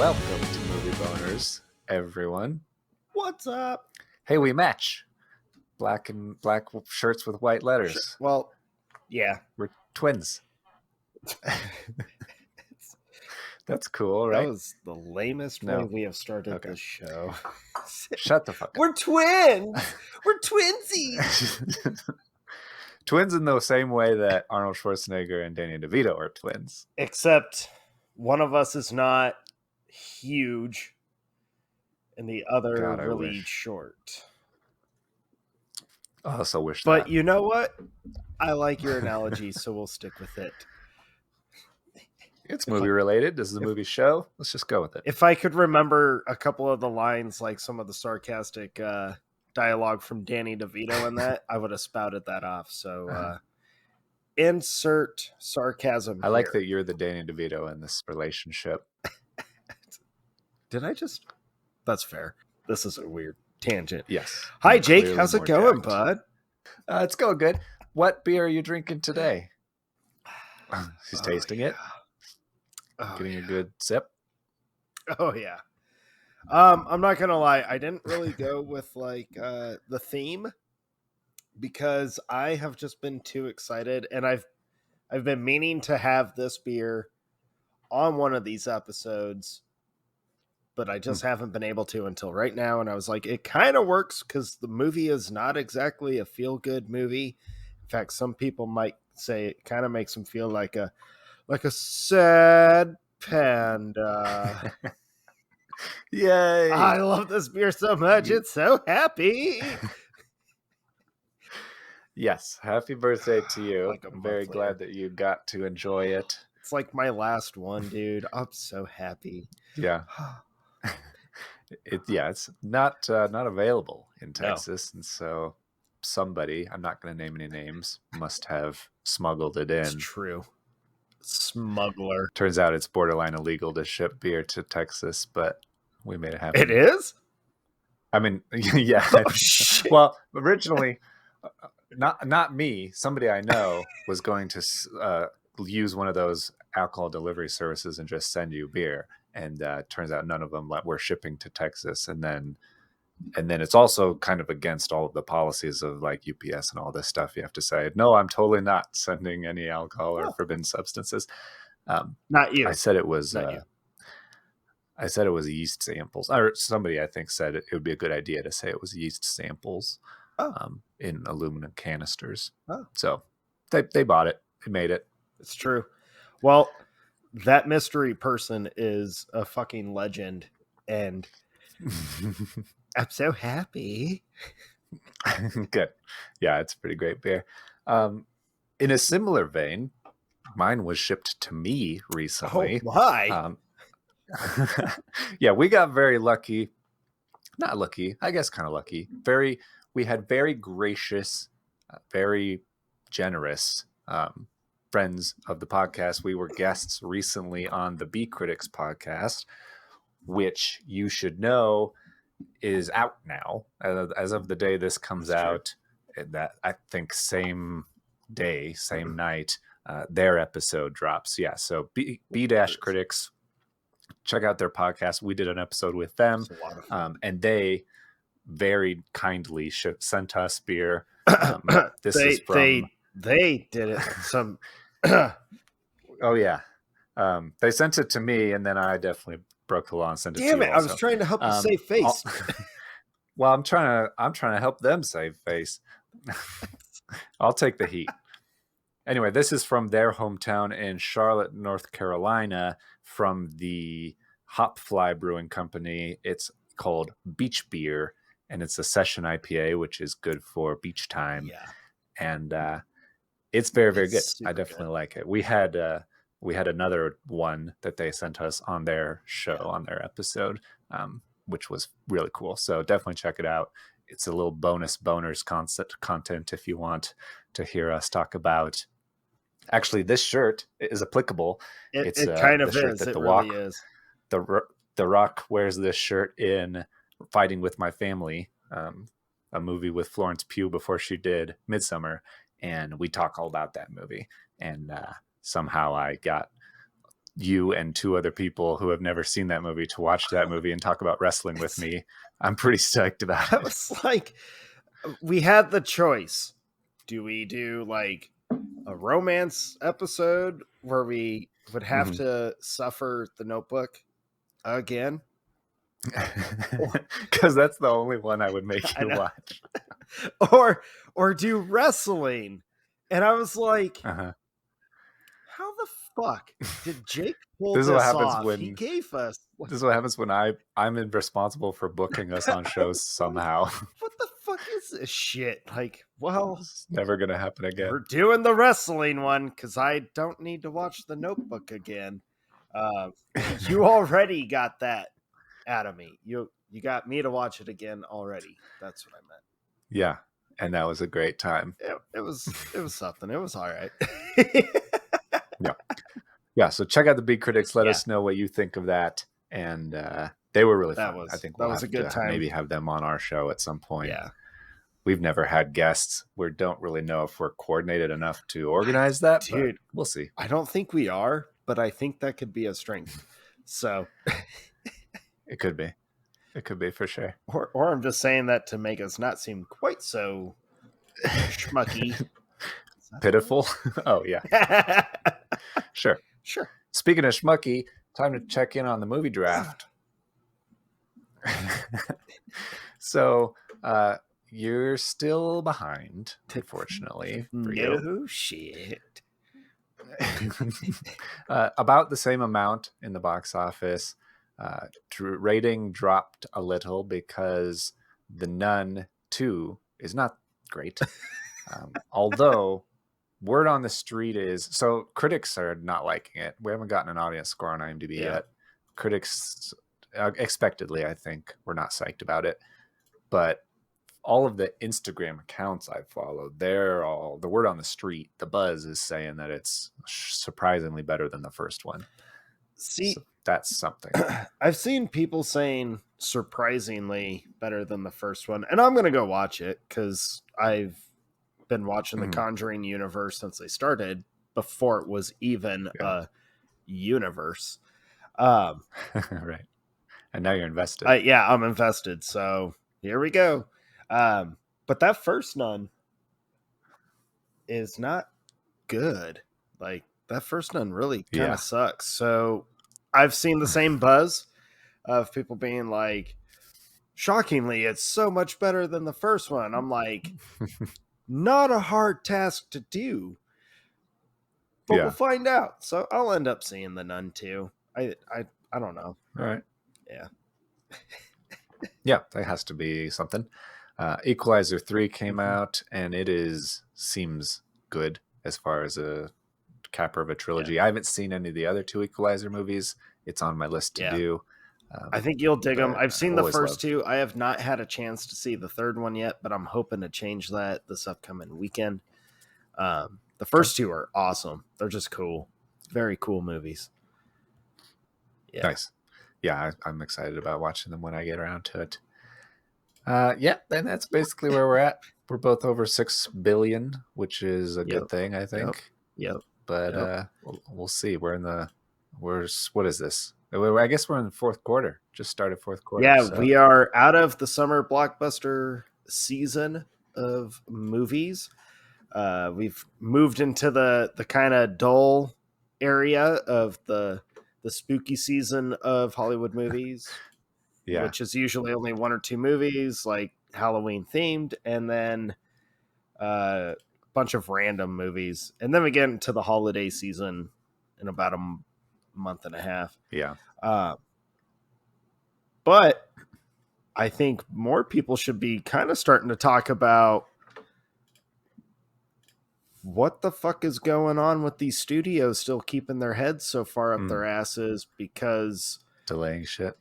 Welcome to Movie Boners, everyone. What's up? Hey, we match. Black shirts with white letters. Well, yeah. We're twins. That's cool, right? That was the lamest way we have started this show. Shut the fuck up. We're twins! We're twinsies! Twins in the same way that Arnold Schwarzenegger and Danny DeVito are twins. Except one of us is not huge and the other really short. I also wish that. But you know what? I like your analogy, so we'll stick with it. It's movie related. This is a movie show. Let's just go with it. If I could remember a couple of the lines, like some of the sarcastic dialogue from Danny DeVito in that, I would have spouted that off. So insert sarcasm. I like that you're the Danny DeVito in this relationship. Did I just? That's fair. This is a weird tangent. Yes. Hi, Jake. How's it going, bud? It's going good. What beer are you drinking today? She's tasting it. Getting a good sip. Oh yeah. I'm not gonna lie, I didn't really go with the theme because I have just been too excited, and I've been meaning to have this beer on one of these episodes, but I just haven't been able to until right now. And I was like, it kind of works because the movie is not exactly a feel-good movie. In fact, some people might say it kind of makes them feel like a sad panda. Yay! I love this beer so much. It's so happy. Yes, happy birthday to you. I'm very glad that you got to enjoy it. It's like my last one, dude. I'm so happy. Yeah. It's not available in Texas, and so somebody, I'm not going to name any names, must have smuggled it in. It's true. Smuggler. Turns out it's borderline illegal to ship beer to Texas, but we made it happen. It is? I mean, yeah. Oh, shit. Well, originally, not me. Somebody I know was going to use one of those alcohol delivery services and just send you beer. And turns out none of them were shipping to Texas. And then it's also kind of against all of the policies of like UPS and all this stuff. You have to say, no, I'm totally not sending any alcohol or forbidden substances. Not you. I said it was. I said it was yeast samples, or somebody I think said it would be a good idea to say it was yeast samples in aluminum canisters. Oh. So they bought it. They made it. It's true. Well, that mystery person is a fucking legend, and I'm so happy. Good. Yeah, it's a pretty great beer. In a similar vein, mine was shipped to me recently. Oh, my. Yeah, we got very lucky. Not lucky, I guess kind of lucky. We had very gracious, very generous friends of the podcast. We were guests recently on the B Critics podcast, which you should know is out now. As of the day this comes out, that I think same day, same night, their episode drops. Yeah, so B-Critics, check out their podcast. We did an episode with them, and they very kindly sent us beer. This is from... They did it. Some. Oh yeah, they sent it to me, and then I definitely broke the law and sent it. Damn to you it! Also. I was trying to help you save face. Well, I'm trying to help them save face. I'll take the heat. Anyway, this is from their hometown in Charlotte, North Carolina, from the Hopfly Brewing Company. It's called Beach Beer, and it's a session IPA, which is good for beach time. Yeah, and it's very, very good. I definitely like it. We had another one that they sent us on their show, on their episode, which was really cool. So definitely check it out. It's a little boners content if you want to hear us talk about. Actually, this shirt is applicable. It kind of is. It really is. The Rock wears this shirt in Fighting with My Family, a movie with Florence Pugh before she did Midsummer. And we talk all about that movie. And somehow I got you and 2 other people who have never seen that movie to watch that movie and talk about wrestling with me. I'm pretty stoked about I it. was like, we had the choice. Do we do like a romance episode where we would have to suffer the Notebook again? Because that's the only one I would make I you know. watch. Or do wrestling. And I was like, Uh-huh. how the fuck did Jake pull This this, is what happens off? when He gave us this is what happens when I'm responsible for booking us on shows somehow. what the fuck is this shit? Like, well, It's never gonna happen again. we're doing the wrestling one because I don't need to watch the Notebook again. You already got that out of me. You got me to watch it again already. That's what I meant. Yeah, and that was a great time. It was something. It was all right. Yeah, so check out the Beat Critics. Let Yeah. us know what you think of that. And they were really That fun. was- I think that we'll was a have good to time. maybe have them on our show at some point. Yeah. We've never had guests. We don't really know if we're coordinated enough to organize that, Dude. but we'll see. I don't think we are, but I think that could be a strength. So, It could be. It could be for sure. or I'm just saying that to make us not seem quite so schmucky. Pitiful. Oh, yeah, sure. Sure. Speaking of schmucky, time to check in on the movie draft. So, you're still behind, unfortunately, for you. No shit. About the same amount in the box office. Rating dropped a little because The Nun 2 is not great. Although word on the street is, so critics are not liking it. We haven't gotten an audience score on IMDb yet. Critics, expectedly, I think, were not psyched about it. But all of the Instagram accounts I followed, they're all, the word on the street, the buzz is saying that it's surprisingly better than the first one. See, So that's something. I've seen people saying surprisingly better than the first one, and I'm gonna go watch it because I've been watching the Conjuring universe since they started before it was even a universe. Right. And now you're invested. I'm invested. So here we go. But that first Nun is not good. Like that first Nun really kind of sucks. So I've seen the same buzz of people being like, shockingly, it's so much better than the first one. I'm like, not a hard task to do, but we'll find out. So I'll end up seeing the Nun too. I don't know. All right. Yeah. Yeah, that has to be something. Equalizer 3 came out, and it seems good as far as a capper of a trilogy. I haven't seen any of the other 2 Equalizer movies. It's on my list to do. I think you'll dig them. I've seen the first 2. I have not had a chance to see the third one yet, but I'm hoping to change that this upcoming weekend. The first 2 are awesome. They're just cool. Very cool movies. Yeah. Nice. Yeah, I'm excited about watching them when I get around to it. Then that's basically where we're at. We're both over 6 billion, which is a good thing, I think. Yep. But we'll see. What is this? I guess we're in the fourth quarter. Just started fourth quarter. Yeah, so. we are out of the summer blockbuster season of movies. We've moved into the kind of dull area of the spooky season of Hollywood movies. Yeah. Which is usually only 1 or 2 movies, like Halloween themed, and then a bunch of random movies. And then we get into the holiday season in about a month and a half. Yeah. But I think more people should be kind of starting to talk about what the fuck is going on with these studios still keeping their heads so far up their asses, because delaying shit.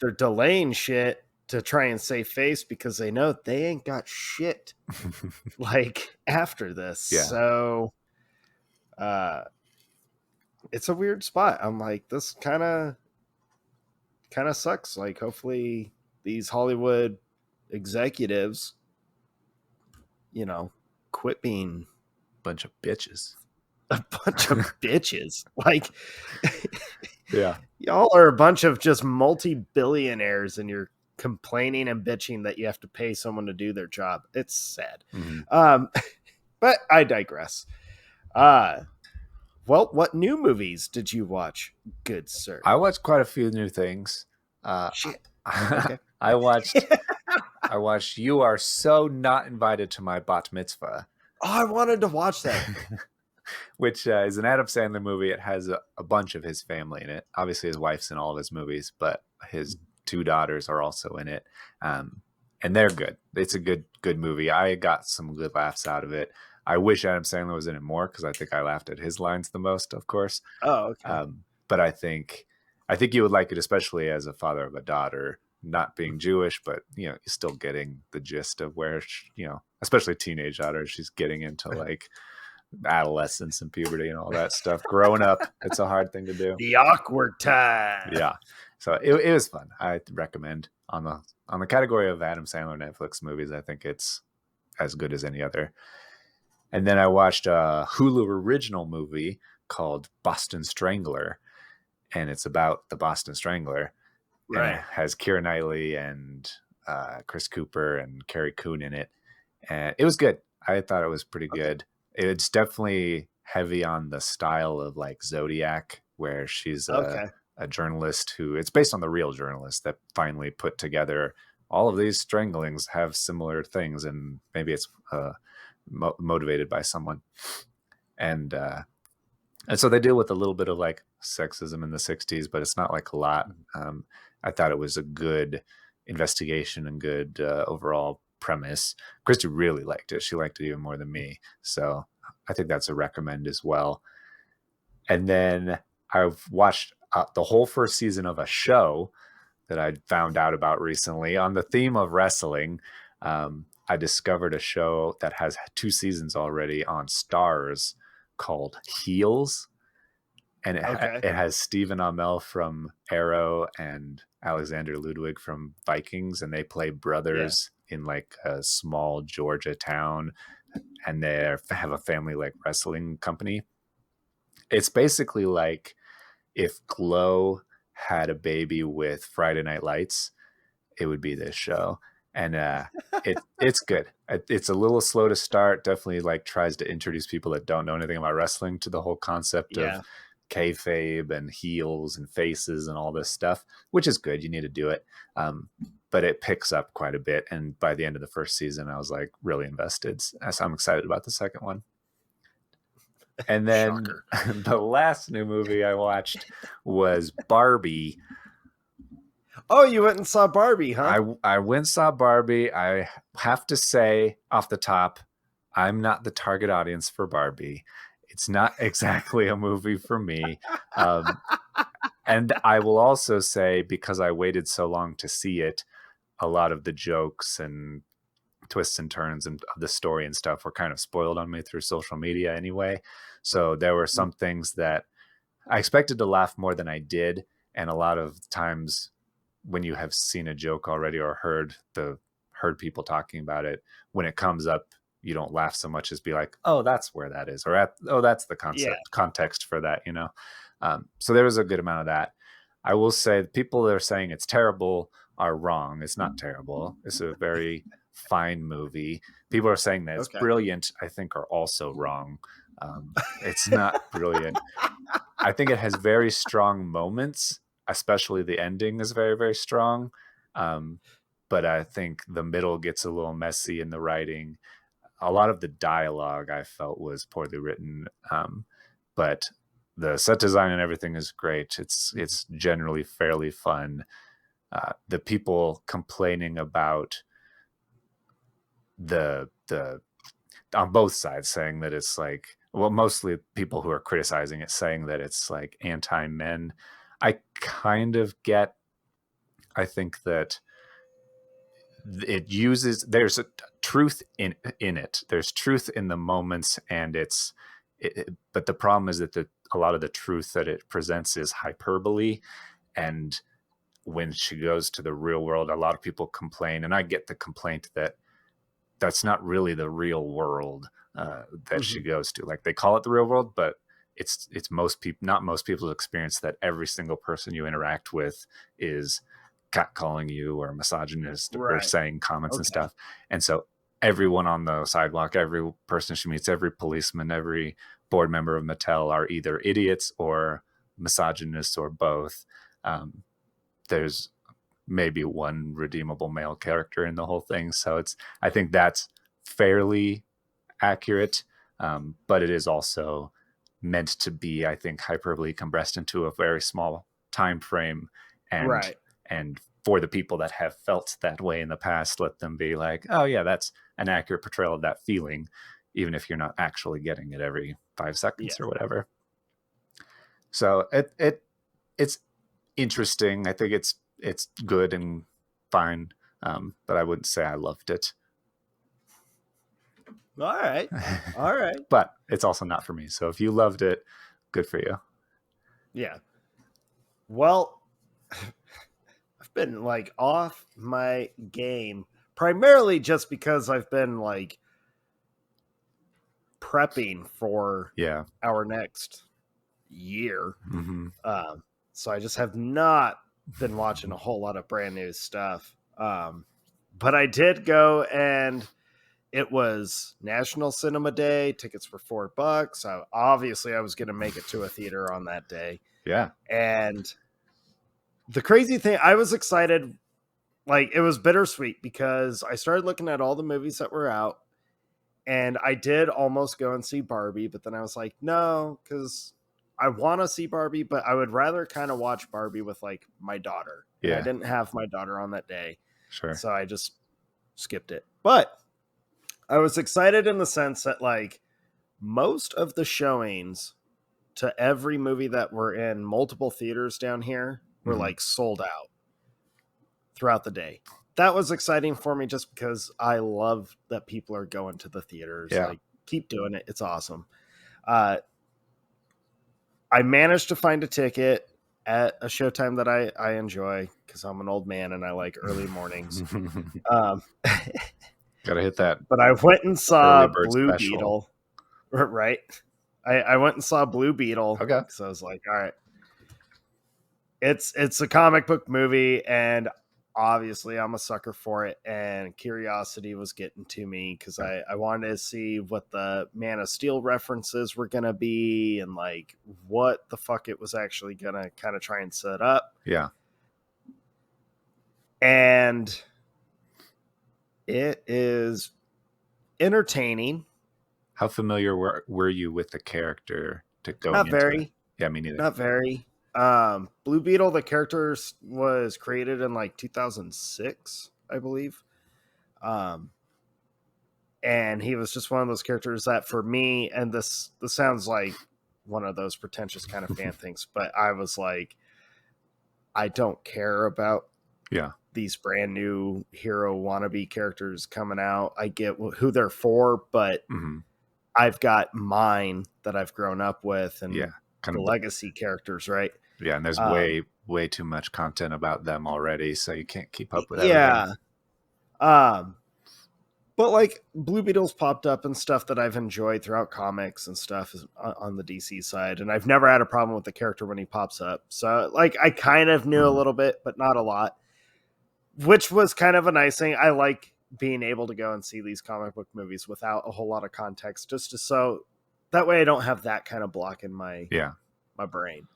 They're delaying shit to try and save face because they know they ain't got shit like after this. Yeah. So it's a weird spot. I'm like, this kind of sucks. Like, hopefully these Hollywood executives, quit being bunch of bitches. a bunch of bitches. Like, Yeah. y'all are a bunch of just multi-billionaires, and you're complaining and bitching that you have to pay someone to do their job. It's sad. Mm-hmm. But I digress. Well, what new movies did you watch, good sir? I watched quite a few new things. Shit. Okay. I watched You Are So Not Invited to My Bat Mitzvah. Oh, I wanted to watch that. Which is an Adam Sandler movie. It has a bunch of his family in it. Obviously, his wife's in all of his movies, but his two daughters are also in it, and they're good. It's a good movie. I got some good laughs out of it. I wish Adam Sandler was in it more because I think I laughed at his lines the most, of course. Oh, okay. But I think you would like it, especially as a father of a daughter, not being Jewish, but you're still getting the gist of where especially teenage daughter, she's getting into like adolescence and puberty and all that stuff. Growing up, it's a hard thing to do. The awkward time. Yeah, so it was fun. I recommend on the category of Adam Sandler Netflix movies. I think it's as good as any other. And then I watched a Hulu original movie called Boston Strangler, and it's about the Boston Strangler. Right. And it has Keira Knightley and Chris Cooper and Carrie Coon in it, and it was good. I thought it was pretty good. It's definitely heavy on the style of like Zodiac, where she's a journalist who, it's based on the real journalist that finally put together all of these stranglings have similar things, and maybe it's motivated by someone. And so they deal with a little bit of like sexism in the 60s, but it's not like a lot. I thought it was a good investigation and good overall premise. Christy really liked it. She liked it even more than me. So I think that's a recommend as well. And then I've watched the whole first season of a show that I found out about recently on the theme of wrestling. I discovered a show that has 2 seasons already on Stars called Heels. And it has Stephen Amell from Arrow and Alexander Ludwig from Vikings, and they play brothers in like a small Georgia town, and they have a family like wrestling company. It's basically like if Glow had a baby with Friday Night Lights, it would be this show. And it's good. It's a little slow to start. Definitely like tries to introduce people that don't know anything about wrestling to the whole concept of kayfabe and heels and faces and all this stuff, which is good. You need to do it. But it picks up quite a bit. And by the end of the first season, I was like really invested. So I'm excited about the second one. And then the last new movie I watched was Barbie. Oh, you went and saw Barbie, huh? I went and saw Barbie. I have to say off the top, I'm not the target audience for Barbie. It's not exactly a movie for me. And I will also say, because I waited so long to see it, a lot of the jokes and twists and turns and of the story and stuff were kind of spoiled on me through social media anyway. So there were some things that I expected to laugh more than I did. And a lot of times when you have seen a joke already or heard people talking about it, when it comes up, you don't laugh so much as be like, oh, that's where that is, or that's the context for that, so there was a good amount of that. I will say the people that are saying it's terrible are wrong. It's not terrible. It's a very fine movie. People are saying that it's brilliant, I think, are also wrong. It's not brilliant. I think it has very strong moments, especially the ending is very, very strong. But I think the middle gets a little messy in the writing. A lot of the dialogue I felt was poorly written. But the set design and everything is great. It's generally fairly fun. The people complaining about the on both sides, saying that it's like, well, mostly people who are criticizing it saying that it's like anti-men. I kind of get. I think that it uses, there's a truth in it. There's truth in the moments, and but the problem is that a lot of the truth that it presents is hyperbole. And when she goes to the real world, a lot of people complain, and I get the complaint that that's not really the real world. that she goes to. Like, they call it the real world, but it's most people, not most people's experience, that every single person you interact with is catcalling you or misogynist or Right. saying comments and Okay. stuff. And so everyone on the sidewalk, every person she meets, every policeman, every board member of Mattel are either idiots or misogynists or both. There's maybe one redeemable male character in the whole thing. So I think that's fairly accurate. But it is also meant to be, I think, hyperbole compressed into a very small time frame, and Right. and for the people that have felt that way in the past, let them be like, oh yeah, that's an accurate portrayal of that feeling, even if you're not actually getting it every 5 seconds Yeah. or whatever. So it's interesting. I think it's good and fine, but I wouldn't say I loved it. All right. All right. But it's also not for me. So if you loved it, good for you. Yeah. Well, I've been like off my game primarily just because I've been like prepping for Yeah. our next year. Mm-hmm. So I just have not been watching a whole lot of brand new stuff. But I did go, and it was National Cinema Day. Tickets were $4. So obviously I was going to make it to a theater on that day. Yeah. And the crazy thing, I was excited. Like, it was bittersweet because I started looking at all the movies that were out, and I did almost go and see Barbie, but then I was like, no, because I want to see Barbie, but I would rather kind of watch Barbie with like my daughter. And I didn't have my daughter on that day. Sure. So I just skipped it. But I was excited in the sense that like most of the showings to every movie that were in multiple theaters down here were like sold out throughout the day. That was exciting for me just because I love that people are going to the theaters. Yeah. Like, keep doing it. It's awesome. I managed to find a ticket at a showtime that I enjoy because I'm an old man and I like early mornings. Gotta hit that. But I went and saw Early bird Blue special. Beetle. Right. I went and saw Blue Beetle. Okay. So I was like, all right. It's a comic book movie, and obviously I'm a sucker for it, and curiosity was getting to me because I wanted to see what the Man of Steel references were going to be and like what the fuck it was actually going to kind of try and set up. Yeah. And it is entertaining. How familiar were you with the character to go? Not very. It? Yeah, me neither. Not very. Blue Beetle, the character was created in like 2006, I believe. And he was just one of those characters that for me, and this sounds like one of those pretentious kind of fan things, but I was like, I don't care about these brand new hero wannabe characters coming out. I get who they're for, but I've got mine that I've grown up with, and kind of legacy characters, right? Yeah, and there's way too much content about them already, so you can't keep up with everything. But like Blue Beetle's popped up and stuff that I've enjoyed throughout comics and stuff on the DC side, and I've never had a problem with the character when he pops up. So like I kind of knew a little bit, but not a lot, which was kind of a nice thing. I like being able to go and see these comic book movies without a whole lot of context, so that way I don't have that kind of block in my brain.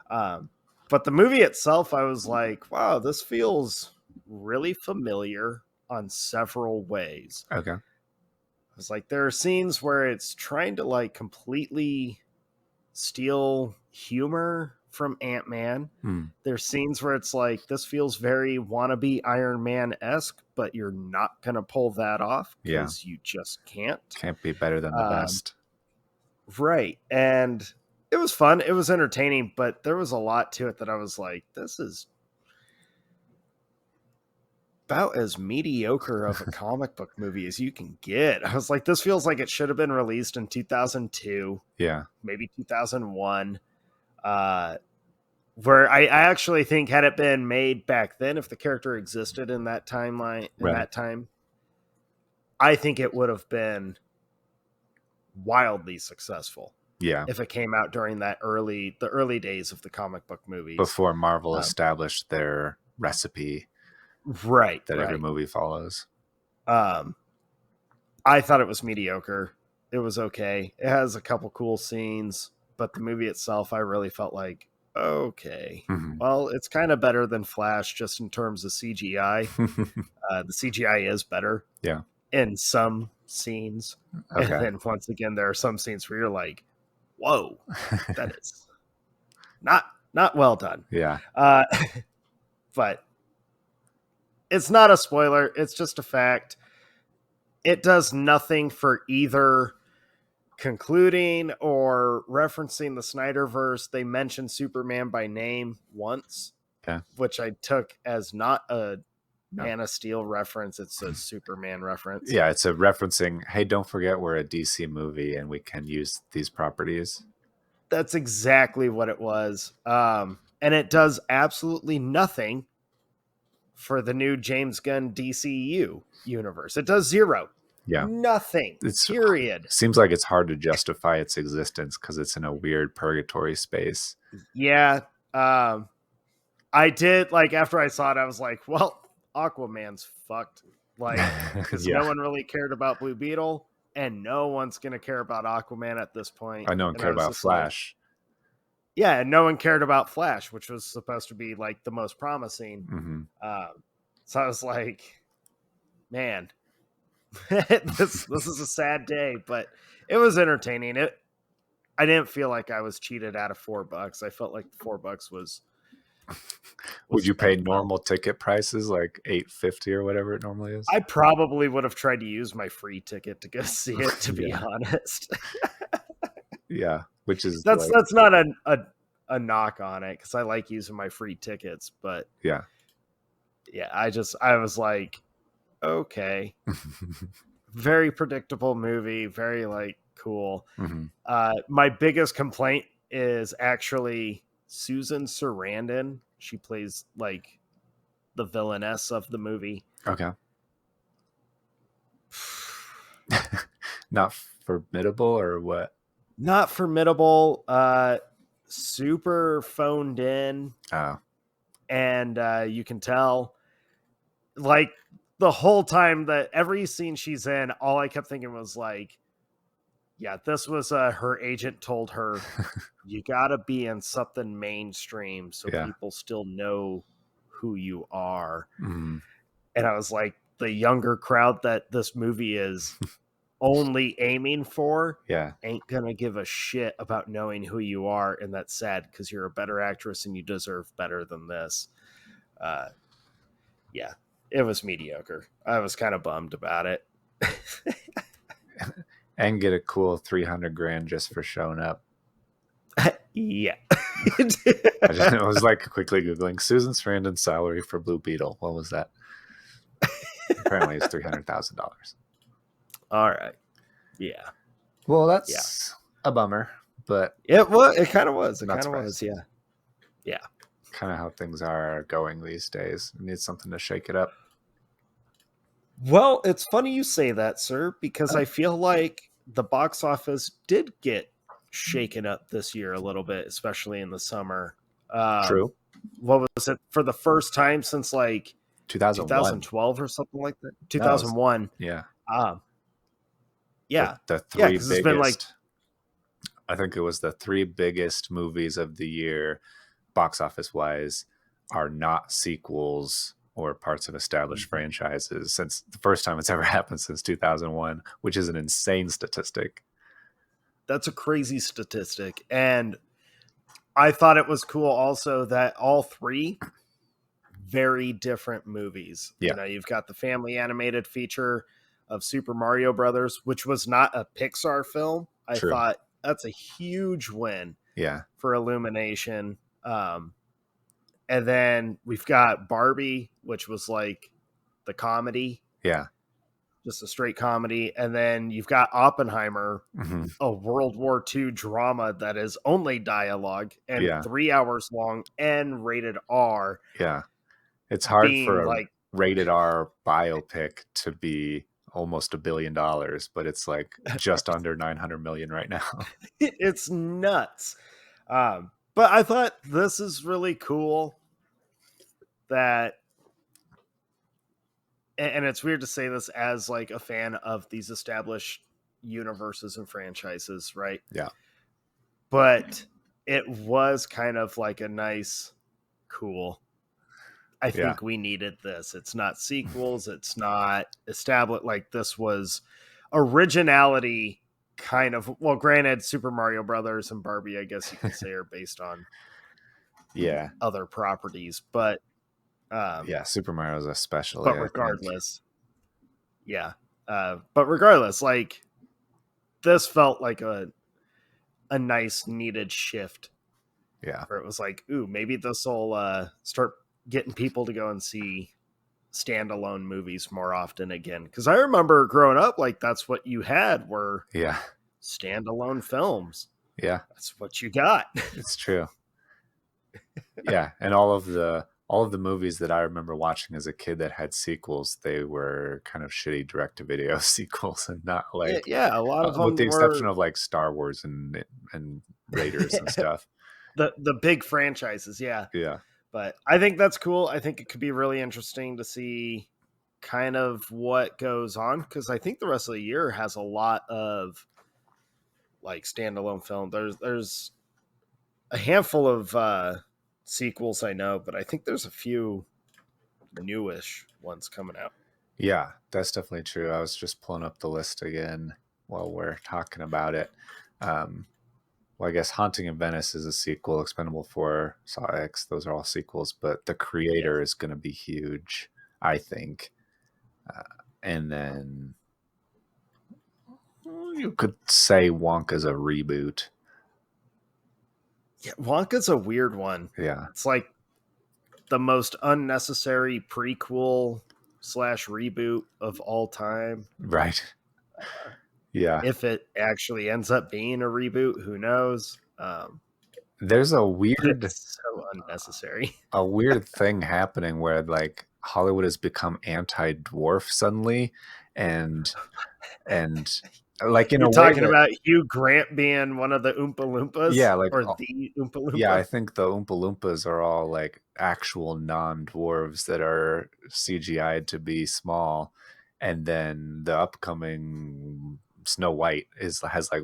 But the movie itself, I was like, wow, this feels really familiar on several ways. Okay. I was like, there are scenes where it's trying to like completely steal humor from Ant-Man. There's scenes where it's like, this feels very wannabe Iron Man-esque, but you're not going to pull that off because you just can't. Can't be better than the best. Right. And it was fun. It was entertaining, but there was a lot to it that I was like, this is about as mediocre of a comic book movie as you can get. I was like, this feels like it should have been released in 2002. Yeah. Maybe 2001. Where I actually think had it been made back then, if the character existed in that timeline, in that time, I think it would have been wildly successful Yeah. if it came out during the early days of the comic book movies. Before Marvel established their recipe Right. that every movie follows. I thought it was mediocre. It was okay. It has a couple cool scenes, but the movie itself, I really felt like, okay, well, it's kind of better than Flash just in terms of CGI. The CGI is better. Yeah. In some scenes. Okay. And then once again, there are some scenes where you're like, whoa, that is not well done. Yeah. But it's not a spoiler. It's just a fact. It does nothing for either concluding or referencing the Snyderverse. They mentioned Superman by name once, which I took as not a Man of Steel reference. It's a Superman reference. Yeah, it's a referencing, hey, don't forget we're a DC movie and we can use these properties. That's exactly what it was. And it does absolutely nothing for the new James Gunn DCU universe. It does zero. Yeah. Nothing. Period. Seems like it's hard to justify its existence because it's in a weird purgatory space. Yeah. I did, like, after I saw it, I was like, well, Aquaman's fucked. Like, because no one really cared about Blue Beetle, and no one's going to care about Aquaman at this point. No one cared about Flash. Yeah, and no one cared about Flash, which was supposed to be, like, the most promising. So I was like, man, this is a sad day, but it was entertaining. I didn't feel like I was cheated out of $4. I felt like $4 was would you pay normal ticket prices like $8.50 or whatever it normally is? I probably would have tried to use my free ticket to go see it, to be honest. Yeah, which is that's not a knock on it, because I like using my free tickets, but yeah, I was like, okay. Very predictable movie, very like cool. My biggest complaint is actually Susan Sarandon. She plays like the villainess of the movie. Okay. Not formidable or what? Not formidable. Super phoned in. Oh. And you can tell, like, the whole time, that every scene she's in, all I kept thinking was like, yeah, this was her agent told her, you gotta be in something mainstream so people still know who you are. And I was like, the younger crowd that this movie is only aiming for ain't gonna give a shit about knowing who you are, and that's sad, because you're a better actress and you deserve better than this. Yeah, it was mediocre. I was kind of bummed about it. And get a cool $300,000 just for showing up. Yeah. I was like quickly Googling Susan Sarandon's salary for Blue Beetle. What was that? Apparently it's $300,000. All right. Yeah. Well, that's a bummer, but it kind of was. It kind of was. Yeah. Yeah. Kind of how things are going these days. It needs something to shake it up. Well, it's funny you say that, sir, because I feel like the box office did get shaken up this year a little bit, especially in the summer. True. What was it, for the first time since like 2012 or something like that? 2001. Yeah. Yeah. The three biggest. It's been like, I think it was the three biggest movies of the year, box office wise, are not sequels or parts of established franchises, since the first time it's ever happened since 2001, which is an insane statistic. That's a crazy statistic. And I thought it was cool also that all three very different movies. Yeah. You know, you've got the family animated feature of Super Mario Brothers, which was not a Pixar film. I thought that's a huge win for Illumination. And then we've got Barbie, which was like the comedy. Yeah. Just a straight comedy. And then you've got Oppenheimer, a World War II drama that is only dialogue and 3 hours long and rated R. Yeah. It's hard for a rated R biopic to be almost $1 billion, but it's like just under 900 million right now. It's nuts. But I thought this is really cool that, and it's weird to say this as like a fan of these established universes and franchises, right? Yeah. But it was kind of like a nice, cool. I think we needed this. It's not sequels. It's not established. Like this was originality, kind of. Well, granted, Super Mario Brothers and Barbie, I guess you could say, are based on other properties, but Super Mario is especially. But regardless, but regardless, like this felt like a nice needed shift. Yeah, where it was like, ooh, maybe this will start getting people to go and see standalone movies more often again. Because I remember growing up, like that's what you had were standalone films. Yeah, that's what you got. It's true. Yeah, and all of the movies that I remember watching as a kid that had sequels, they were kind of shitty direct-to-video sequels, and not like a lot of them, with the exception of like Star Wars and Raiders and stuff. The big franchises, yeah. But I think that's cool. I think it could be really interesting to see kind of what goes on, because I think the rest of the year has a lot of like standalone film. There's a handful of sequels I know, but I think there's a few newish ones coming out. Yeah, that's definitely true. I was just pulling up the list again while we're talking about it. Well, I guess Haunting in Venice is a sequel. Expendable 4, Saw X, those are all sequels. But The Creator is going to be huge, I think. And then you could say Wonka's a reboot. Yeah, Wonka's a weird one. Yeah. It's like the most unnecessary prequel / reboot of all time. Right. Yeah. If it actually ends up being a reboot, who knows? There's a weird, it's so unnecessary. A weird thing happening where like Hollywood has become anti-dwarf suddenly, and like in You're a way talking about Hugh Grant being one of the Oompa Loompas, yeah, like or the Oompa Loompa. Yeah, I think the Oompa Loompas are all like actual non-dwarves that are CGI'd to be small, and then the upcoming Snow White has like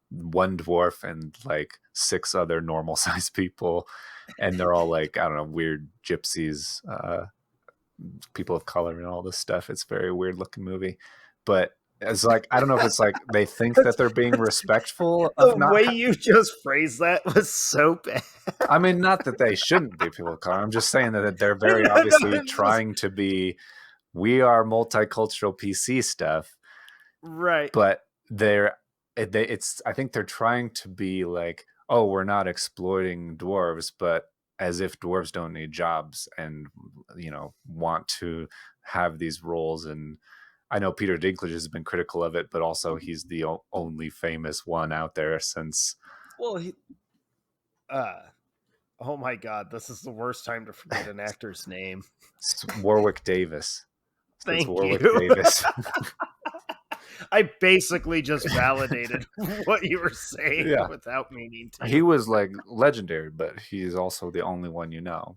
one dwarf and like 6 other normal sized people, and they're all like, I don't know, weird gypsies, people of color and all this stuff. It's a very weird looking movie, but it's like, I don't know if it's like they think that they're being respectful of the way you just phrased that was so bad. I mean, not that they shouldn't be people of color. I'm just saying that they're very obviously trying to be, we are multicultural PC stuff. Right. But I think they're trying to be like, oh, we're not exploiting dwarves, but as if dwarves don't need jobs and, want to have these roles. And I know Peter Dinklage has been critical of it, but also he's the only famous one out there since. Well, oh my God, this is the worst time to forget an actor's name. It's Warwick Davis. Thank you. Davis. I basically just validated what you were saying without meaning to. He was like legendary, but he's also the only one you know.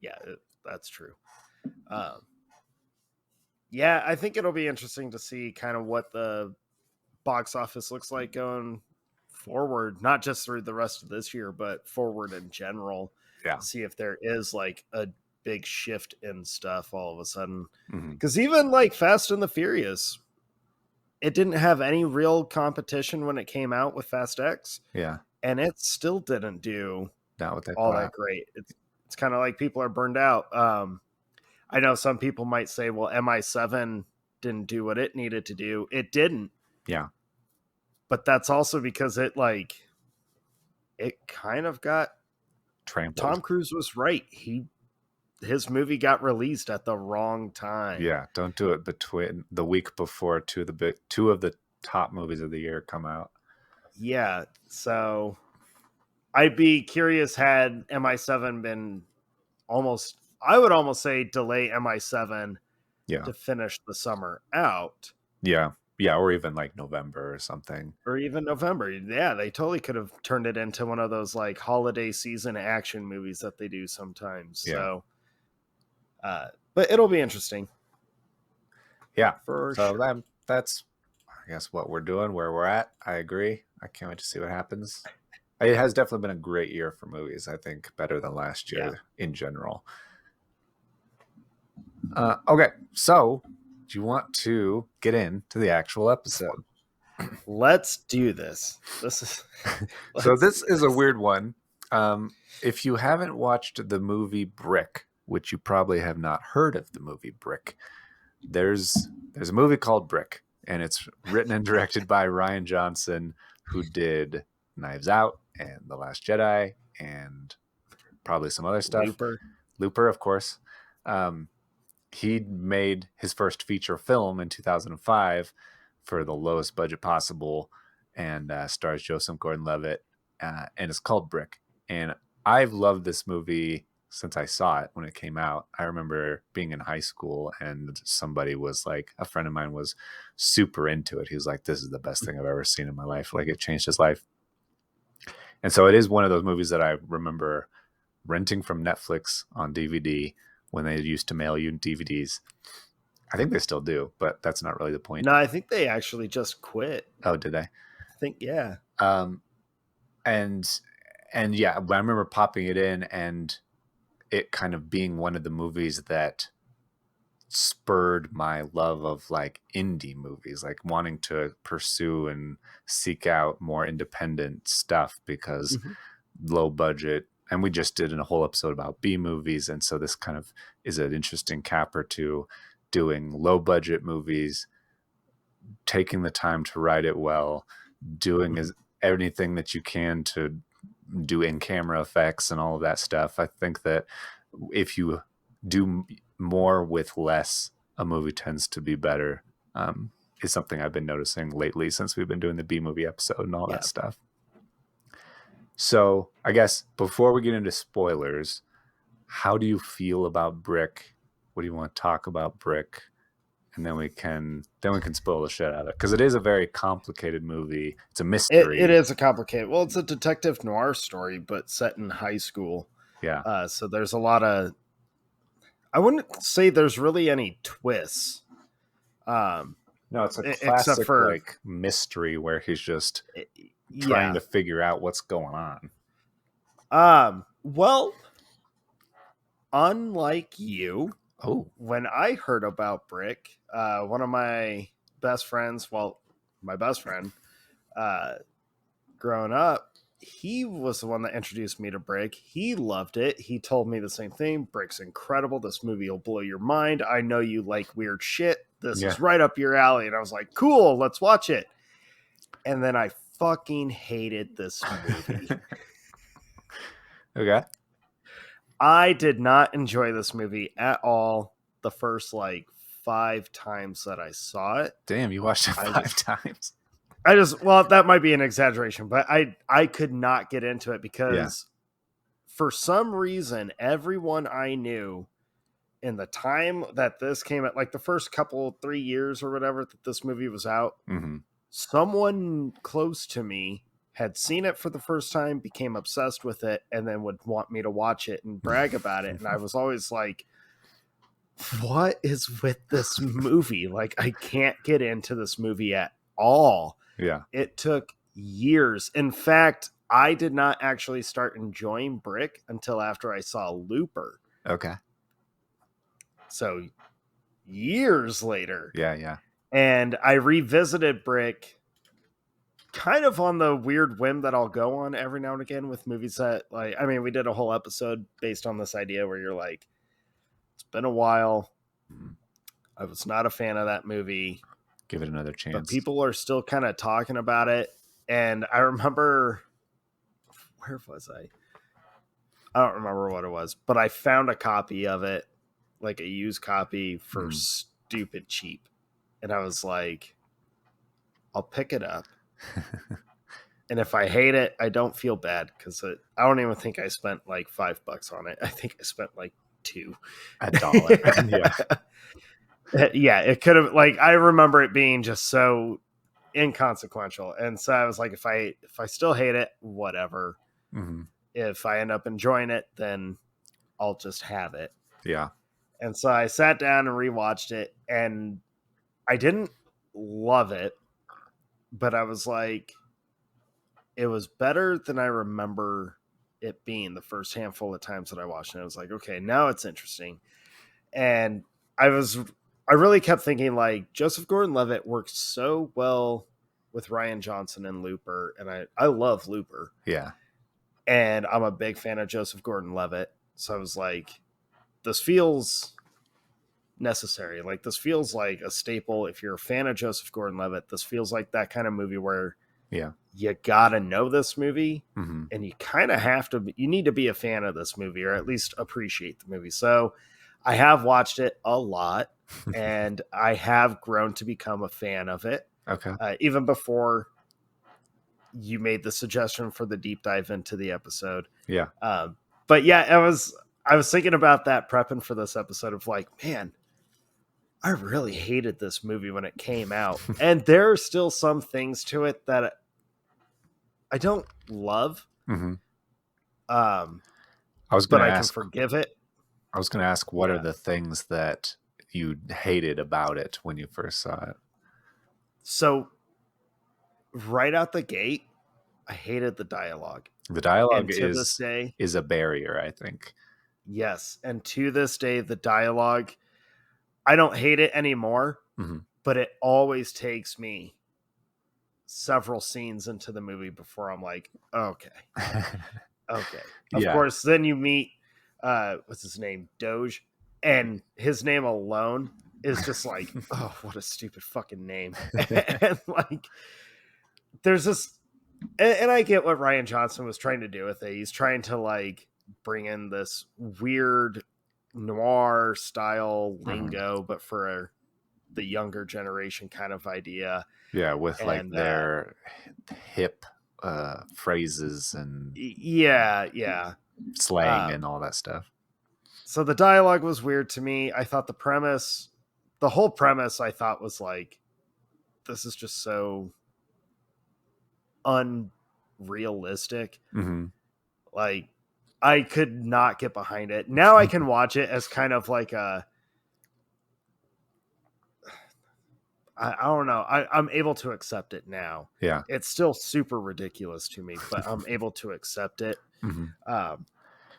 Yeah, that's true. Yeah, I think it'll be interesting to see kind of what the box office looks like going forward, not just through the rest of this year, but forward in general. Yeah. See if there is like a big shift in stuff all of a sudden. Mm-hmm. Because even like Fast and the Furious, it didn't have any real competition when it came out with Fast X. Yeah. And it still didn't do all that great. It's kind of like people are burned out. I know some people might say, well, MI7 didn't do what it needed to do. It didn't. Yeah. But that's also because it kind of got trampled. Tom Cruise was right. His movie got released at the wrong time. Yeah, don't do it between the week before two of the top movies of the year come out. Yeah, so I'd be curious had MI7 been I would almost say delay MI7 Yeah. to finish the summer out. Yeah. Yeah. Or even like November or something. Or even November. Yeah, they totally could have turned it into one of those like holiday season action movies that they do sometimes. Yeah. So, but it'll be interesting. Yeah. For So sure. that's, I guess, what we're doing, where we're at. I agree. I can't wait to see what happens. It has definitely been a great year for movies. I think better than last year in general. Okay. So do you want to get into the actual episode? Let's do this. So this is a weird one. If you haven't watched the movie Brick, which you probably have not heard of the movie Brick, there's a movie called Brick, and it's written and directed by Rian Johnson, who did Knives Out and The Last Jedi and probably some other stuff. Looper, of course. He made his first feature film in 2005 for the lowest budget possible, and stars Joseph Gordon-Levitt, and it's called Brick. And I've loved this movie since I saw it when it came out. I remember being in high school and somebody was like, a friend of mine was super into it. He was like, this is the best thing I've ever seen in my life. Like, it changed his life. And so it is one of those movies that I remember renting from Netflix on DVD when they used to mail you DVDs. I think they still do, but that's not really the point. No, I think they actually just quit. Oh, did they? I think, yeah. And yeah, I remember popping it in and it kind of being one of the movies that spurred my love of like indie movies, like wanting to pursue and seek out more independent stuff because low budget. And we just did a whole episode about B movies. And so this kind of is an interesting capper to doing low budget movies, taking the time to write it well, doing anything that you can to do in camera effects and all of that stuff. I think that if you do more with less, a movie tends to be better. Is something I've been noticing lately since we've been doing the B movie episode and all that stuff. So I guess before we get into spoilers, how do you feel about Brick? What do you want to talk about Brick? And then we can spoil the shit out of it, because it is a very complicated movie. It's a mystery. It is a complicated. Well, it's a detective noir story, but set in high school. Yeah. So there's a lot of. I wouldn't say there's really any twists. No, it's a classic like mystery where he's just trying to figure out what's going on. Well, unlike you, when I heard about Brick, one of my best friends, my best friend, growing up, he was the one that introduced me to Brick. He loved it. He told me the same thing. Brick's incredible. This movie will blow your mind. I know you like weird shit. This is right up your alley. And I was like, cool, let's watch it. And then I fucking hated this movie. Okay. I did not enjoy this movie at all the first like 5 times that I saw it. Damn, you watched it 5 times. That might be an exaggeration, but I could not get into it because for some reason, everyone I knew in the time that this came out, like the first 3 years or whatever that this movie was out, someone close to me had seen it for the first time, became obsessed with it, and then would want me to watch it and brag about it. And I was always like, what is with this movie? Like, I can't get into this movie at all. Yeah. It took years. In fact, I did not actually start enjoying Brick until after I saw Looper. Okay. So years later. Yeah. And I revisited Brick kind of on the weird whim that I'll go on every now and again with movies that, like, I mean, we did a whole episode based on this idea where you're like, it's been a while. I was not a fan of that movie. Give it another chance. But people are still kind of talking about it. And I remember, where was I? I don't remember what it was, but I found a copy of it, like a used copy for stupid cheap. And I was like, I'll pick it up. And if I hate it, I don't feel bad because I don't even think I spent like $5 on it. I think I spent like $2. $1. Yeah. Yeah, it could have, like, I remember it being just so inconsequential. And so I was like, if I still hate it, whatever. Mm-hmm. If I end up enjoying it, then I'll just have it. Yeah. And so I sat down and rewatched it, and I didn't love it, but I was like, it was better than I remember it being the first handful of times that I watched it. I was like, okay, now it's interesting. And I really kept thinking, like, Joseph Gordon-Levitt works so well with Rian Johnson and Looper, and I love Looper. Yeah. And I'm a big fan of Joseph Gordon-Levitt. So I was like, this feels necessary. Like, this feels like a staple. If you're a fan of Joseph Gordon-Levitt, this feels like that kind of movie where Yeah. you gotta know this movie, Mm-hmm. and you kind of have to, you need to be a fan of this movie, or at least appreciate the movie. So I have watched it a lot, and I have grown to become a fan of it. Okay. Even before you made the suggestion for the deep dive into the episode. Yeah. But yeah, I was thinking about that prepping for this episode of like, man, I really hated this movie when it came out. And there are still some things to it that I don't love. Mm-hmm. I was but going I to can ask. forgive it. I was going to ask, what are Yeah. the things that you hated about it when you first saw it? So right out the gate, I hated the dialogue. The dialogue And to this day, is a barrier, I think. yes. And to this day, the dialogue, I don't hate it anymore, Mm-hmm. but it always takes me several scenes into the movie before I'm like, okay. Okay. Of Yeah. course, then you meet what's his name? Doge. And his name alone is just like, oh, what a stupid fucking name. And like there's this, and I get what Rian Johnson was trying to do with it. He's trying to like bring in this weird noir style lingo, but for the younger generation kind of idea. Yeah, with like And their hip phrases and yeah. slang and all that stuff. So the dialogue was weird to me. I thought the whole premise, I thought was like, this is just so unrealistic. Mm-hmm. Like, I could not get behind it. Now I can watch it as kind of like a, I don't know. I'm able to accept it now. Yeah. It's still super ridiculous to me, but I'm able to accept it. Mm-hmm.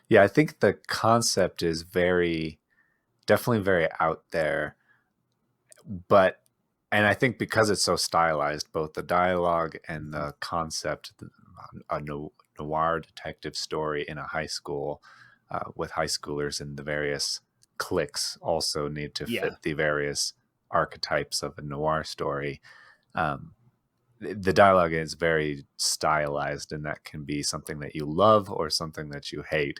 Yeah, I think the concept is definitely very out there. But, and I think because it's so stylized, both the dialogue and the concept, a noir detective story in a high school with high schoolers and the various cliques also need to fit the various archetypes of a noir story. The dialogue is very stylized, and that can be something that you love or something that you hate.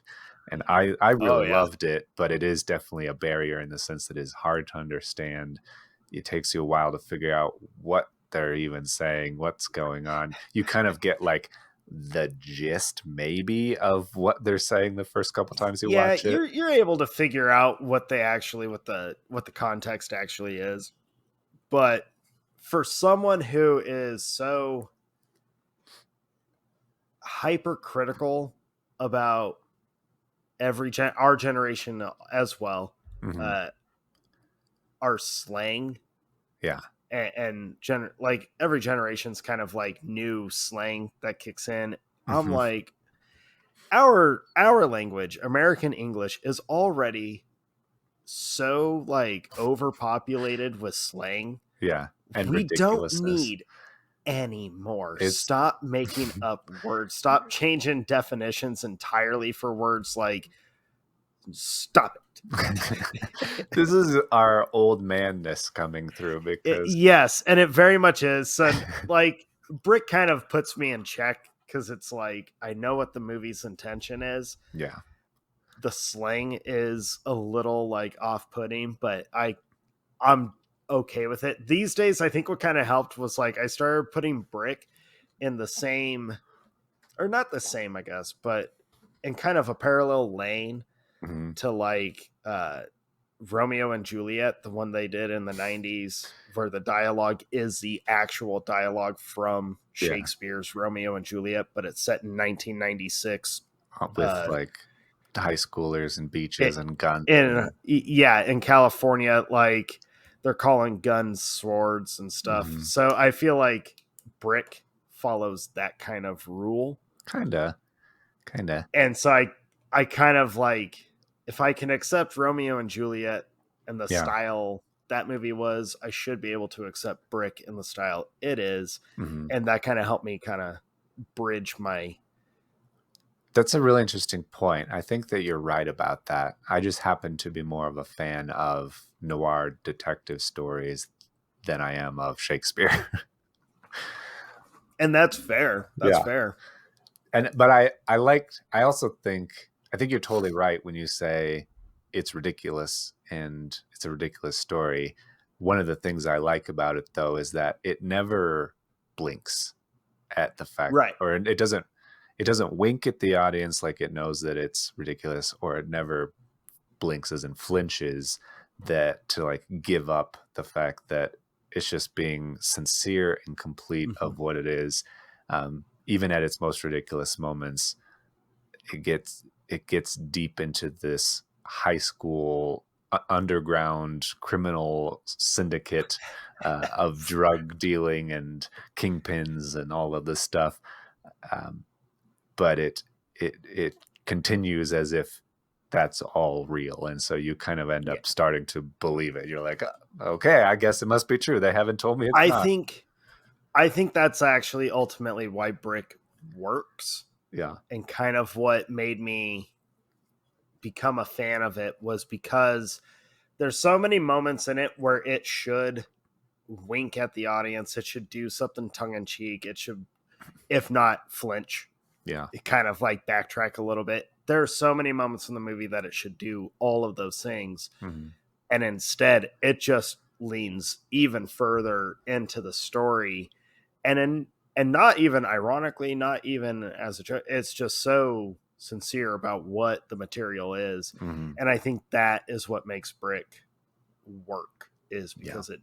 And I really loved it, but it is definitely a barrier in the sense that it is hard to understand. It takes you a while to figure out what they're even saying, what's going on. You kind of get like the gist maybe of what they're saying the first couple times you watch it. You're able to figure out what the context actually is. But for someone who is so hypercritical about our generation as well, Mm-hmm. our slang, and like every generation's kind of like new slang that kicks in. Mm-hmm. I'm like, our language, American English, is already so like overpopulated with slang. Yeah, and we don't need any more. Stop making up words. Stop changing definitions entirely for words. Like, stop it. This is our old manness coming through because yes, and it very much is. So like Brick kind of puts me in check because it's like I know what the movie's intention is. Yeah. The slang is a little like off-putting, but I'm okay with it. These days, I think what kind of helped was like I started putting Brick in the same, or not the same, I guess, but in kind of a parallel lane to like Romeo and Juliet, the one they did in the 90s, where the dialogue is the actual dialogue from Yeah. Shakespeare's Romeo and Juliet, but it's set in 1996. With like high schoolers and beaches It, and guns. in California, like they're calling guns swords and stuff. Mhm. So I feel like Brick follows that kind of rule. Kinda. And so I kind of like, if I can accept Romeo and Juliet and the Yeah. style that movie was, I should be able to accept Brick in the style it is. Mhm. And that kind of helped me kind of bridge my. That's a really interesting point. I think that you're right about that. I just happen to be more of a fan of noir detective stories than I am of Shakespeare. And that's fair. That's Yeah. fair. But I also think you're totally right when you say it's ridiculous and it's a ridiculous story. One of the things I like about it though is that it never blinks at the fact, Right. or it doesn't wink at the audience like it knows that it's ridiculous, or it never blinks as in flinches that to like give up the fact that it's just being sincere and complete of what it is. Even at its most ridiculous moments, it gets deep into this high school underground criminal syndicate of drug dealing and kingpins and all of this stuff. But it continues as if that's all real, and so you kind of end up starting to believe it. You're like, okay, I guess it must be true. They haven't told me it's not. I think that's actually ultimately why Brick works. Yeah. And kind of what made me become a fan of it was because there's so many moments in it where it should wink at the audience. It should do something tongue in cheek. It should, if not flinch. Yeah. It kind of like backtrack a little bit. There are so many moments in the movie that it should do all of those things. Mm-hmm. And instead it just leans even further into the story. And not even ironically, not even as a joke, it's just so sincere about what the material is. Mm-hmm. And I think that is what makes Brick work, is because it,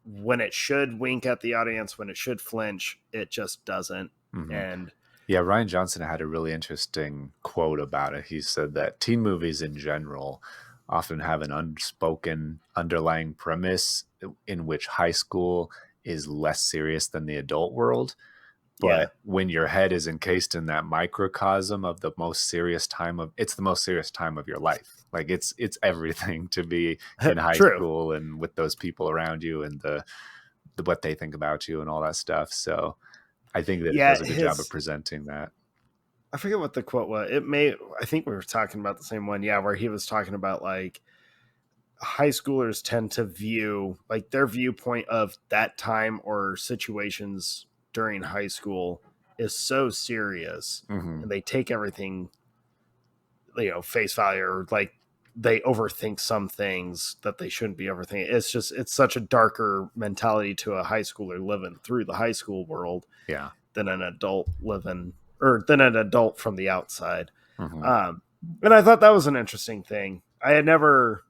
when it should wink at the audience, when it should flinch, it just doesn't. Mm-hmm. And yeah, Rian Johnson had a really interesting quote about it. He said that teen movies in general often have an unspoken underlying premise in which high school is less serious than the adult world. But when your head is encased in that microcosm of the most serious time of, it's the most serious time of your life. Like it's everything to be in high school and with those people around you and the what they think about you and all that stuff. So I think that it does a good job of presenting that. I forget what the quote was. I think we were talking about the same one. Yeah. Where he was talking about like high schoolers tend to view like their viewpoint of that time or situations during high school is so serious, and they take everything, face value, or like they overthink some things that they shouldn't be overthinking. It's such a darker mentality to a high schooler living through the high school world than an adult than an adult from the outside. And I thought that was an interesting thing. I had never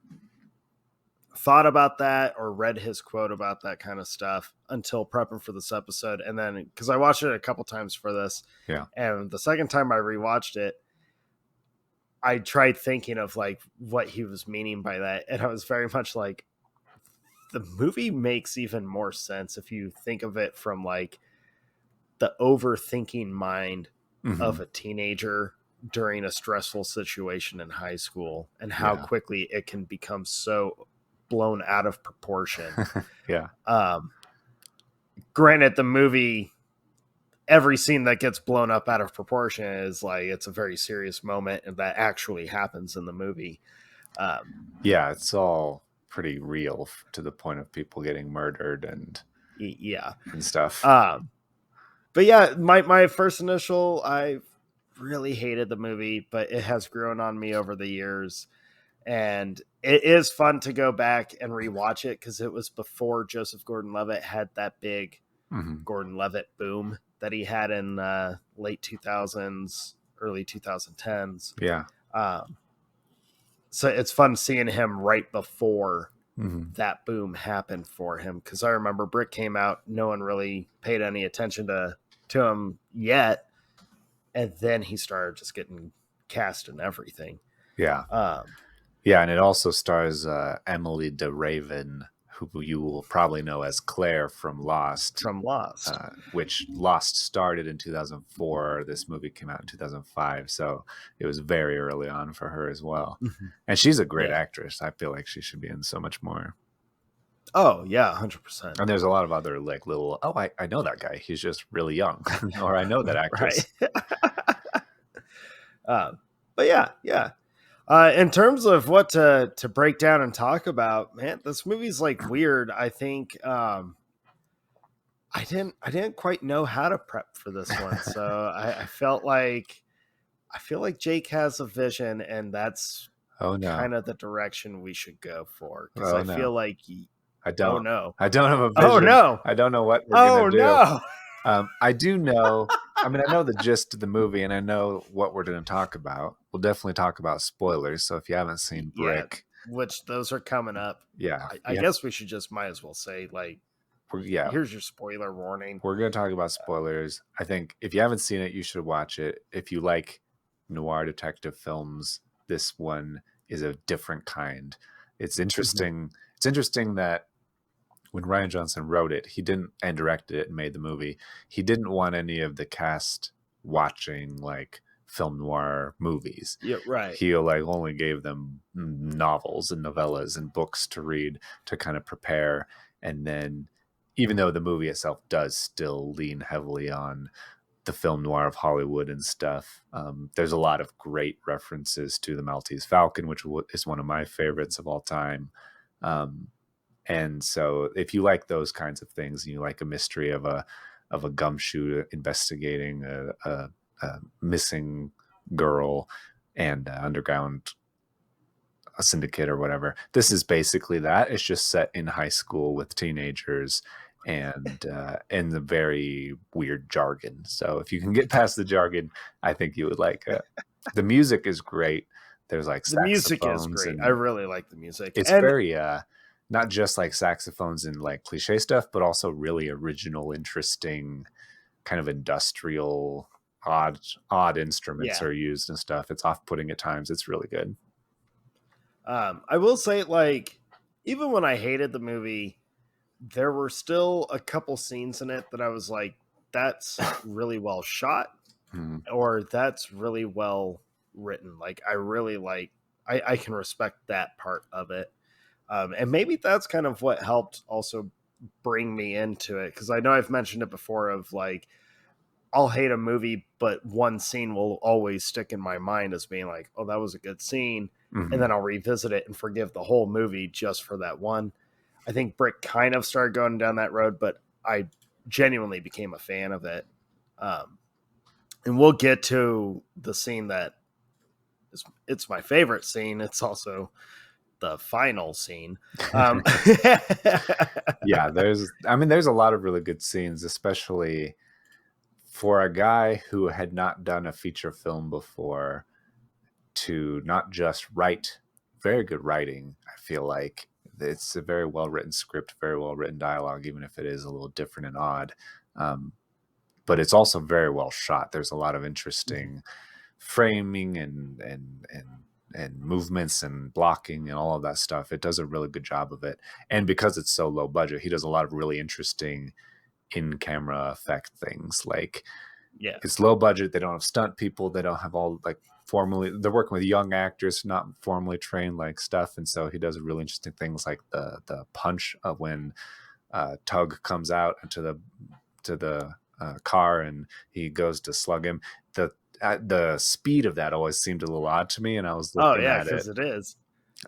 thought about that or read his quote about that kind of stuff until prepping for this episode. And then because I watched it a couple times for this, and the second time I rewatched it, I tried thinking of like what he was meaning by that, and I was very much like, the movie makes even more sense if you think of it from like the overthinking mind of a teenager during a stressful situation in high school, and how quickly it can become so blown out of proportion. Granted, the movie, every scene that gets blown up out of proportion is like, it's a very serious moment, and that actually happens in the movie. It's all pretty real to the point of people getting murdered and stuff. But yeah, my first initial, I really hated the movie, but it has grown on me over the years. And it is fun to go back and rewatch it because it was before Joseph Gordon-Levitt had that big Gordon-Levitt boom that he had in late 2000s, early 2010s. so it's fun seeing him right before Mm-hmm. that boom happened for him. Because I remember Brick came out, no one really paid any attention to him yet, and then he started just getting cast and everything. Yeah. Um, Yeah, and it also stars Emily DeRaven, who you will probably know as Claire from Lost, from Lost. which Lost started in 2004. This movie came out in 2005, so it was very early on for her as well. Mhm. And she's a great Yeah. actress. I feel like she should be in so much more. Oh yeah, 100%. And there's a lot of other like little, oh, I know that guy. He's just really young, or I know that actress. Right. But yeah. In terms of what to break down and talk about, man, this movie's like weird. I think I didn't quite know how to prep for this one, so I felt like I feel like Jake has a vision, and that's Oh no, kind of the direction we should go for. Because oh I feel no, like I oh don't. no, I don't have a oh vision. no, I don't know what we're oh gonna do. no. I do know. I mean, I know the gist of the movie, and I know what we're going to talk about. We'll definitely talk about spoilers. So if you haven't seen Yeah, Brick, which those are coming up. yeah, I guess we should just might as well say like, yeah, here's your spoiler warning. we're going to talk about spoilers. I think if you haven't seen it, you should watch it. If you like noir detective films, this one is a different kind. It's interesting. It's interesting that when Rian Johnson wrote it, he didn't and directed it and made the movie. He didn't want any of the cast watching like film noir movies. Yeah, right. He like only gave them novels and novellas and books to read to kind of prepare. And then, even though the movie itself does still lean heavily on the film noir of Hollywood and stuff, there's a lot of great references to the Maltese Falcon, which is one of my favorites of all time. And so if you like those kinds of things and you like a mystery of a gumshoe investigating a missing girl and underground a syndicate or whatever, this is basically that. It's just set in high school with teenagers and in the very weird jargon. So if you can get past the jargon, I think you would like it. The music is great. There's like The music is saxophones great. and I really like the music. it's And very not just like saxophones and like cliche stuff, but also really original, interesting, kind of industrial, odd instruments yeah, are used and stuff. It's off-putting at times. It's really good. I will say, like, even when I hated the movie, there were still a couple scenes in it that I was like, that's really well shot, Mhm. or that's really well written. Like, I really like, I can respect that part of it. And maybe that's kind of what helped also bring me into it. Cause I know I've mentioned it before of like, I'll hate a movie, but one scene will always stick in my mind as being like, oh, that was a good scene. And Mhm. then I'll revisit it and forgive the whole movie just for that one. I think Brick kind of started going down that road, but I genuinely became a fan of it. And we'll get to the scene that it's my favorite scene. It's also the final scene. Yeah, there's a lot of really good scenes, especially for a guy who had not done a feature film before, to not just write very good writing. I feel like it's a very well written script, very well written dialogue, even if it is a little different and odd. But it's also very well shot. There's a lot of interesting framing and movements and blocking and all of that stuff. It does a really good job of it. And because it's so low budget, he does a lot of really interesting in camera effect things. Like, Yeah. it's low budget. They don't have stunt people. They don't have all like formally. They're working with young actors, not formally trained like stuff. And so he does really interesting things like the punch of when Tug comes out into the car and he goes to slug him. The speed of that always seemed a little odd to me, and I was Oh, looking yeah, at it, because it is.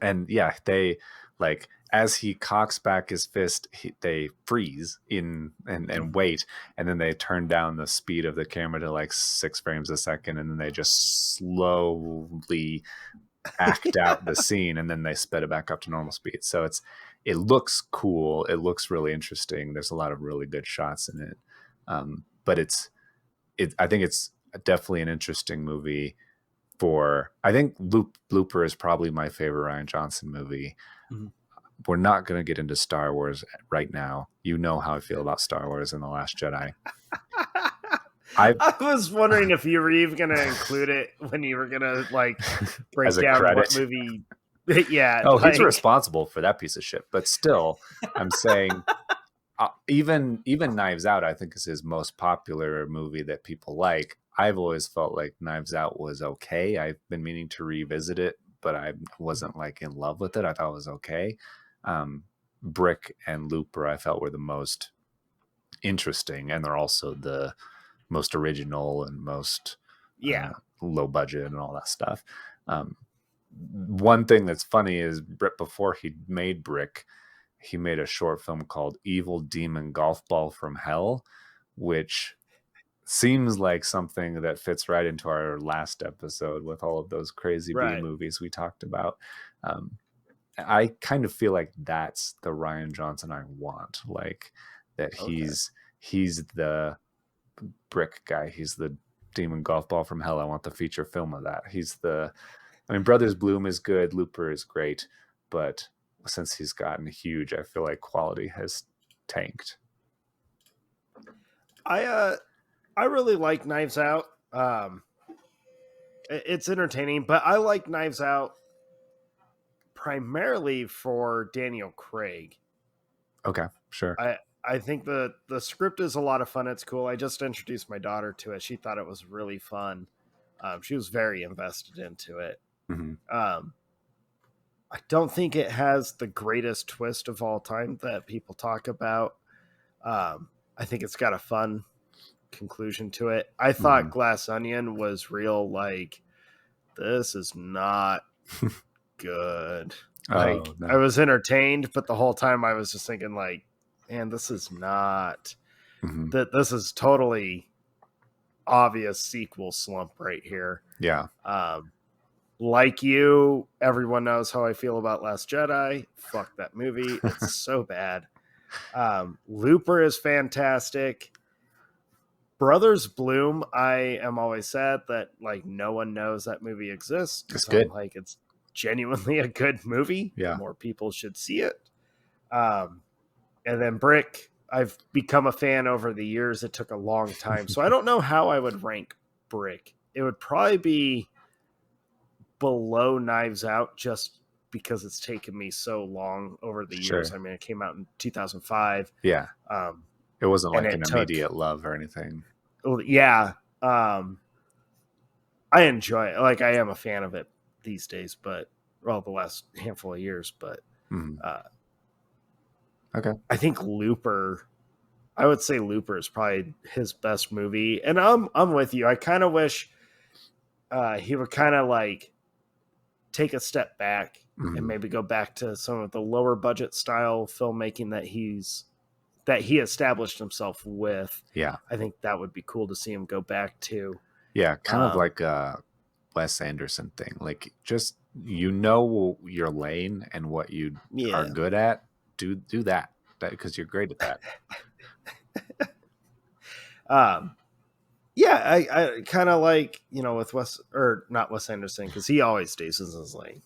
and yeah, they like as he cocks back his fist, they freeze in and wait, and then they turn down the speed of the camera to like 6 frames a second, and then they just slowly act out the scene, and then they sped it back up to normal speed. So it looks cool. It looks really interesting. There's a lot of really good shots in it, but I think it's definitely an interesting movie. I think Looper is probably my favorite Rian Johnson movie. Mhm. We're not going to get into Star Wars right now. You know how I feel about Star Wars and The Last Jedi. I was wondering if you were even going to include it when you were going to like break as a down credit. what movie. Yeah. Oh, he's responsible for that piece of shit. But still, I'm saying even Knives Out, I think, is his most popular movie that people like. I've always felt like Knives Out was okay. I've been meaning to revisit it, but I wasn't like in love with it. I thought it was okay. Brick and Looper, I felt, were the most interesting, and they're also the most original and most low budget and all that stuff. One thing that's funny is before he made Brick, he made a short film called Evil Demon Golf Ball from Hell, which seems like something that fits right into our last episode with all of those crazy B movies we talked about. I kind of feel like that's the Rian Johnson I want, like that he's the Brick guy. He's the Demon Golf Ball from Hell. I want the feature film of that. Brothers Bloom is good. Looper is great. But since he's gotten huge, I feel like quality has tanked. I really like Knives Out. It's entertaining, but I like Knives Out primarily for Daniel Craig. Okay, sure. I think the script is a lot of fun. It's cool. I just introduced my daughter to it. She thought it was really fun. She was very invested into it. Mm-hmm. I don't think it has the greatest twist of all time that people talk about. I think it's got a fun conclusion to it. I thought Glass Onion was real, like, this is not good. Like, no. I was entertained, but the whole time I was just thinking, like, man, this is not that. This is totally obvious sequel slump right here. Yeah. Like you, everyone knows how I feel about Last Jedi. Fuck that movie. It's so bad. Looper is fantastic. Brothers Bloom, I am always sad that like no one knows that movie exists. It's good. Like, it's genuinely a good movie. Yeah. More people should see it. And then Brick, I've become a fan over the years. It took a long time. So I don't know how I would rank Brick. It would probably be below Knives Out just because it's taken me so long over the years. I mean, it came out in 2005. Yeah. It wasn't like an immediate love or anything. Yeah. I enjoy it. Like, I am a fan of it these days, but the last handful of years, but okay. I think I would say Looper is probably his best movie. And I'm with you. I kind of wish he would kind of like take a step back and maybe go back to some of the lower budget style filmmaking that he established himself with. Yeah. I think that would be cool to see him go back to. Yeah. Kind of like a Wes Anderson thing. Like, just, your lane and what you are good at. Do that because you're great at that. Yeah, I kind of like, with not Wes Anderson, because he always stays in his lane.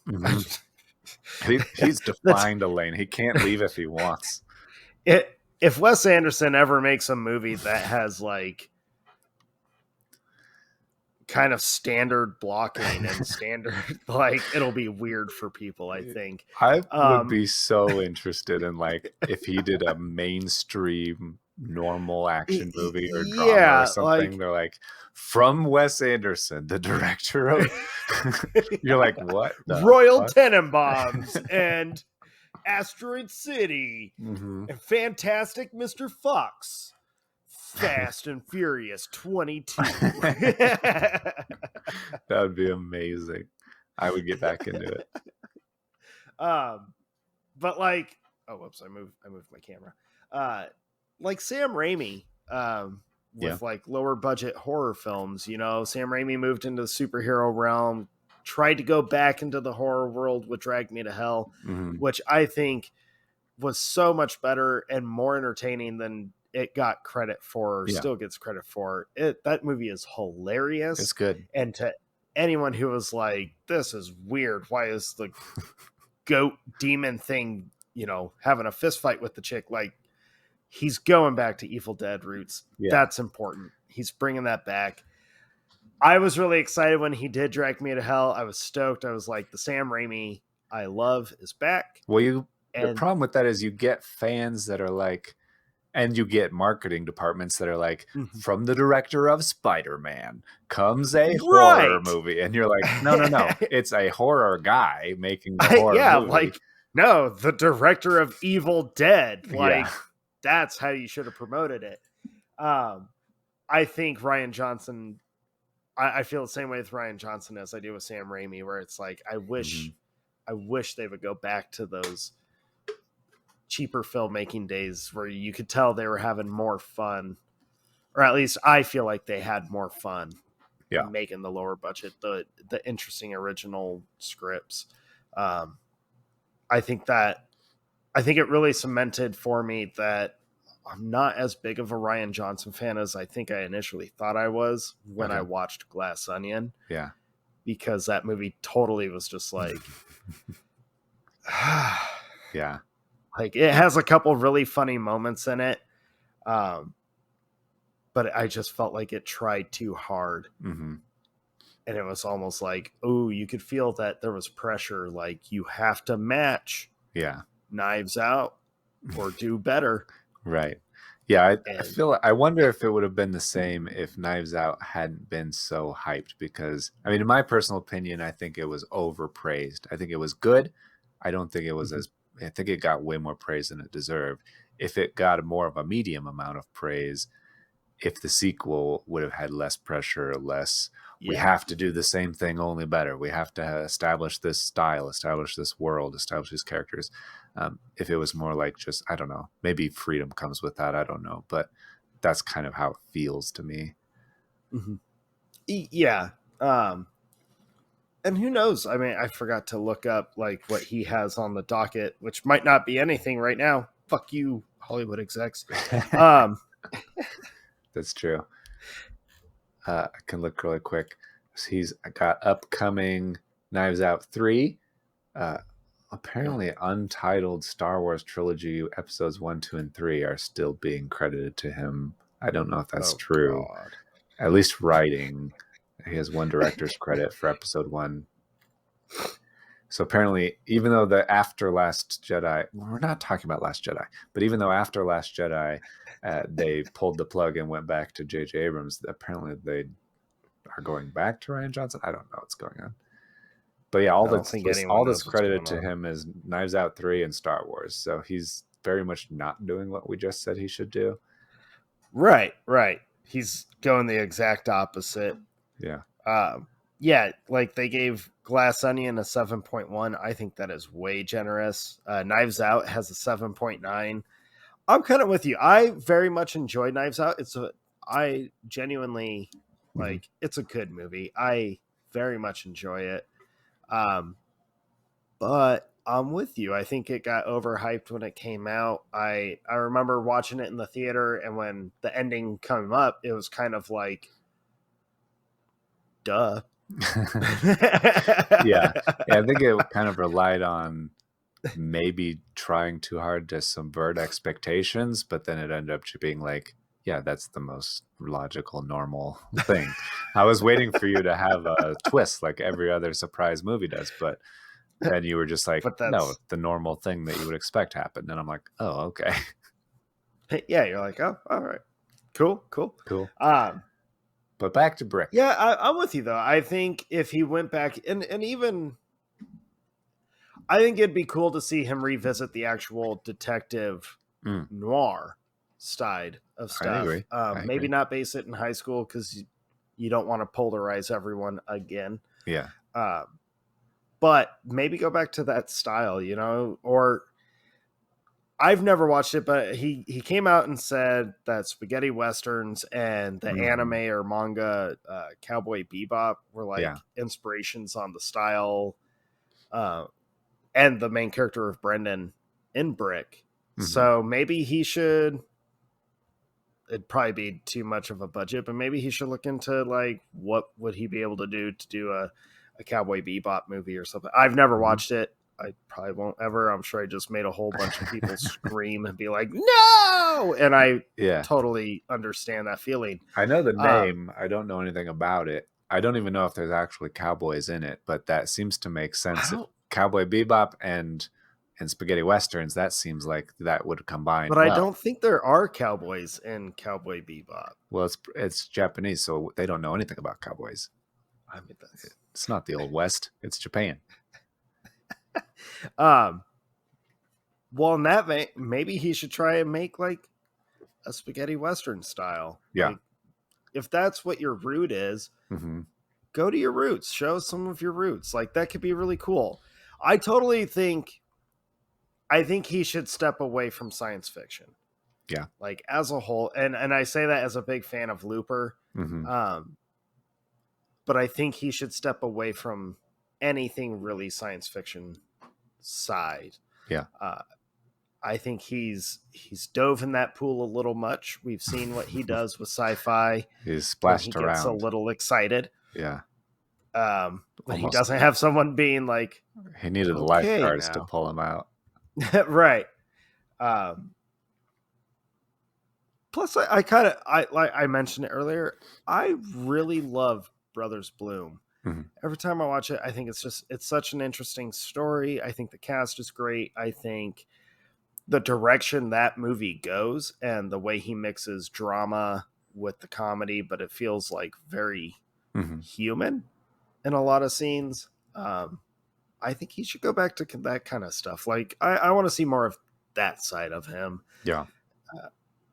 He's defined a lane. He can't leave if he wants. If Wes Anderson ever makes a movie that has like kind of standard blocking and standard, like, it'll be weird for people, I think. I would be so interested in, like, if he did a mainstream normal action movie or drama or something. Like, they're like, from Wes Anderson, the director of you're like, what? Royal Tenenbaums and Asteroid City and Fantastic Mr. Fox, Fast and Furious 22. That would be amazing. I would get back into it. But like, whoops, I moved my camera. Like Sam Raimi, with like lower budget horror films, Sam Raimi moved into the superhero realm, tried to go back into the horror world with Drag Me to Hell, which I think was so much better and more entertaining than it got credit for, or still gets credit for. That movie is hilarious. It's good. And anyone who was like, this is weird. Why is the goat demon thing, having a fist fight with the chick? Like, he's going back to Evil Dead roots. Yeah. That's important. He's bringing that back. I was really excited when he did Drag Me to Hell. I was stoked. I was like, the Sam Raimi I love is back. Well, the problem with that is you get fans that are like, and you get marketing departments that are like, from the director of Spider-Man comes a horror movie. And you're like, no. It's a horror guy making the horror movie. Like, no, the director of Evil Dead. Like, that's how you should have promoted it. I think Rian Johnson, I feel the same way with Rian Johnson as I do with Sam Raimi, where it's like, I wish they would go back to those cheaper filmmaking days where you could tell they were having more fun, or at least I feel like they had more fun making the lower budget, the interesting original scripts. I think it really cemented for me that I'm not as big of a Rian Johnson fan as I think I initially thought I was when I watched Glass Onion. Yeah. Because that movie totally was just like, yeah. Like, it has a couple really funny moments in it. But I just felt like it tried too hard. Mm-hmm. And it was almost like, oh, you could feel that there was pressure. Like, you have to match Knives Out or do better. Right. Yeah, I wonder if it would have been the same if Knives Out hadn't been so hyped, because, I mean, in my personal opinion, I think it was overpraised. I think it was good. I don't think it was I think it got way more praise than it deserved. If it got more of a medium amount of praise, if the sequel would have had less pressure, we have to do the same thing, only better. We have to establish this style, establish this world, establish these characters. If it was more like just, I don't know, maybe freedom comes with that. I don't know. But that's kind of how it feels to me. Mm-hmm. Yeah. And who knows? I mean, I forgot to look up like what he has on the docket, which might not be anything right now. Fuck you, Hollywood execs. That's true. I can look really quick. He's got upcoming Knives Out 3. Apparently untitled Star Wars trilogy episodes 1, 2, and 3 are still being credited to him. I don't know if that's true. God. At least writing. He has one director's credit for episode 1. So apparently, even though after Last Jedi, we're not talking about Last Jedi, but even though after Last Jedi, they pulled the plug and went back to J.J. Abrams, apparently they are going back to Rian Johnson. I don't know what's going on. But yeah, all that's credited to him is Knives Out 3 and Star Wars. So he's very much not doing what we just said he should do. Right. He's going the exact opposite. Yeah. Like they gave Glass Onion a 7.1. I think that is way generous. Knives Out has a 7.9. I'm kind of with you. I very much enjoy Knives Out. I genuinely like, it's a good movie. I very much enjoy it. But I'm with you. I think it got overhyped when it came out. I remember watching it in the theater, and when the ending came up, it was kind of like, duh. Yeah, I think it kind of relied on maybe trying too hard to subvert expectations, but then it ended up being like, yeah, that's the most logical, normal thing. I was waiting for you to have a twist like every other surprise movie does, but then you were just like, no, the normal thing that you would expect happened. And I'm like, oh, okay. Yeah, you're like, oh, all right. Cool. But back to Brick. Yeah, I'm with you, though. I think if he went back, and even, I think it'd be cool to see him revisit the actual detective noir side of stuff. I agree. Maybe not base it in high school, because you don't want to polarize everyone again. Yeah. But maybe go back to that style, or I've never watched it, but he came out and said that spaghetti westerns and the anime or manga Cowboy Bebop were like inspirations on the style and the main character of Brendan in Brick. So maybe he should it'd probably be too much of a budget, but maybe he should look into like what would he be able to do a Cowboy Bebop movie or something. I've never watched it. I probably won't ever. I'm sure I just made a whole bunch of people scream and be like, no! And I Yeah. totally understand that feeling. I know the name. I don't know anything about it. I don't even know if there's actually cowboys in it, but that seems to make sense. Cowboy Bebop and spaghetti westerns, that seems like that would combine. But I don't think there are cowboys in Cowboy Bebop. Well, it's Japanese, so they don't know anything about cowboys. I mean, it's not the Old West. It's Japan. Well, in that vein, maybe he should try and make like a spaghetti western style. Yeah. Like, if that's what your root is, go to your roots. Show some of your roots. Like that could be really cool. I think he should step away from science fiction. Yeah. Like as a whole. And I say that as a big fan of Looper. But I think he should step away from anything really science fiction side. Yeah. I think he's dove in that pool a little much. We've seen what he does with sci-fi. He's splashed around. He gets a little excited. Yeah. But he doesn't have someone being like, he needed the lifeguards to pull him out. Right. Plus I mentioned it earlier. I really love Brothers Bloom. Every time I watch it, I think it's such an interesting story. I think the cast is great. I think the direction that movie goes and the way he mixes drama with the comedy, but it feels like very human in a lot of scenes. I think he should go back to that kind of stuff. Like I want to see more of that side of him. Yeah,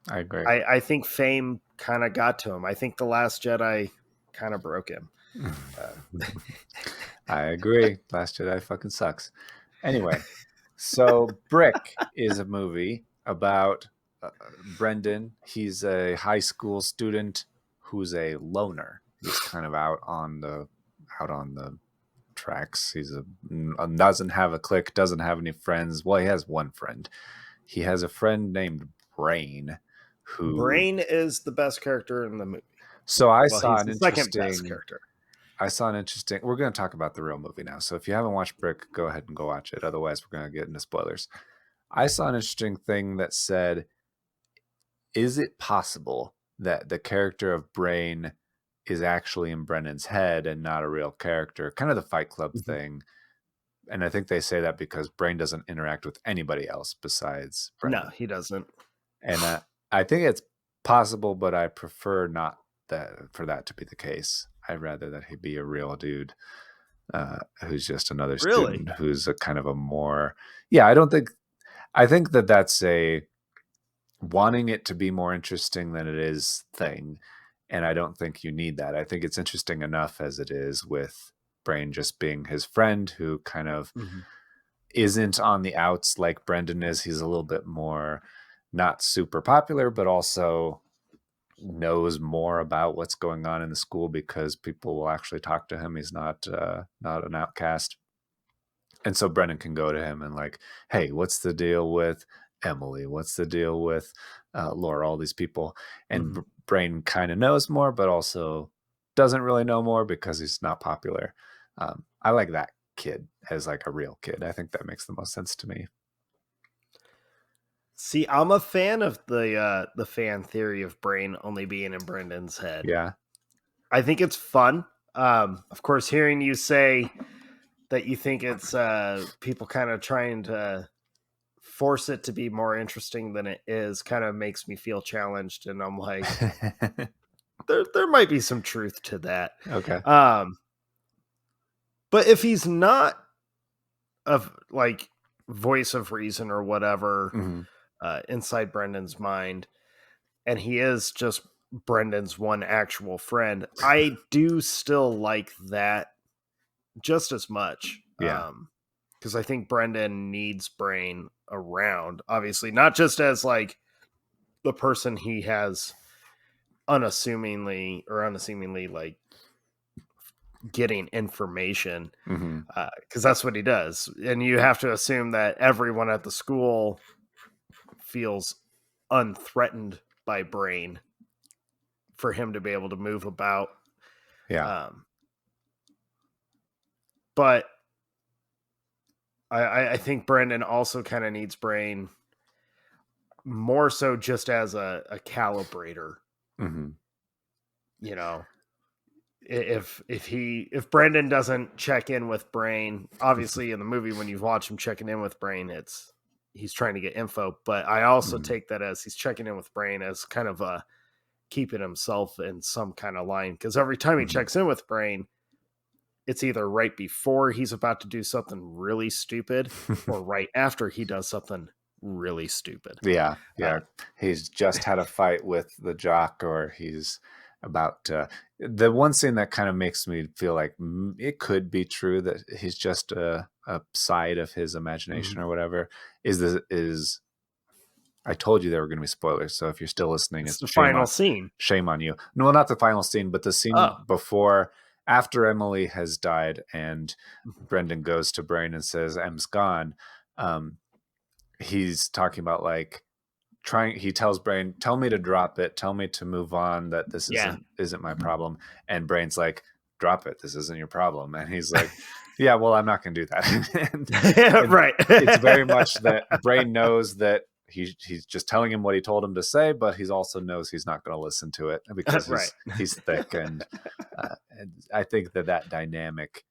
I agree. I think fame kind of got to him. I think The Last Jedi kind of broke him. I agree. Last Jedi fucking sucks. Anyway, so Brick is a movie about Brendan. He's a high school student who's a loner. He's kind of out on the tracks. He's doesn't have a clique, doesn't have any friends. Well, he has one friend. He has a friend named Brain. Brain is the best character in the movie. So I saw an interesting second best character. We're going to talk about the real movie now. So if you haven't watched Brick, go ahead and go watch it. Otherwise, we're going to get into spoilers. I saw an interesting thing that said, is it possible that the character of Brain is actually in Brendan's head and not a real character? Kind of the Fight Club thing. And I think they say that because Brain doesn't interact with anybody else besides Brendan. No, he doesn't. And I think it's possible, but I prefer not for that to be the case. I'd rather that he be a real dude who's just another student who's a kind of a more... Yeah, I think that's a wanting it to be more interesting than it is thing. And I don't think you need that. I think it's interesting enough as it is with Brain just being his friend who kind of isn't on the outs like Brendan is. He's a little bit more not super popular, but also knows more about what's going on in the school because people will actually talk to him. He's not an outcast. And so Brendan can go to him and like, hey, what's the deal with Emily? What's the deal with Laura? All these people. And Brain kind of knows more, but also doesn't really know more because he's not popular. I like that kid as like a real kid. I think that makes the most sense to me. See, I'm a fan of the fan theory of Brain only being in Brendan's head. Yeah. I think it's fun. Of course, hearing you say that you think it's people kind of trying to force it to be more interesting than it is kind of makes me feel challenged. And I'm like, there might be some truth to that. Okay. But if he's not of like voice of reason or whatever inside Brendan's mind, and he is just Brendan's one actual friend, I do still like that just as much. Yeah. Because I think Brendan needs Brain around, obviously, not just as like the person he has unassumingly like getting information, because that's what he does. And you have to assume that everyone at the school feels unthreatened by Brain for him to be able to move about. Yeah. But I think Brendan also kind of needs Brain more so just as a calibrator. Mm-hmm. You know, if Brendan doesn't check in with Brain, obviously in the movie when you watch him checking in with Brain, he's trying to get info. But I also take that as he's checking in with Brain as kind of a keeping himself in some kind of line, because every time he checks in with Brain, it's either right before he's about to do something really stupid or right after he does something really stupid. Yeah. He's just had a fight with the jock, or he's about to. The one scene that kind of makes me feel like it could be true that he's just a side of his imagination or whatever is I told you there were going to be spoilers, so if you're still listening, It's the shame final scene. Shame on you. No, not the final scene, but the scene before, after Emily has died, and Brendan goes to Brain and says, "Em's gone." He's talking about like he tells Brain, "Tell me to drop it, tell me to move on, that this isn't my problem." And Brain's like, "Drop it, this isn't your problem." And he's like, "Yeah, well, I'm not gonna do that." and right. It's very much that Brain knows that he's just telling him what he told him to say, but he also knows he's not going to listen to it because he's thick. And I think that dynamic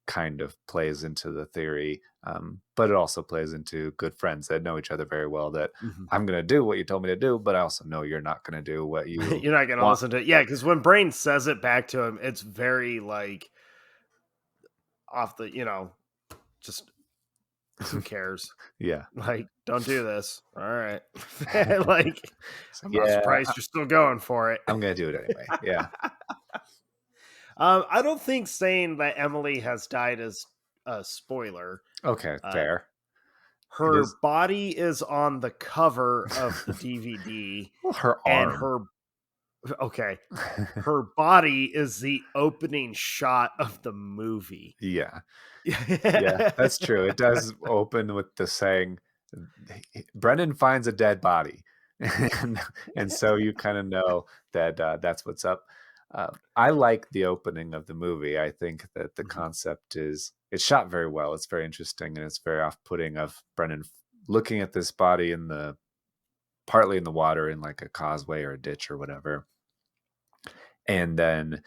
kind of plays into the theory, but it also plays into good friends that know each other very well, that I'm going to do what you told me to do, but I also know you're not going to do what you're not going to listen to it. Yeah, because when Brain says it back to him, it's very like off the, just who cares? Yeah. Like, don't do this. All right. Like, I'm not surprised you're still going for it. I'm going to do it anyway. Yeah. I don't think saying that Emily has died is a spoiler. Okay, fair. Her body is on the cover of the DVD. Well, her arm. Her body is the opening shot of the movie. Yeah, that's true. It does open with the saying, Brendan finds a dead body. and so you kind of know that that's what's up. I like the opening of the movie. I think that the concept it's shot very well. It's very interesting, and it's very off-putting of Brendan looking at this body partly in the water in like a causeway or a ditch or whatever, and then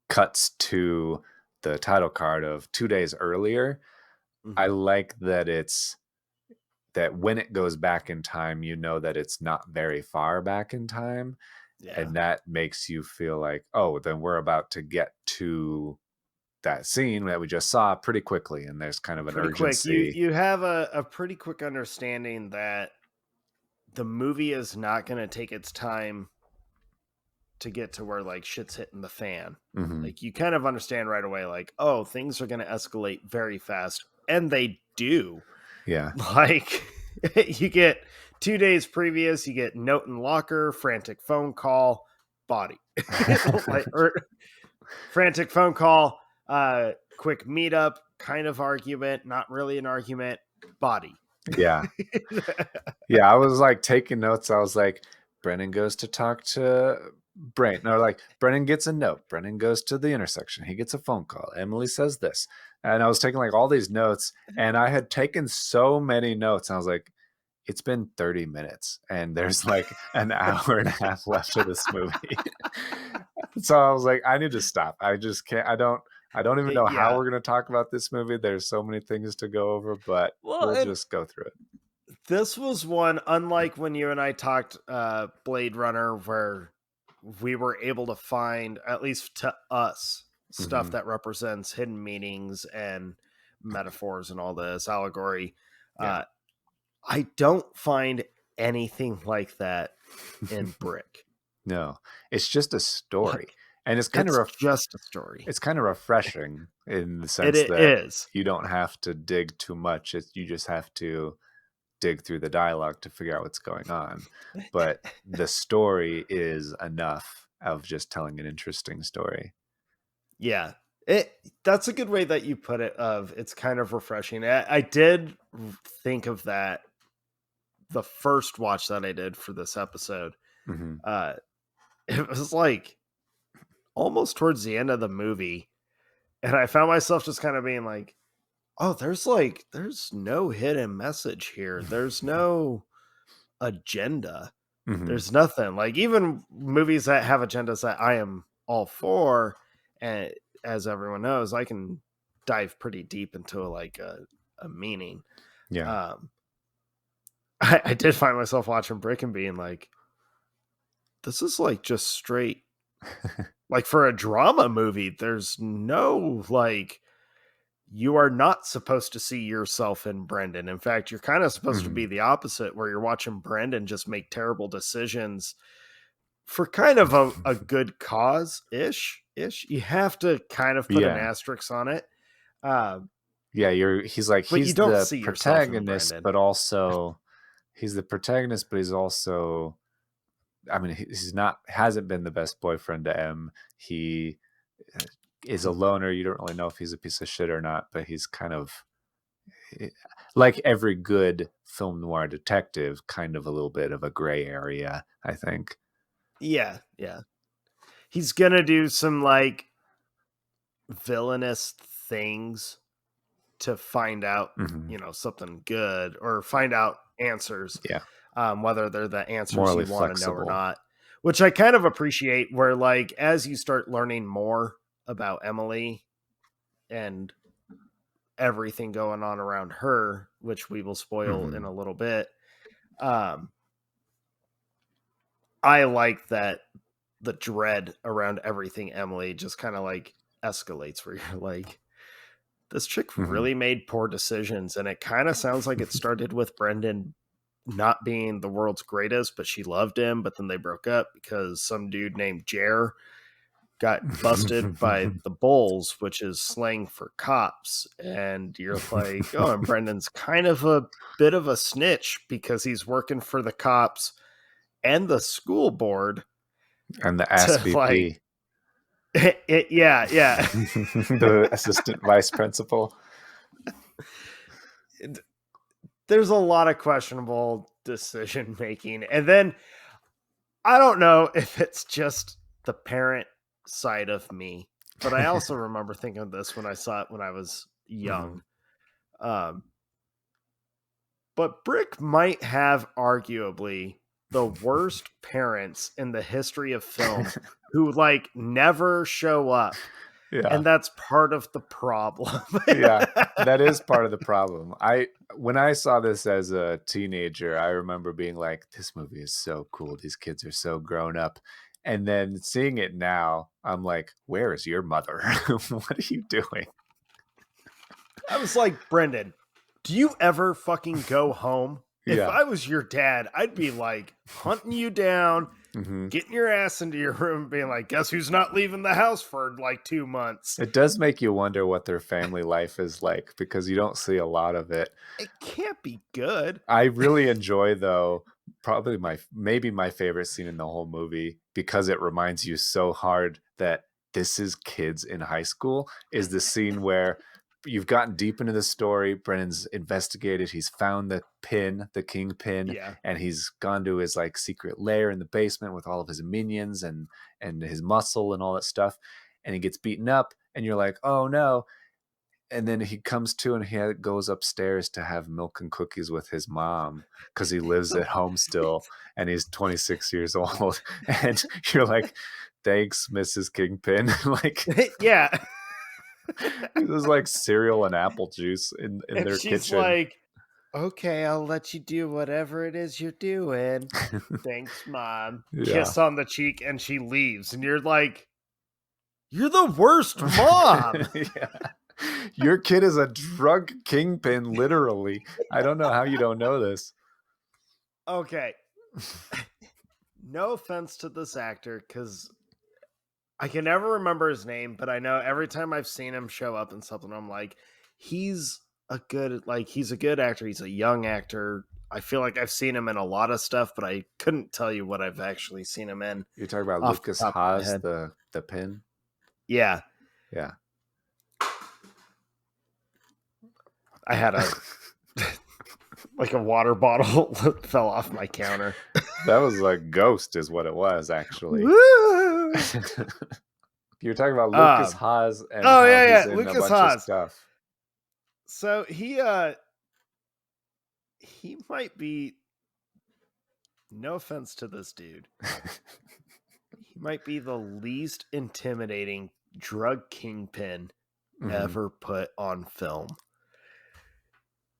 cuts to the title card of 2 days earlier. I like that that when it goes back in time, you know that it's not very far back in time. Yeah. And that makes you feel like, oh, then we're about to get to that scene that we just saw pretty quickly. And there's kind of an urgency. You have a pretty quick understanding that the movie is not going to take its time to get to where like shit's hitting the fan. Like you kind of understand right away, like, oh, things are going to escalate very fast. And they do. Yeah. Like you get 2 days previous, you get note in locker, frantic phone call, body. Frantic phone call, quick meetup, kind of argument, not really an argument, body. Yeah. Yeah, I was like taking notes. I was like, Brennan goes to talk to Brain. No, like Brennan gets a note. Brennan goes to the intersection. He gets a phone call. Emily says this. And I was taking like all these notes, and I had taken so many notes. And I was like, it's been 30 minutes and there's like an hour and a half left of this movie. So I was like, I need to stop. I just can't. I don't even know how we're going to talk about this movie. There's so many things to go over, but we'll just go through it. This was one, unlike when you and I talked Blade Runner, where we were able to find, at least to us, stuff that represents hidden meanings and metaphors and all this allegory. I don't find anything like that in Brick. No, it's just a story. And it's kind of just a story. It's kind of refreshing in the sense that is. You don't have to dig too much. You just have to dig through the dialogue to figure out what's going on. But the story is enough of just telling an interesting story. Yeah. That's a good way that you put it. It's kind of refreshing. I did think of that the first watch that I did for this episode. Mhm. Uh, it was like almost towards the end of the movie, and I found myself just kind of being like, "Oh, there's no hidden message here. There's no agenda. Mhm. There's nothing." Like even movies that have agendas that I am all for, and as everyone knows, I can dive pretty deep into like a meaning. Yeah. Um, I did find myself watching Brick and being like, this is like just straight like for a drama movie. There's no like you are not supposed to see yourself in Brendan. In fact, you're kind of supposed to be Mhm. the opposite, where you're watching Brendan just make terrible decisions for kind of a good cause ish. You have to kind of put an Yeah. asterisk on it. Um, Yeah, but you he's don't the see yourself in protagonist, Brendan. but also he's the protagonist, but he's also, I mean, he's not hasn't been the best boyfriend to M. He is a loner. You don't really know if he's a piece of shit or not, but he's kind of eh, like every good film noir detective, kind of a little bit of a gray area, I think. Yeah, yeah. He's gonna do some like villainous things to find out, Mhm. something good or find out answers, Yeah, whether they're the answers morally you want to know or flexible. not, which I kind of appreciate. Where, like, as you start learning more about Emily and everything going on around her, which we will spoil in Mhm. a little bit, um, I like that the dread around everything Emily just kind of like escalates where you're like, this chick Mhm. really made poor decisions. And it kind of sounds like it started with Brendan not being the world's greatest, but she loved him. But then they broke up because some dude named Jer got busted by the Bulls, which is slang for cops. And you're like, oh, and Brendan's kind of a bit of a snitch because he's working for the cops and the school board And the to like, SVP, yeah, yeah. the assistant vice principal. There's a lot of questionable decision making. And then I don't know if it's just the parent side of me, but I also remember thinking of this when I saw it when I was Mhm. young. Um, but Brick might have arguably the worst parents in the history of film who like never show up. Yeah. And that's part of the problem. Yeah, that is part of the problem. I When I saw this as a teenager, I remember being like, "This movie is so cool. These kids are so grown up." And then seeing it now, I'm like, "Where is your mother? What are you doing?" I was like, Brendan, do you ever fucking go home? If Yeah. I was your dad, I'd be like hunting you down, Mhm. getting your ass into your room, being like, guess who's not leaving the house for like 2 months? It does make you wonder what their family life is like because you don't see a lot of it. It can't be good. I really enjoy, though, probably my favorite scene in the whole movie because it reminds you so hard that this is kids in high school, is the scene where you've gotten deep into the story. Brennan's investigated, he's found the pin, the kingpin, Yeah. and he's gone to his like secret lair in the basement with all of his minions and his muscle and all that stuff. And he gets beaten up, and you're like, oh no, and then he comes to and goes upstairs to have milk and cookies with his mom because he lives at home still and he's 26 years old. And you're like, thanks, Mrs. Kingpin. Like, Yeah. there's like cereal and apple juice in And their she's kitchen. like, okay, I'll let you do whatever it is you're doing. Thanks, mom. Yeah. Kiss on the cheek, and she leaves. And you're like, you're the worst mom. Yeah. Your kid is a drug kingpin, literally. I don't know how you don't know this. Okay. No offense to this actor, because I can never remember his name, but I know every time I've seen him show up in something, I'm like, he's he's a good actor. He's a young actor. I feel like I've seen him in a lot of stuff, but I couldn't tell you what I've actually seen him in You're talking about off the Lucas top of my Haas, head. the pin? Yeah, Yeah. I had a like a water bottle fell off my counter. That was like Ghost is what it was, actually. Woo! You're talking about Lucas Haas and Oh how yeah, he's yeah, in a Lucas bunch of Haas. stuff. So he might be, no offense to this dude, he might be the least intimidating drug kingpin ever put on film.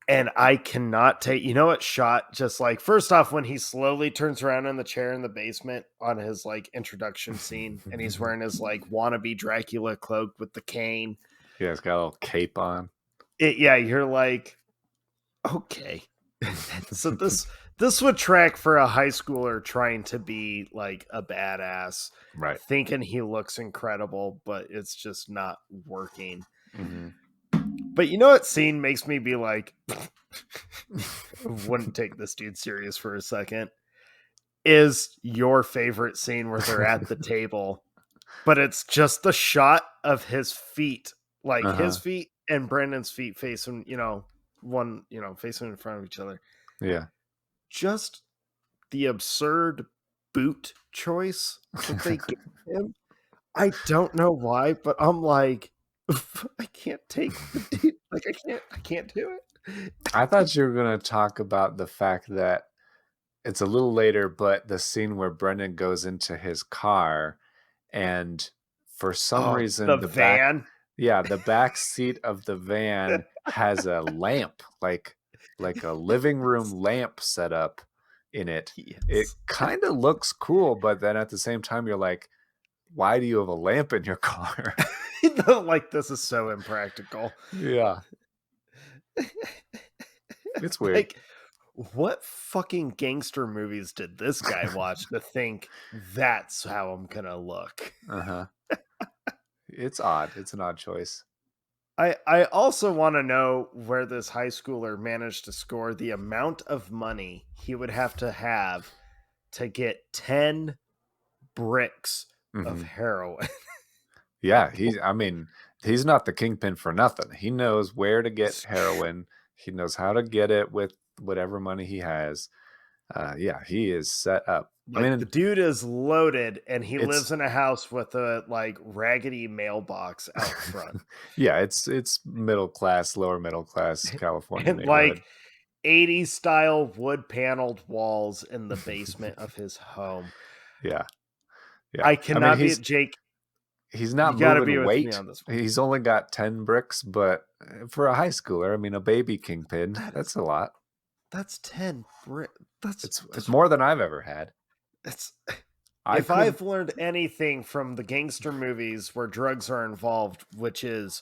And I cannot take, you know what shot, just like, first off, when he slowly turns around in the chair in the basement on his like introduction scene, and he's wearing his like wannabe Dracula cloak with the cane. Yeah, he's got a little cape on. Yeah, you're like, okay. So this would track for a high schooler trying to be like a badass, Right. thinking he looks incredible, but it's just not working. Mm-hmm. But you know what scene makes me be like, wouldn't take this dude serious for a second, is your favorite scene where they're at the table, but it's just the shot of his feet, like his feet and Brandon's feet facing, facing in front of each other. Yeah. Just the absurd boot choice that they gave him. I don't know why, but I'm like, I can't take the dude. Like I can't do it. I thought you were going to talk about the fact that it's a little later, but the scene where Brendan goes into his car and for some reason the van. The back seat of the van has a lamp, like a living room lamp set up in it. Yes. It kind of looks cool, but then at the same time you're like, why do you have a lamp in your car? Like, this is so impractical. Yeah. It's weird. Like, what fucking gangster movies did this guy watch to think that's how I'm gonna look? It's odd. It's an odd choice. I also want to know where this high schooler managed to score the amount of money he would have to get 10 bricks of heroin. Yeah, he's not the kingpin for nothing. He knows where to get heroin. He knows how to get it with whatever money he has. Yeah, he is set up. Like, the dude is loaded, and he lives in a house with a like raggedy mailbox out front. Yeah, it's middle class, lower middle class California and like 80s style wood paneled walls in the basement of his home. Yeah. I cannot be Jake. He's not moving weight. On this one. He's only got 10 bricks, but for a high schooler, I mean, a baby kingpin, that's a lot. That's 10 bricks. It's more than I've ever had. I've learned anything from the gangster movies where drugs are involved, which is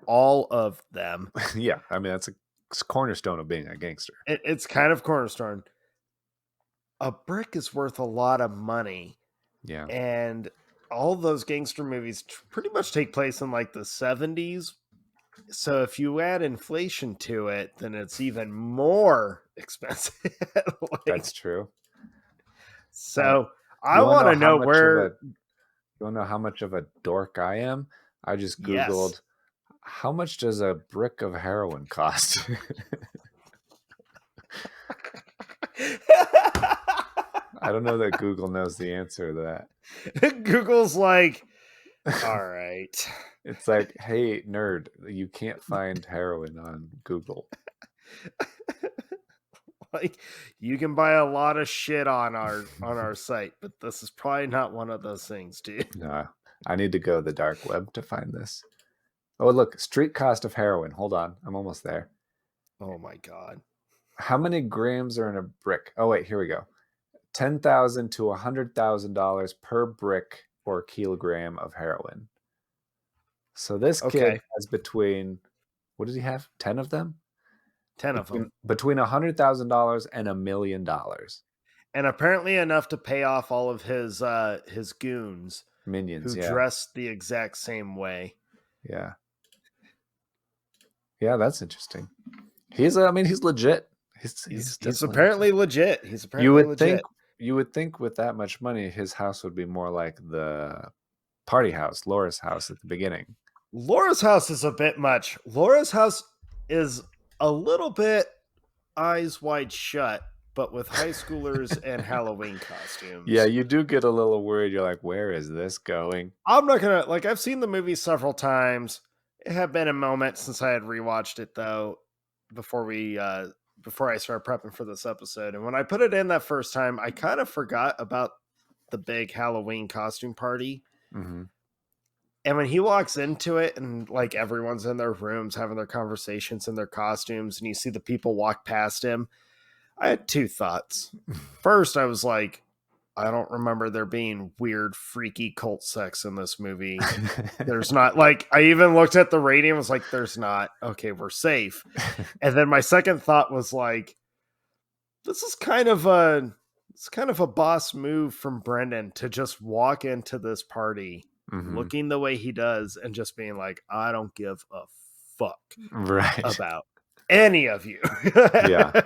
all of them. Yeah, I mean, that's a cornerstone of being a gangster. It's kind of cornerstone. A brick is worth a lot of money. Yeah. And all those gangster movies pretty much take place in like the 70s. So if you add inflation to it, then it's even more expensive. That's true. So I want to know where. You want to know how much of a dork I am? I just Googled, how much does a brick of heroin cost? I don't know that Google knows the answer to that. Google's like, all right. It's like, hey, nerd, you can't find heroin on Google. Like, you can buy a lot of shit on our site, but this is probably not one of those things, dude. No, I need to go to the dark web to find this. Oh, look, street cost of heroin. Hold on, I'm almost there. Oh my god. How many grams are in a brick? Oh wait, here we go. $10,000 to $100,000 per brick or kilogram of heroin. So this kid has between, what does he have? 10 of them? 10 of them. Between $100,000 and $1 million. And apparently enough to pay off all of his goons. Minions, who dress the exact same way. Yeah. Yeah, that's interesting. He's legit. He's apparently legit. He's apparently legit. You would think with that much money, his house would be more like the party house, Laura's house at the beginning. Laura's house is a bit much. Laura's house is a little bit eyes wide shut but with high schoolers and Halloween Yeah, costumes. you do get a little worried. You're like, where is this going? I'm not gonna like. I've seen the movie several times. It had been a moment since I had rewatched it though, before we before I started prepping for this episode. And when I put it in that first time, I kind of forgot about the big Halloween costume party. Hmm. And when he walks into it and like everyone's in their rooms having their conversations in their costumes, and you see the people walk past him, I had two thoughts. First, I was like, I don't remember there being weird, freaky cult sex in this movie. There's not. Like, I even looked at the rating and was like, there's not. Okay, we're safe. And then my second thought was like, this is kind of a it's kind of a boss move from Brendan to just walk into this party Hmm. looking the way he does and just being like, I don't give a fuck Right. about any of you. Yeah.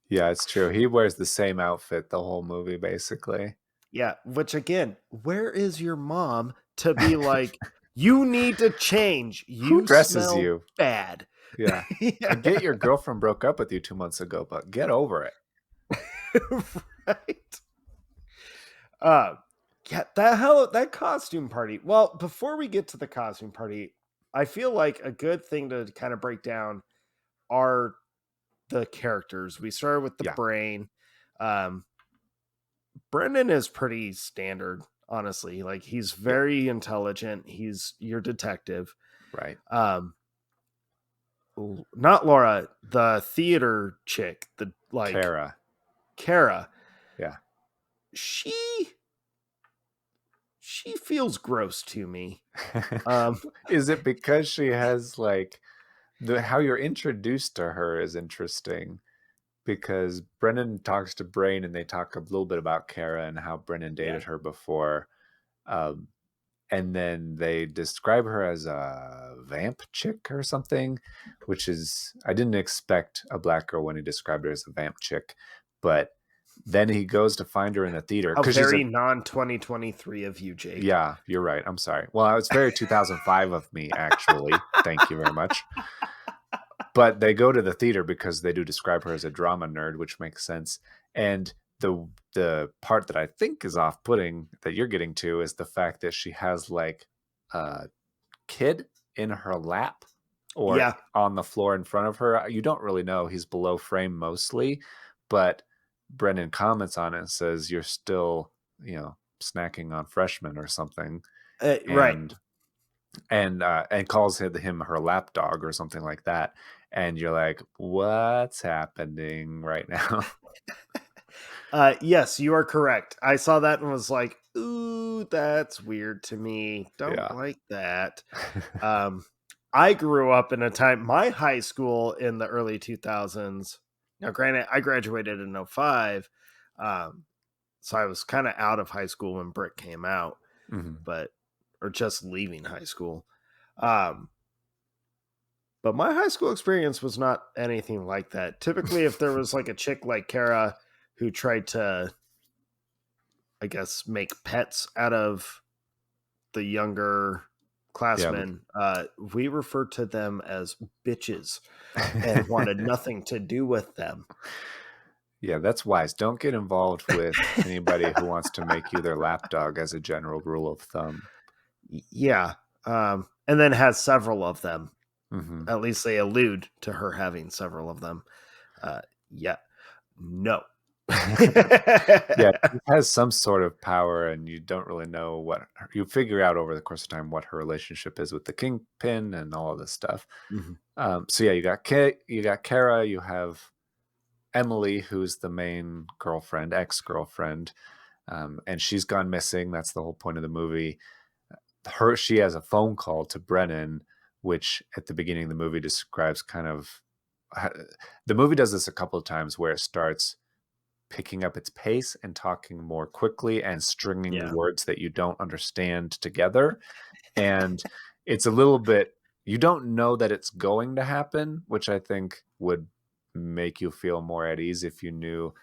Yeah, it's true. He wears the same outfit the whole movie, basically. Yeah, which again, where is your mom to be like, you need to change. Who You dresses smell you? bad. Yeah. I Yeah. get your girlfriend broke up with you 2 months ago, but get over it. Right. Uh yeah, that costume party. Well, before we get to the costume party, I feel like a good thing to kind of break down are the characters. We started with the Yeah. brain. Um Brendan is pretty standard, honestly. Like he's Yep. very intelligent. He's your detective. Right. Um not Laura, the theater chick, the like Kara. Kara. Yeah. She she feels gross to me. Um Is it because she has like the how you're introduced to her is interesting because Brennan talks to Brain and they talk a little bit about Kara and how Brennan yeah. dated her before. Um, and then they describe her as a vamp chick or something, which is I didn't expect a black girl when he described her as a vamp chick, but then he goes to find her in the theater How because she's a very non 2023 of you, Jake. yeah, you're right. I'm sorry. Well, it's very 2005 of me, actually. Thank you very much. But they go to the theater because they do describe her as a drama nerd, which makes sense. And the part that I think is off-putting that you're getting to is the fact that she has like a kid in her lap or Yeah. on the floor in front of her. You don't really know. He's below frame mostly, but Brendan comments on it and says, "You're still, snacking on freshmen or something," Right. and and calls him her lapdog or something like that. And you're like, what's happening right now? Yes, you are correct. I saw that and was like, ooh, that's weird to me. Don't Yeah. like that. Um, I grew up in a time, my high school in the early 2000s. Now, granted, I graduated in '05. Um, so I was kind of out of high school when Brick came out, Mhm. but, or just leaving high school. Um, but my high school experience was not anything like that. Typically, if there was like a chick like Kara who tried to, I guess, make pets out of the younger Yeah. classmen, we referred to them as bitches and wanted nothing to do with them. Yeah, that's wise. Don't get involved with anybody who wants to make you their lapdog as a general rule of thumb. Yeah. And then has several of them. Hmm. At least they allude to her having several of them. Yeah. No. Yeah, he has some sort of power, and you don't really know you figure out over the course of time what her relationship is with the kingpin and all of this stuff. Mhm. So yeah, you got Kara, you have Emily, who's the main girlfriend, ex-girlfriend, and she's gone missing. That's the whole point of the movie. She has a phone call to Brennan, which at the beginning of the movie describes kind of the movie does this a couple of times where it starts picking up its pace and talking more quickly and stringing Yeah. words that you don't understand together. And it's a little bit, you don't know that it's going to happen, which I think would make you feel more at ease if you knew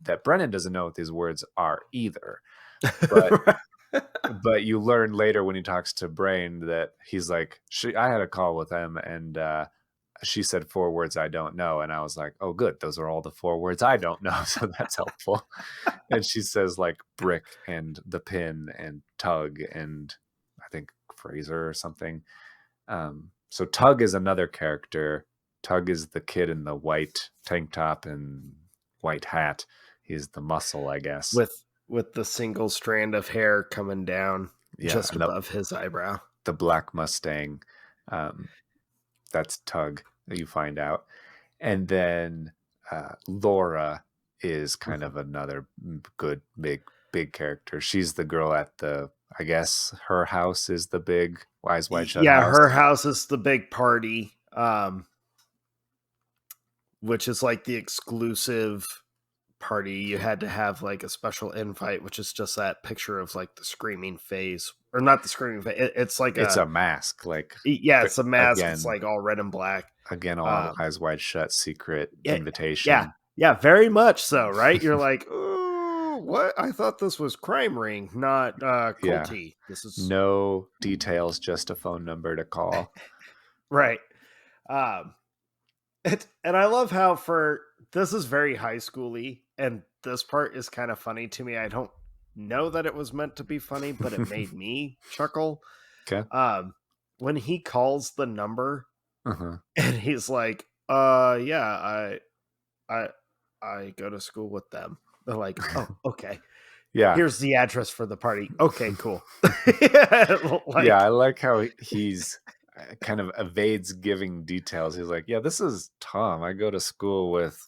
that Brennan doesn't know what these words are either. But but you learn later when he talks to Brain that he's like, I had a call with him and she said 4 words I don't know, and I was like, oh, good, those are all the 4 words I don't know, so that's helpful. And she says like brick and the pin and tug and I think Fraser or something. So Tug is another character. Tug is the kid in the white tank top and white hat. He's the muscle, I guess. With the single strand of hair coming down just above his eyebrow. The black Mustang. That's Tug, you find out. And then Laura is kind of another good, big character. She's the girl at the, I guess her house is the big Eyes Wide Shut house. Her house is the big party, which is like the exclusive party. You had to have like a special invite, which is just that picture of like the screaming face, or not the screaming face. It's like it's a mask. Like it's a mask. Again, it's like all red and black. Again, all Eyes Wide Shut secret invitation. Yeah, very much so. Right? You're like, oh, what? I thought this was Crime Ring, not Cool Tea. This is no details, just a phone number to call. Right. And I love how this is very high schooly, and this part is kind of funny to me. I don't know that it was meant to be funny, but it made me chuckle. Okay. When he calls the number, and he's like, I go to school with them. They're like, oh, okay. Yeah. Here's the address for the party. Okay, cool. I like how he's kind of evades giving details. He's like, yeah, this is Tom. I go to school with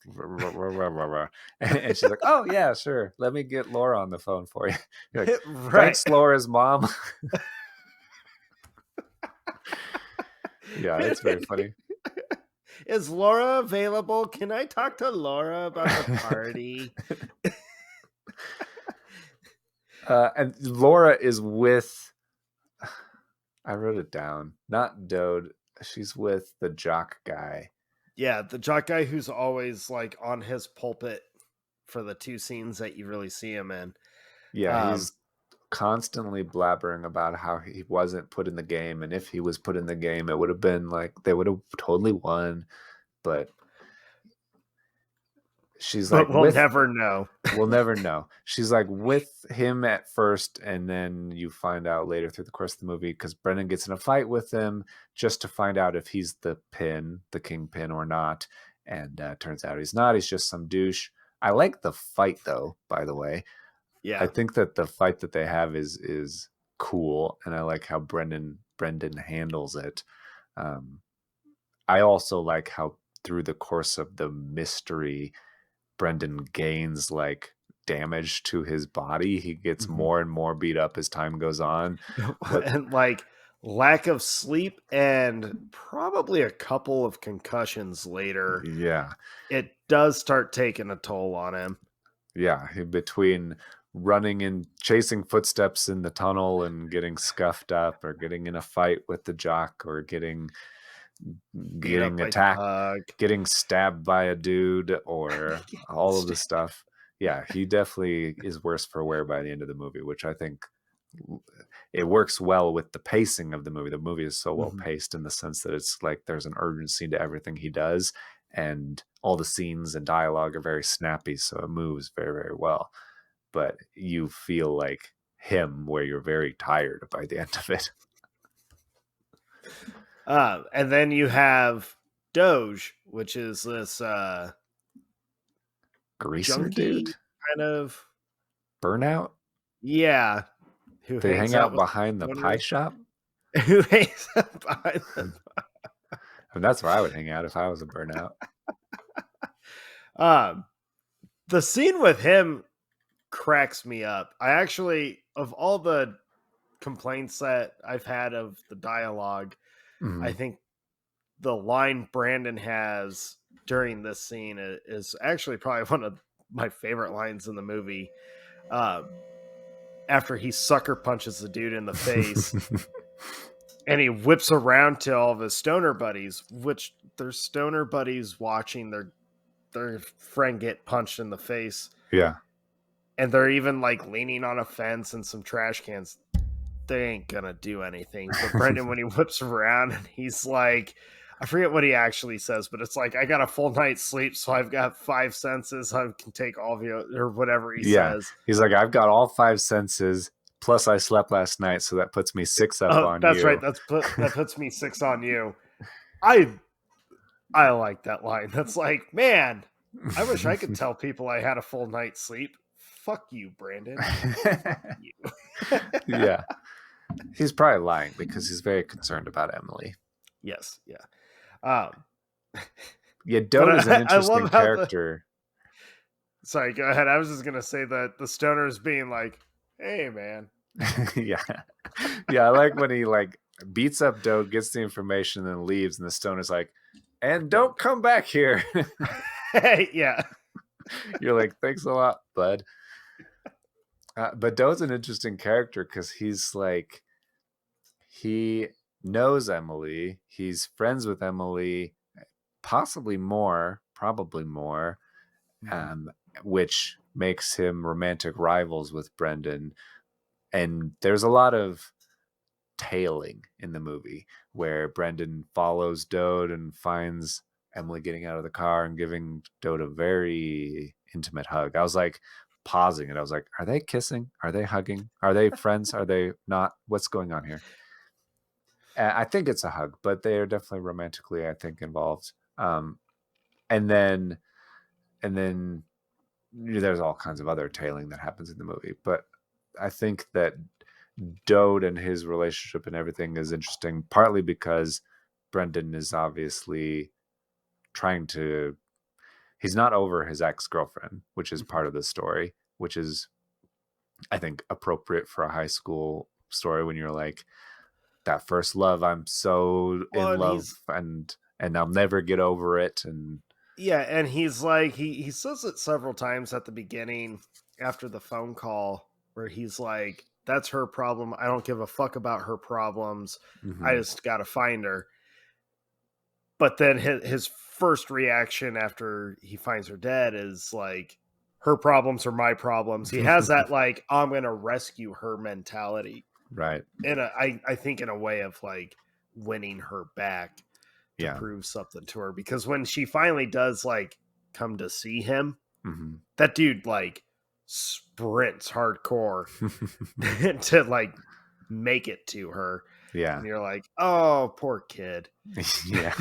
and she's like, oh yeah, sure. Let me get Laura on the phone for you. You're like, thanks, Laura's mom. Yeah, it's very funny. Is Laura available? Can I talk to Laura about the party? And Laura is with, I wrote it down, not Dode. She's with the jock guy. Yeah, the jock guy who's always like on his pulpit for the 2 scenes that you really see him in. Yeah, he's constantly blabbering about how he wasn't put in the game, and if he was put in the game, it would have been like they would have totally won. But she's like, we'll never know. We'll never know. She's like with him at first, and then you find out later through the course of the movie because Brendan gets in a fight with him just to find out if he's the kingpin or not. And turns out he's not. He's just some douche. I like the fight though, by the way. Yeah, I think that the fight that they have is cool, and I like how Brendan handles it. I also like how through the course of the mystery, Brendan gains like damage to his body. He gets more and more beat up as time goes on. And like lack of sleep and probably a couple of concussions later. Yeah. It does start taking a toll on him. Yeah. Between running and chasing footsteps in the tunnel and getting scuffed up or getting in a fight with the jock or getting attacked, getting stabbed by a dude or all of the stuff. Yeah, he definitely is worse for wear by the end of the movie, which I think it works well with the pacing of the movie. The movie is so well paced in the sense that it's like there's an urgency to everything he does, and all the scenes and dialogue are very snappy, so it moves very, very well. But you feel like him where you're very tired by the end of it. And then you have Doge, which is this greaser dude, kind of burnout. Yeah, who they hang out behind the pie shop. Who hangs out behind the I mean, that's where I would hang out if I was a burnout. The scene with him cracks me up. I actually, of all the complaints that I've had of the dialogue, I think the line Brandon has during this scene is actually probably one of my favorite lines in the movie. After he sucker punches the dude in the face and he whips around to all of his stoner buddies, which their stoner buddies watching their friend get punched in the face. Yeah. And they're even like leaning on a fence and some trash cans. They ain't gonna do anything. But Brendan, when he whips around and he's like, I forget what he actually says, but it's like, I got a full night's sleep, so I've got 5 senses. I can take all of you, or whatever he Yeah. says. He's like, I've got all 5 senses, plus I slept last night, so that puts me 6 up Oh, on that's right. you. That puts me 6 on you. I like that line. That's like, man, I wish I could tell people I had a full night's sleep. Fuck you, Brandon. Fuck you. Yeah. He's probably lying because he's very concerned about Emily. Yes, yeah. Um, Yeah, but Dode is an I love interesting how character. Sorry, go ahead. I was just gonna say that the stoners being like, "Hey, man." Yeah. Yeah, I like when he like beats up Dode, gets the information, then leaves, and the stoner's like, and don't come back here. Hey, yeah. You're like, thanks a lot, bud. But Doe's an interesting character because he's like, he knows Emily, he's friends with Emily, possibly more, probably more, um, which makes him romantic rivals with Brendan. And there's a lot of tailing in the movie where Brendan follows Dode and finds Emily getting out of the car and giving Dode a very intimate hug. I was like pausing it. I was like, are they kissing? Are they hugging? Are they friends? Are they not? What's going on here? I think it's a hug, but they are definitely romantically, I think, involved. And then there's all kinds of other tailing that happens in the movie. But I think that Dode and his relationship and everything is interesting, partly because Brendan is obviously trying to, he's not over his ex-girlfriend, which is part of the story, which is, I think, appropriate for a high school story when you're like, that first love, I'm so in love and I'll never get over it. And yeah, and he's like, he says it several times at the beginning after the phone call where he's like, that's her problem. I don't give a fuck about her problems. I just got to find her. But then his first reaction after he finds her dead is like, her problems are my problems. He has that like, I'm going to rescue her mentality. Right. And I think in a way of like winning her back to prove something to her. Because when she finally does like come to see him, that dude like sprints hardcore to like make it to her. Yeah. And you're like, oh, poor kid. Yeah.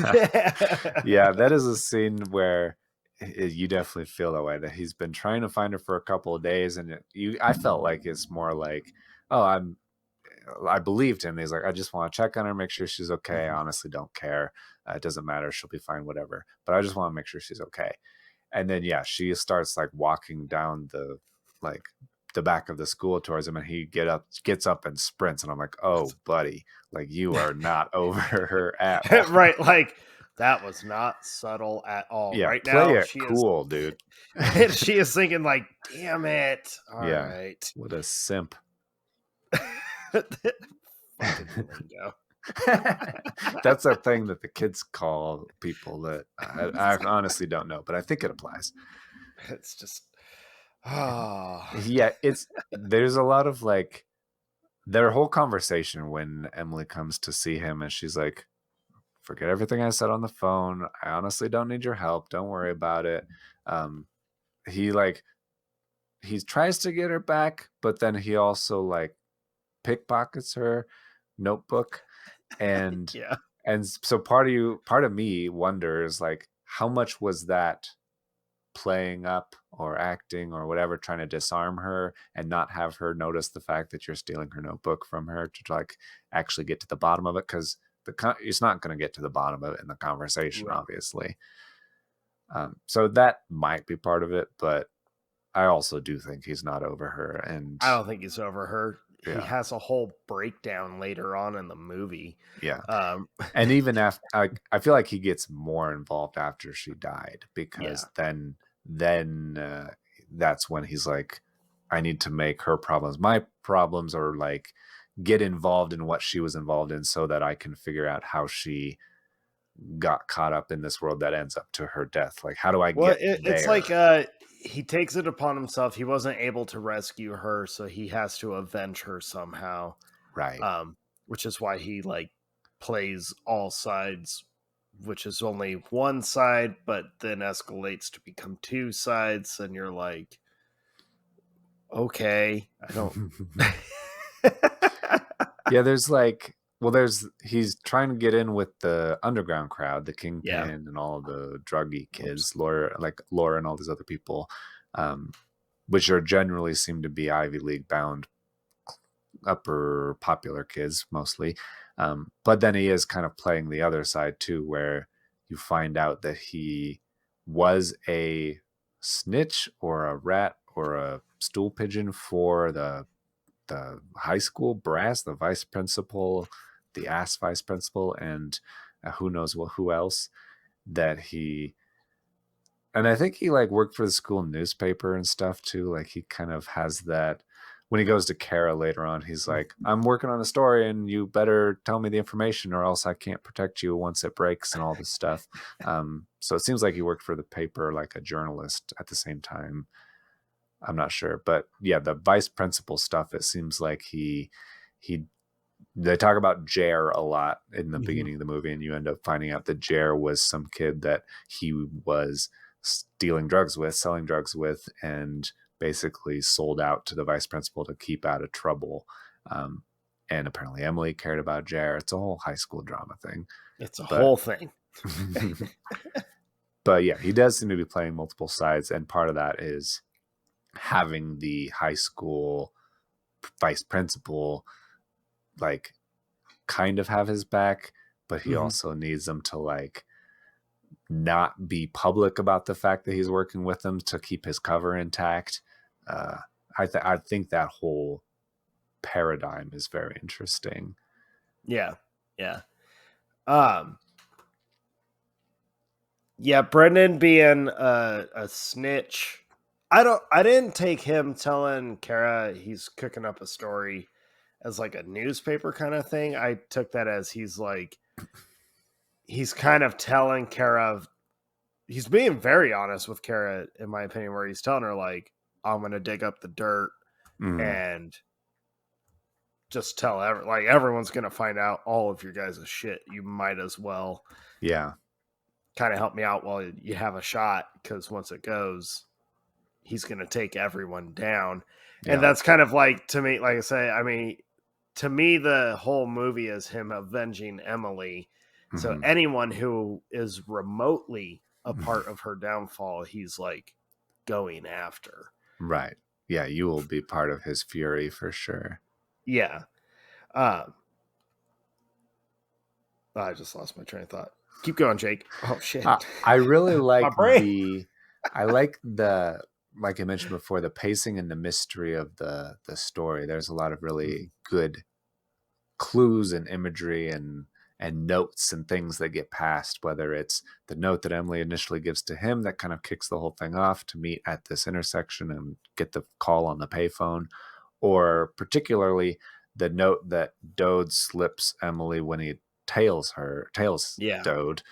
Yeah, that is a scene where you definitely feel that way, that he's been trying to find her for a couple of days. And I felt like it's more like, oh, I believed him. He's like, I just want to check on her, make sure she's okay. I honestly don't care. It doesn't matter. She'll be fine, whatever. But I just want to make sure she's okay. And then, yeah, she starts like walking down the back of the school towards him, and he gets up and sprints. And I'm like, oh, buddy, like you are not over her at all. Right. Like that was not subtle at all. Yeah, right play now, it cool, dude. She is thinking like, damn it. All right. What a simp. Fucking lingo. That's a thing that the kids call people that I honestly don't know, but I think it applies. It's just, yeah, there's a lot of like their whole conversation when Emily comes to see him and she's like, forget everything I said on the phone. I honestly don't need your help. Don't worry about it. He tries to get her back, but then he also like pickpockets her notebook. And yeah. And so part of me wonders like, how much was that playing up or acting or whatever, trying to disarm her and not have her notice the fact that you're stealing her notebook from her to like actually get to the bottom of it? Because it's not going to get to the bottom of it in the conversation, right, obviously. So that might be part of it, but I also do think he's not over her. And I don't think he's over her. Yeah. He has a whole breakdown later on in the movie. Yeah. And even after, I feel like he gets more involved after she died, because then that's when he's like, I need to make her problems my problems, or like get involved in what she was involved in so that I can figure out how she got caught up in this world that ends up to her death. Like, how do I get there? It's like he takes it upon himself. He wasn't able to rescue her, so he has to avenge her somehow. Right. Which is why he like plays all sides which is only one side, but then escalates to become two sides, and you're like, okay, I don't. Yeah, there's like, well, there's he's trying to get in with the underground crowd, the Yeah. Kingpin and all the druggy Oops. kids, Laura and all these other people, um, which are generally seem to be Ivy League bound upper popular kids mostly. But then he is kind of playing the other side too, where you find out that he was a snitch or a rat or a stool pigeon for the high school brass, the vice principal, the ass vice principal, and who knows who else that he. And I think he like worked for the school newspaper and stuff too. Like he kind of has that. When he goes to Kara later on, he's like, "I'm working on a story, and you better tell me the information, or else I can't protect you once it breaks," and all this stuff. So it seems like he worked for the paper, like a journalist at the same time. I'm not sure, but yeah, the vice principal stuff. It seems like he they talk about Jer a lot in the beginning of the movie, and you end up finding out that Jer was some kid that he was stealing drugs with, selling drugs with, and basically sold out to the vice principal to keep out of trouble. Um, and apparently Emily cared about Jer. It's a whole high school drama thing. It's a But whole thing. but yeah, he does seem to be playing multiple sides, and part of that is having the high school vice principal like kind of have his back, but he also needs them to like not be public about the fact that he's working with them to keep his cover intact. Uh, I think that whole paradigm is very interesting. Yeah. Yeah. Um, yeah, Brendan being a snitch. I didn't take him telling Kara he's cooking up a story as like a newspaper kind of thing. I took that as he's kind of telling Kara, he's being very honest with Kara, in my opinion, where he's telling her like, I'm gonna dig up the dirt and just tell everyone's gonna find out all of your guys' shit. You might as well Yeah. kind of help me out while you have a shot, because once it goes, he's gonna take everyone down. And Yeah. that's kind of like, to me, like I say, I mean, to me, the whole movie is him avenging Emily. So anyone who is remotely a part of her downfall, he's like going after. Right. Yeah, you will be part of his fury for sure. Yeah. I just lost my train of thought. Keep going, Jake. Oh shit. I really like My brain. the like I mentioned before, the pacing and the mystery of the story. There's a lot of really good clues and imagery and notes and things that get passed, whether it's the note that Emily initially gives to him that kind of kicks the whole thing off to meet at this intersection and get the call on the payphone, or particularly the note that Dode slips Emily when he tails Yeah. Dode,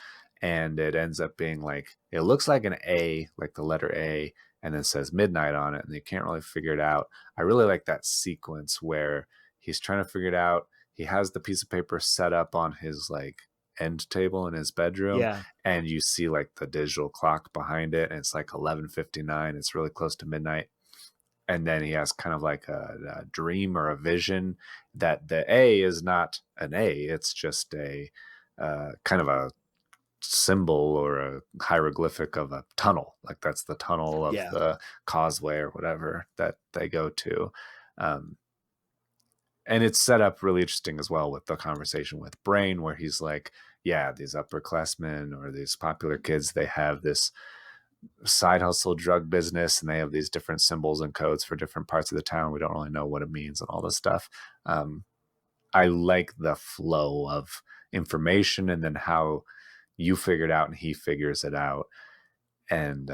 and it ends up being like, it looks like an A, like the letter A, and then says midnight on it, and you can't really figure it out. I really like that sequence where he's trying to figure it out. He has the piece of paper set up on his like end table in his bedroom, Yeah. and you see like the digital clock behind it, and it's like 11:59. It's really close to midnight. And then he has kind of like a dream or a vision that the A is not an A. It's just a kind of a symbol or a hieroglyphic of a tunnel. Like that's the tunnel of the causeway or whatever that they go to. Um, and it's set up really interesting as well with the conversation with Brain, where he's like, yeah, these upperclassmen or these popular kids, they have this side hustle drug business, and they have these different symbols and codes for different parts of the town. We don't really know what it means and all this stuff. I like the flow of information, and then how you figure it out and he figures it out, and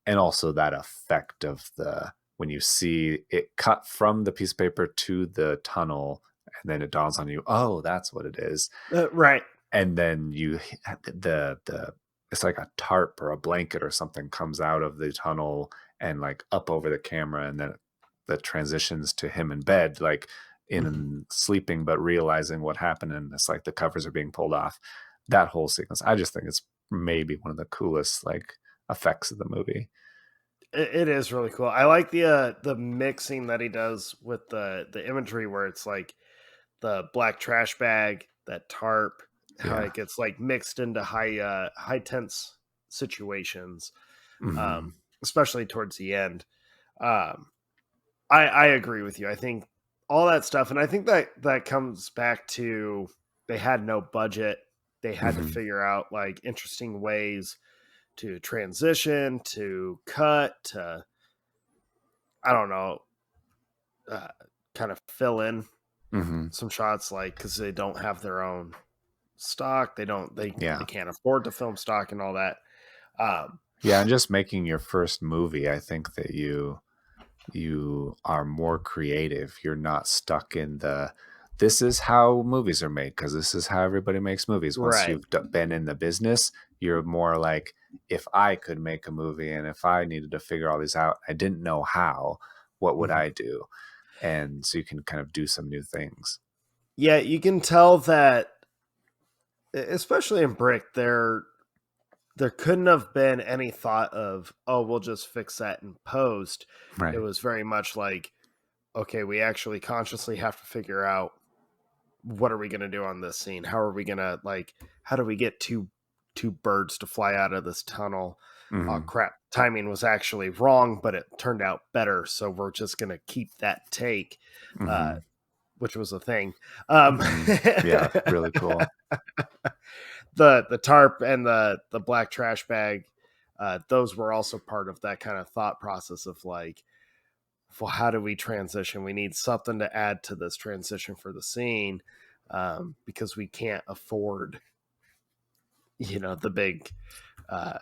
also that effect of the, when you see it cut from the piece of paper to the tunnel, and then it dawns on you, oh, that's what it is. Right. And then you the it's like a tarp or a blanket or something comes out of the tunnel and like up over the camera, and then the transitions to him in bed, like in sleeping but realizing what happened, and it's like the covers are being pulled off. that whole sequence, I just think it's maybe one of the coolest like effects of the movie. It is really cool. I like the mixing that he does with the imagery where it's like the black trash bag, that tarp, how Yeah. it gets like mixed into high tense situations, Hmm. especially towards the end. Um, I agree with you. I think all that stuff, and I think that comes back to they had no budget. They had to Hmm. figure out like interesting ways to transition, to cut, to I don't know, uh, kind of fill in Hmm. some shots, like because they don't have their own stock, they Yeah. can't afford to film stock and all that. Um, Yeah, and just making your first movie, I think that you are more creative. You're not stuck in the this is how movies are made because this is how everybody makes movies. Once right. you've been in the business, you're more like if I could make a movie and if I needed to figure all these out, I didn't know how, what would Mhm. I do? And so you can kind of do some new things. Yeah, you can tell that, especially in Brick, there couldn't have been any thought of, oh, we'll just fix that in post. It Right. was very much like, okay, we actually consciously have to figure out what are we going to do on this scene? How are we going to like how do we get two birds to fly out of this tunnel? Oh Hmm. crap, timing was actually wrong, but it turned out better, so we're just going to keep that take, uh Hmm. which was a thing. Um Hmm. Yeah, really cool. the tarp and the black trash bag, those were also part of that kind of thought process of like, well, how do we transition? We need something to add to this transition for the scene, because we can't afford, the big uh,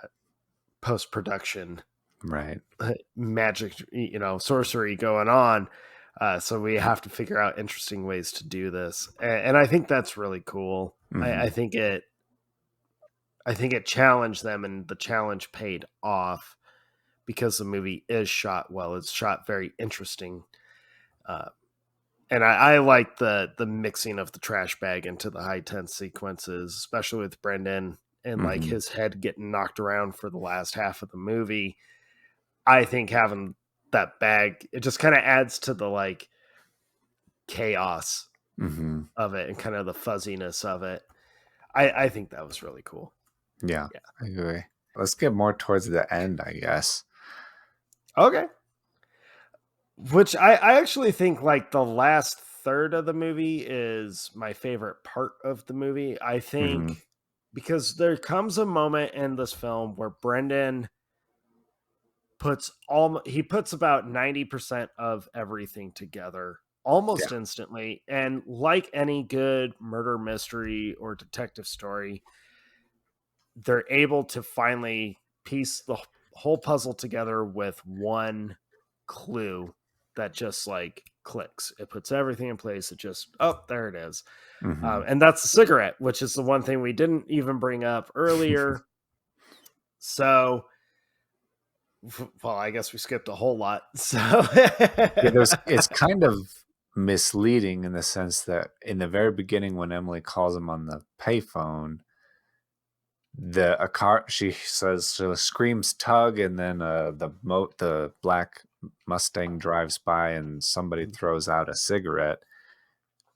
post production Right. magic, sorcery going on. So we have to figure out interesting ways to do this, and I think that's really cool. I Hmm. think it challenged them, and the challenge paid off because the movie is shot well. It's shot very interesting. Uh, and I like the mixing of the trash bag into the high tense sequences, especially with Brendan and like Hmm. his head getting knocked around for the last half of the movie. I think having that bag, it just kind of adds to the like chaos Hmm. of it and kind of the fuzziness of it. I think that was really cool. Yeah, Yeah. I agree. Let's get more towards the end, I guess. Okay. Which I actually think like the last third of the movie is my favorite part of the movie. I Hmm. think because there comes a moment in this film where Brendan puts about 90% of everything together almost Yeah. instantly, and like any good murder mystery or detective story, they're able to finally piece the whole puzzle together with one clue that just like clicks. It puts everything in place. It just, oh, there it is. Hmm. And that's the cigarette, which is the one thing we didn't even bring up earlier. So, well, I guess we skipped a whole lot. So, Yeah, there's it's kind of misleading in the sense that in the very beginning when Emily calls him on the payphone, a car she says she screams tug and then the black Mustang drives by and somebody throws out a cigarette.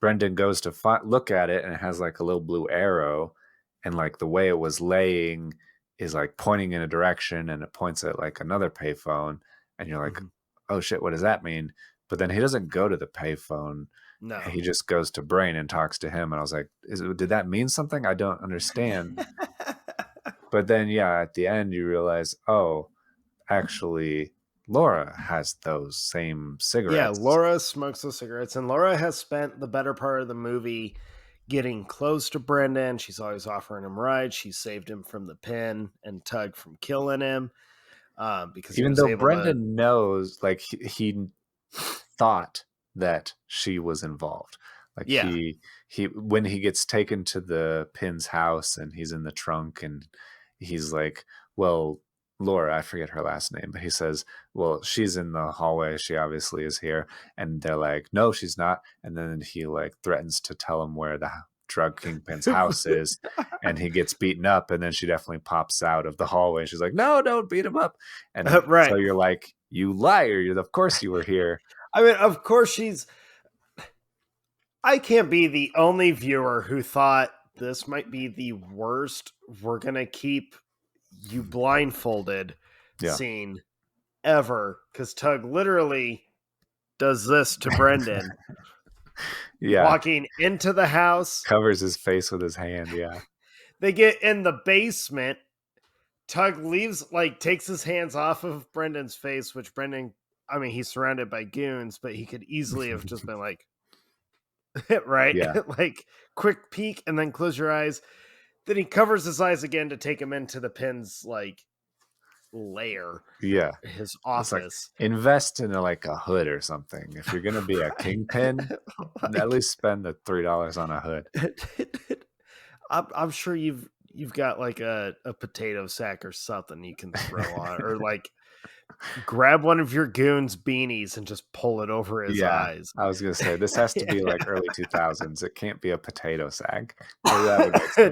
Brendan goes to look at it and it has like a little blue arrow and like the way it was laying is like pointing in a direction and it points at like another payphone and you're like, Mhm. oh shit, what does that mean? But then he doesn't go to the payphone. No. He just goes to Brain and talks to him. And I was like, did that mean something? I don't understand. But then, yeah, at the end, you realize, oh, actually, Laura has those same Yeah, cigarettes. Laura smokes those cigarettes, and Laura has spent the better part of the movie getting close to Brendan. She's always offering him rides. She saved him from the pin and Tug from killing him, because he Even was though able to. Brendan knows, like, he thought that she was involved. Like, Yeah. when he gets taken to the Pin's house and he's in the trunk and he's like, well, Laura, I forget her last name, but he says, well, she's in the hallway. She obviously is here. And they're like, no, she's not. And then he like threatens to tell him where drug kingpin's house is, and he gets beaten up, and then she definitely pops out of the hallway. She's like, no, don't beat him up. And Right. so you're like, you liar, of course you were here. I mean, of course I can't be the only viewer who thought this might be the worst we're gonna keep you blindfolded scene ever, because Tug literally does this to Brendan. Walking into the house, covers his face with his hand. They get in the basement. Tug leaves, takes his hands off of Brendan's face, which Brendan, I mean, he's surrounded by goons, but he could easily have just been like, right? Yeah. Quick peek and then close your eyes. Then he covers his eyes again to take him into the Pin's lair. Yeah. His office. Invest in a hood or something. If you're gonna be a kingpin, at least spend the $3 on a hood. I'm sure you've got a potato sack or something you can throw on, or grab one of your goons' beanies and just pull it over his eyes. I was gonna say this has to be early 2000s. It can't be a potato sack.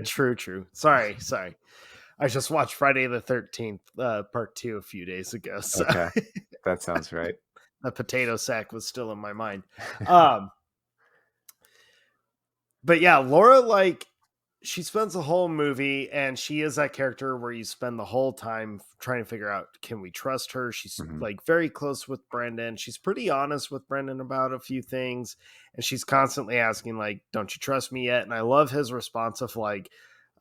True. Sorry. I just watched Friday the 13th part 2 a few days ago. So. Okay, that sounds right. The potato sack was still in my mind. But yeah, Laura, she spends the whole movie, and she is that character where you spend the whole time trying to figure out, can we trust her? She's very close with Brendan. She's pretty honest with Brendan about a few things, and she's constantly asking, don't you trust me yet? And I love his response of oh,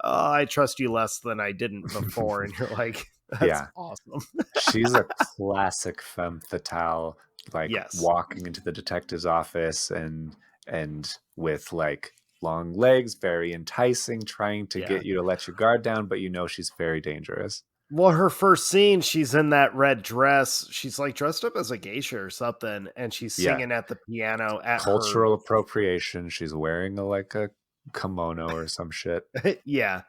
I trust you less than I didn't before. And you're like, that's awesome. She's a classic femme fatale, walking into the detective's office and with long legs, very enticing, trying to get you to let your guard down, but she's very dangerous. Well, her first scene, she's in that red dress. She's dressed up as a geisha or something, and she's singing at the piano at cultural appropriation. She's wearing a kimono or some shit. Yeah.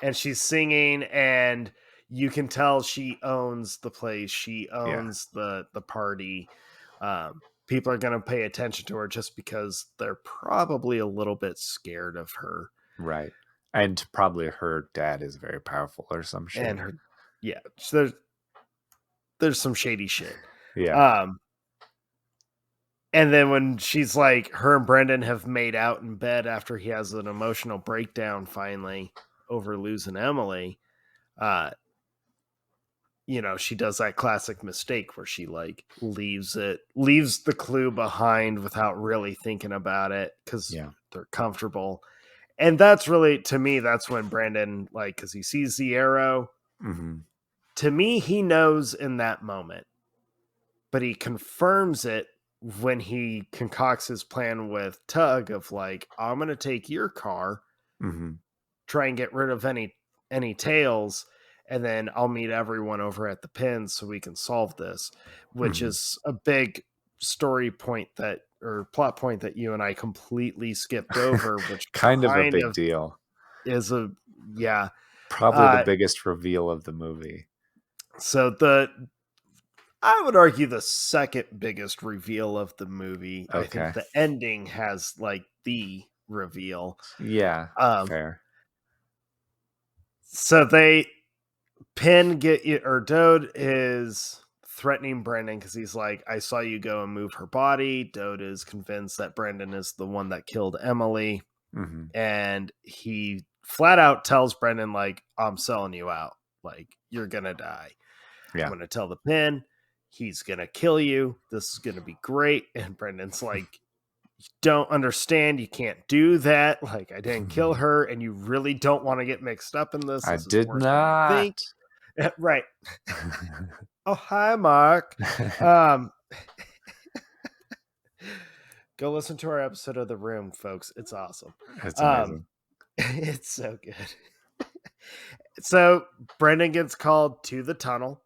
And she's singing, and you can tell she owns the place. She owns the party. People are going to pay attention to her just because they're probably a little bit scared of her. Right. And probably her dad is very powerful or some shit. And so there's some shady shit. Yeah. And then when she's her and Brendan have made out in bed after he has an emotional breakdown finally over losing Emily, she does that classic mistake where she leaves the clue behind without really thinking about it because they're comfortable. And that's really, to me, that's when Brandon, because he sees the arrow. Mm-hmm. To me, he knows in that moment, but he confirms it when he concocts his plan with Tug of I'm going to take your car, try and get rid of any tails, and then I'll meet everyone over at the Pin so we can solve this, which is a big story point or plot point that you and I completely skipped over, which kind of a big deal. Is probably the biggest reveal of the movie. So I would argue the second biggest reveal of the movie. Okay. I think the ending has the reveal. Yeah. Fair. So Dode is threatening Brendan because he's I saw you go and move her body. Dode is convinced that Brendan is the one that killed Emily. And he flat out tells Brendan, I'm selling you out. You're going to die. Yeah. I'm going to tell the Pin. He's going to kill you. This is going to be great. And Brendan's you don't understand. You can't do that. I didn't kill her. And you really don't want to get mixed up in this. I did not. Right. Oh, hi, Mark. Go listen to our episode of The Room, folks. It's awesome. It's amazing. It's so good. So Brendan gets called to the tunnel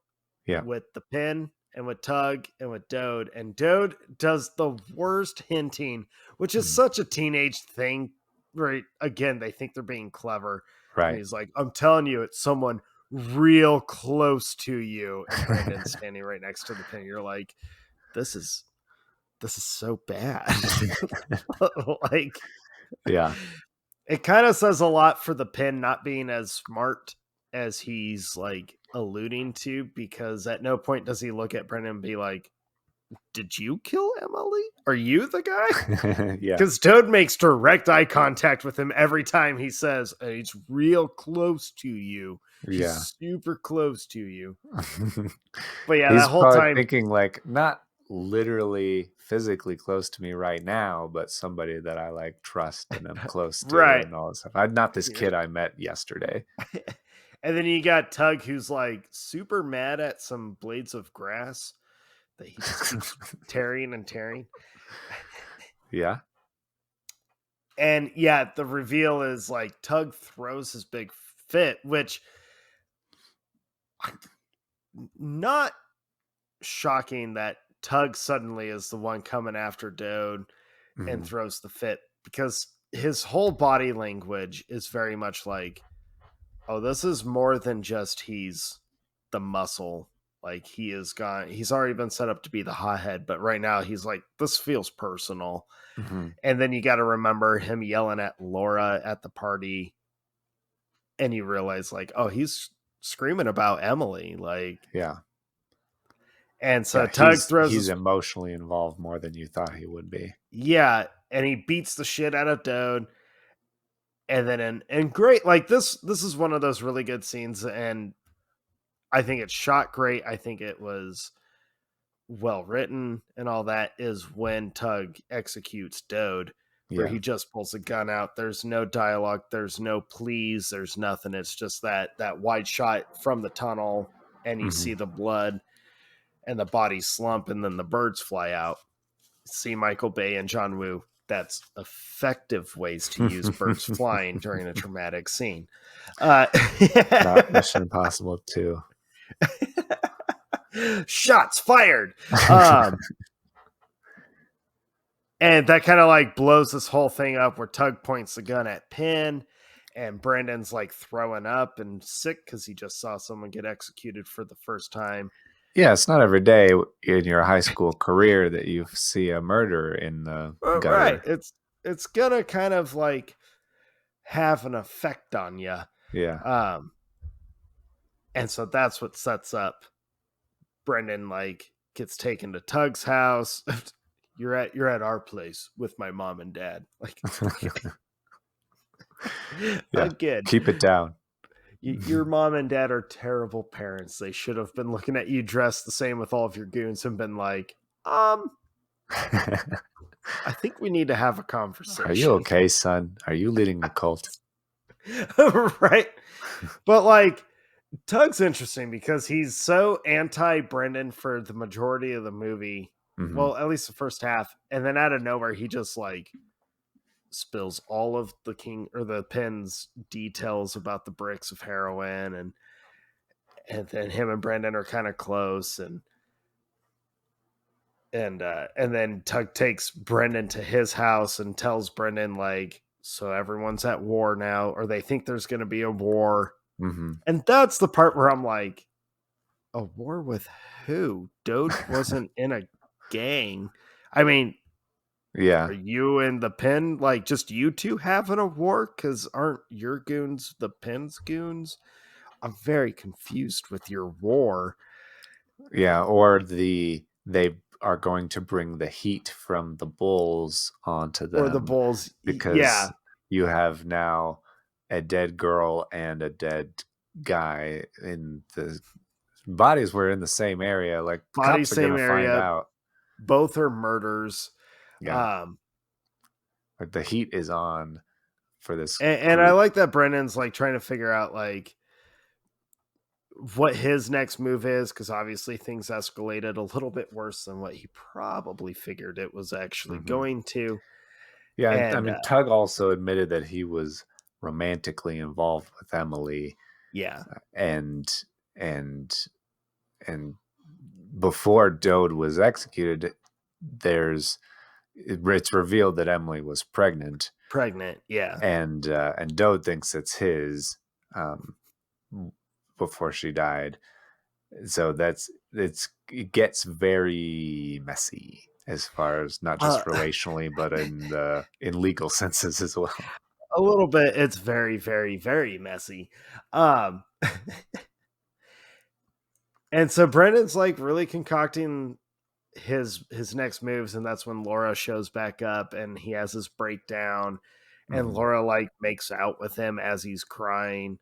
with the Pin and with Tug and with Dode. And Dode does the worst hinting, which is such a teenage thing. Right. Again, they think they're being clever. Right. And he's I'm telling you, it's someone real close to you. And Brandon's standing right next to the Pin. You're this is so bad. Yeah. It kind of says a lot for the Pin not being as smart as he's like alluding to, because at no point does he look at Brendan and be like, "Did you kill Emily? Are you the guy?" Yeah. Because Toad makes direct eye contact with him every time he says, "He's real close to you. Yeah. He's super close to you." But yeah, He's that whole probably time, thinking like not literally physically close to me right now, but somebody that I like trust and I'm close to right. and all this stuff. I'm not this Yeah. kid I met yesterday. And then you got Tug, who's like super mad at some blades of grass that he just keeps tearing and tearing. Yeah. And yeah, the reveal is like Tug throws his big fit, which not shocking that Tug suddenly is the one coming after Dode and Mhm. throws the fit, because his whole body language is very much like, oh, this is more than just he's the muscle. Like he's already been set up to be the hothead, but right now he's like, this feels personal. Mhm. And then you got to remember him yelling at Laura at the party, and you realize like, oh, he's screaming about Emily, like. Yeah. And so Yeah, Tug throws he's his, emotionally involved more than you thought he would be. yeah, and he beats the shit out of Dode. And then and great, like this is one of those really good scenes, and I think it's shot great. I think it was well written and all that, is when Tug executes Dode, where Yeah. he just pulls a gun out. There's no dialogue, there's no pleas, there's nothing. It's just that wide shot from the tunnel, and you Mhm. see the blood and the body slump, and then the birds fly out. See Michael Bay and John Woo. That's effective ways to use birds flying during a traumatic scene. Uh, Not Mission Impossible 2. Shots fired. Um, and that kind of like blows this whole thing up, where Tug points the gun at Pin, and Brandon's like throwing up and sick because he just saw someone get executed for the first time. Yeah, it's not every day in your high school career that you see a murder in the Right. gutter. It's gonna kind of like have an effect on you. Yeah. Um, and so that's what sets up Brendan, like gets taken to Tug's house. You're at our place with my mom and dad. Like, Yeah. again, Keep it down. your mom and dad are terrible parents. They should have been looking at you dressed the same with all of your goons and been like, I think we need to have a Are you conversation. okay, son? Are you leading a cult? Right. But like, Tug's interesting because he's so anti Brendan for the majority of the movie. Mhm. Well, at least the first half. And then out of nowhere, he just like spills all of the king or the Pin's details about the bricks of heroin, and then him and Brendan are kind of close, and then Tug takes Brendan to his house and tells Brendan like, so everyone's at war now, or they think there's going to be a war. Mhm. And that's the part where I'm like, a war with who? Dode wasn't in a gang. I mean, are Yeah. you and the Pin like just you two having a war? Because aren't your goons the Pin's goons? I'm very confused with your war. Yeah, or they are going to bring the heat from the bulls onto Or the them Bulls. because Yeah. you have now a dead girl and a dead guy in the bodies were in the same area. Like Body, cops are same gonna find area. out. Both are murders. Yeah, Um, like the heat is on for this and I group. like that Brendan's like trying to figure out like what his next move is, because obviously things escalated a little bit worse than what he probably figured it was actually Mhm. going to. Yeah, I And mean, Tug also admitted that he was romantically involved with Emily, yeah, and and and before Dode was executed, there's it's revealed that Emily was pregnant, pregnant. Yeah. and Dode thinks it's his um, before she died. So it gets very messy as far as not Uh, just relationally, but in legal senses as well. a little bit. It's very, very, very messy. Um, and so Brendan's like really concocting his next moves, and that's when Laura shows back up and he has this breakdown, and Mhm. Laura like makes out with him as he's crying.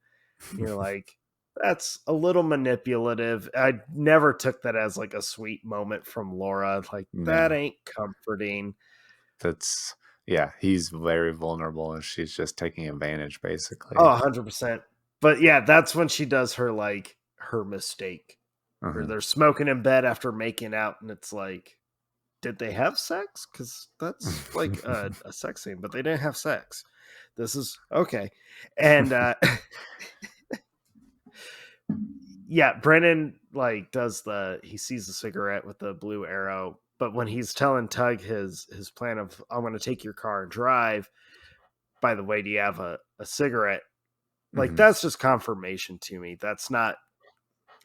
You're like, that's a little manipulative. I never took that as like a sweet moment from Laura. Like, that No, ain't comforting. that's yeah, he's very vulnerable and she's just taking advantage Oh, basically. 100%. But yeah, that's when she does her like her mistake. Where Mhm. they're smoking in bed after making out, and it's like, did they have sex? Because that's like a sex scene, but they didn't have sex. This is okay. And yeah, Brennan like does he sees the cigarette with the blue arrow, but when he's telling Tug his plan of, I'm gonna take your car and drive, by the way, do you have a cigarette? Like, Mhm. that's just confirmation to me. That's not,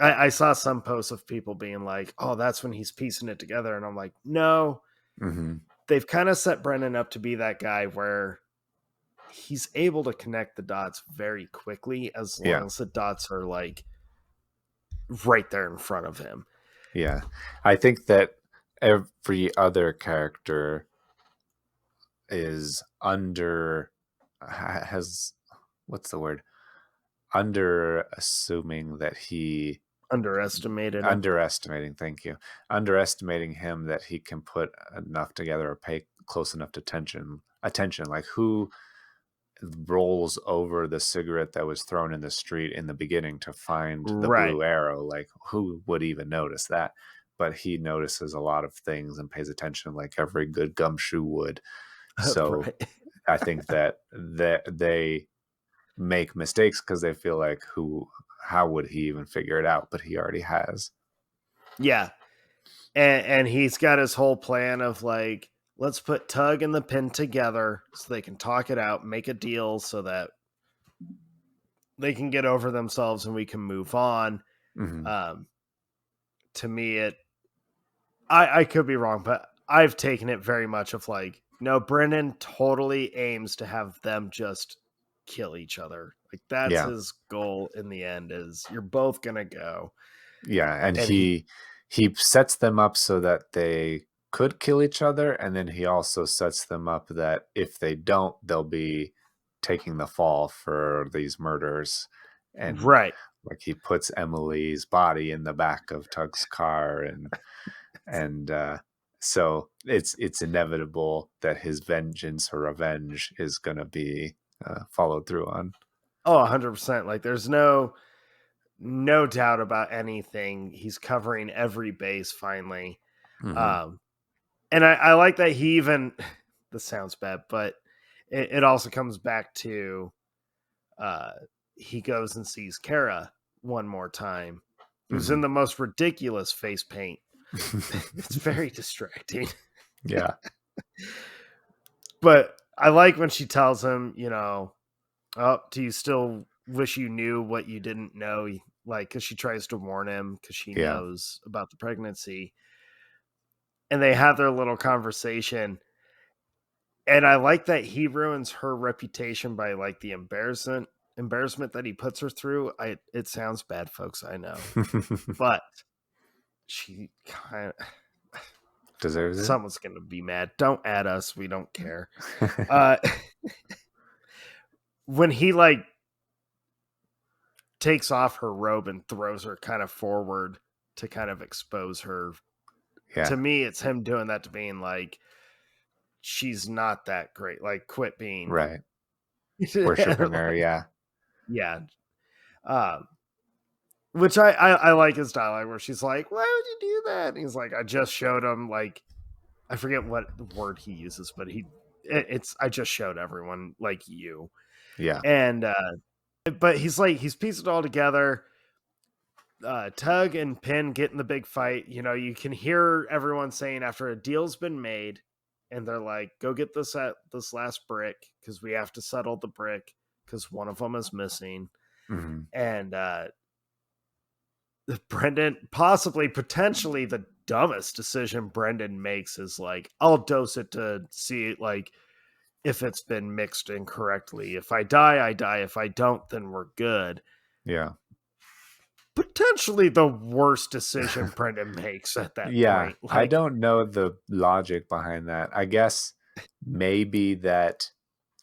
I saw some posts of people being like, oh, that's when he's piecing it together. And I'm like, no, Mhm. they've kind of set Brennan up to be that guy where he's able to connect the dots very quickly as Yeah. long as the dots are like right there in front of him. Yeah. I think that every other character is under has what's the word? Under assuming that he Underestimated him. underestimating, thank you. Underestimating him that he can put enough together or pay close enough to attention. Like who rolls over the cigarette that was thrown in the street in the beginning to find the Right. blue arrow? Like who would even notice that? But he notices a lot of things and pays attention like every good gumshoe would. So Right. I think that they make mistakes because they feel like how would he even figure it out? But he already has. Yeah. And he's got his whole plan of like, let's put Tug and the Pin together so they can talk it out, make a deal so that they can get over themselves and we can move on. Hmm. Um, to me, I could be wrong, but I've taken it very much of like, no, Brennan totally aims to have them just kill each other. Like, that's Yeah. his goal in the end, is you're both gonna go. Yeah, and And he he sets them up so that they could kill each other, and then he also sets them up that if they don't, they'll be taking the fall for these murders. And right. like he puts Emily's body in the back of Tug's car, and so it's inevitable that his vengeance or revenge is going to be followed through on. Oh, 100%. Like, there's no doubt about anything. He's covering every base finally. Hmm. Um, and I like that he even, this sounds bad, but it also comes back to, uh, he goes and sees Kara one more time, who's in Hmm. the most ridiculous face paint. It's very distracting. Yeah. But I like when she tells him, oh, do you still wish you knew what you didn't know? Like, because she tries to warn him because she Yeah. knows about the pregnancy. And they have their little conversation. And I like that he ruins her reputation by like the embarrassment that he puts her through. It sounds bad, folks, I know. But she kind of, Deserves it. someone's gonna be mad. Don't add us, we don't care. Uh when he like takes off her robe and throws her kind of forward to kind of expose her, to Yeah. me it's him doing that to being like, she's not that great, like, quit being Right. Worshipping her, like, yeah. yeah. um which I like his dialogue where she's like, why would you do that? And he's like, I just showed him, like, I forget what word he uses, but it's I just showed everyone, like, you. Yeah. And but he's like, he's pieced it all together. Tug and Pin get in the big fight. You can hear everyone saying after a deal's been made, and they're like, go get this last brick because we have to settle the brick because one of them is missing. Mhm. And Brendan, possibly potentially the dumbest decision Brendan makes is like, I'll dose it to see it, like, if it's been mixed incorrectly. If I die, I die. If I don't, then we're good. Yeah. Potentially the worst decision Brendan makes at that Yeah, point. I Like, don't know the logic behind that. I guess maybe that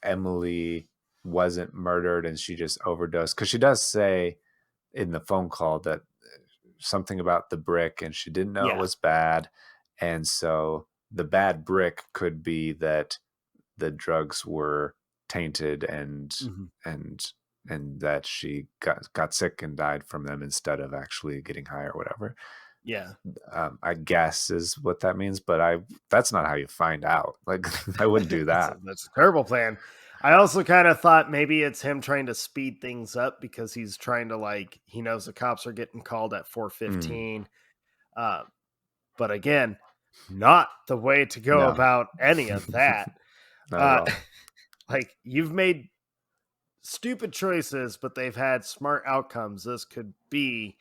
Emily wasn't murdered and she just overdosed, because she does say in the phone call that something about the brick and she didn't know it yeah, was bad. And so the bad brick could be that the drugs were tainted mhm, and and that she got sick and died from them instead of actually getting high or whatever. yeah. I guess is what that means, but that's not how you find out. Like, I wouldn't do that. That's a terrible plan. I also kind of thought maybe it's him trying to speed things up because he's trying to, like, he knows the cops are getting called at Mm, 4:15. Uh, but again, not the way to go no, about any of that. not at Uh, all. like, you've made stupid choices, but they've had smart outcomes. This could be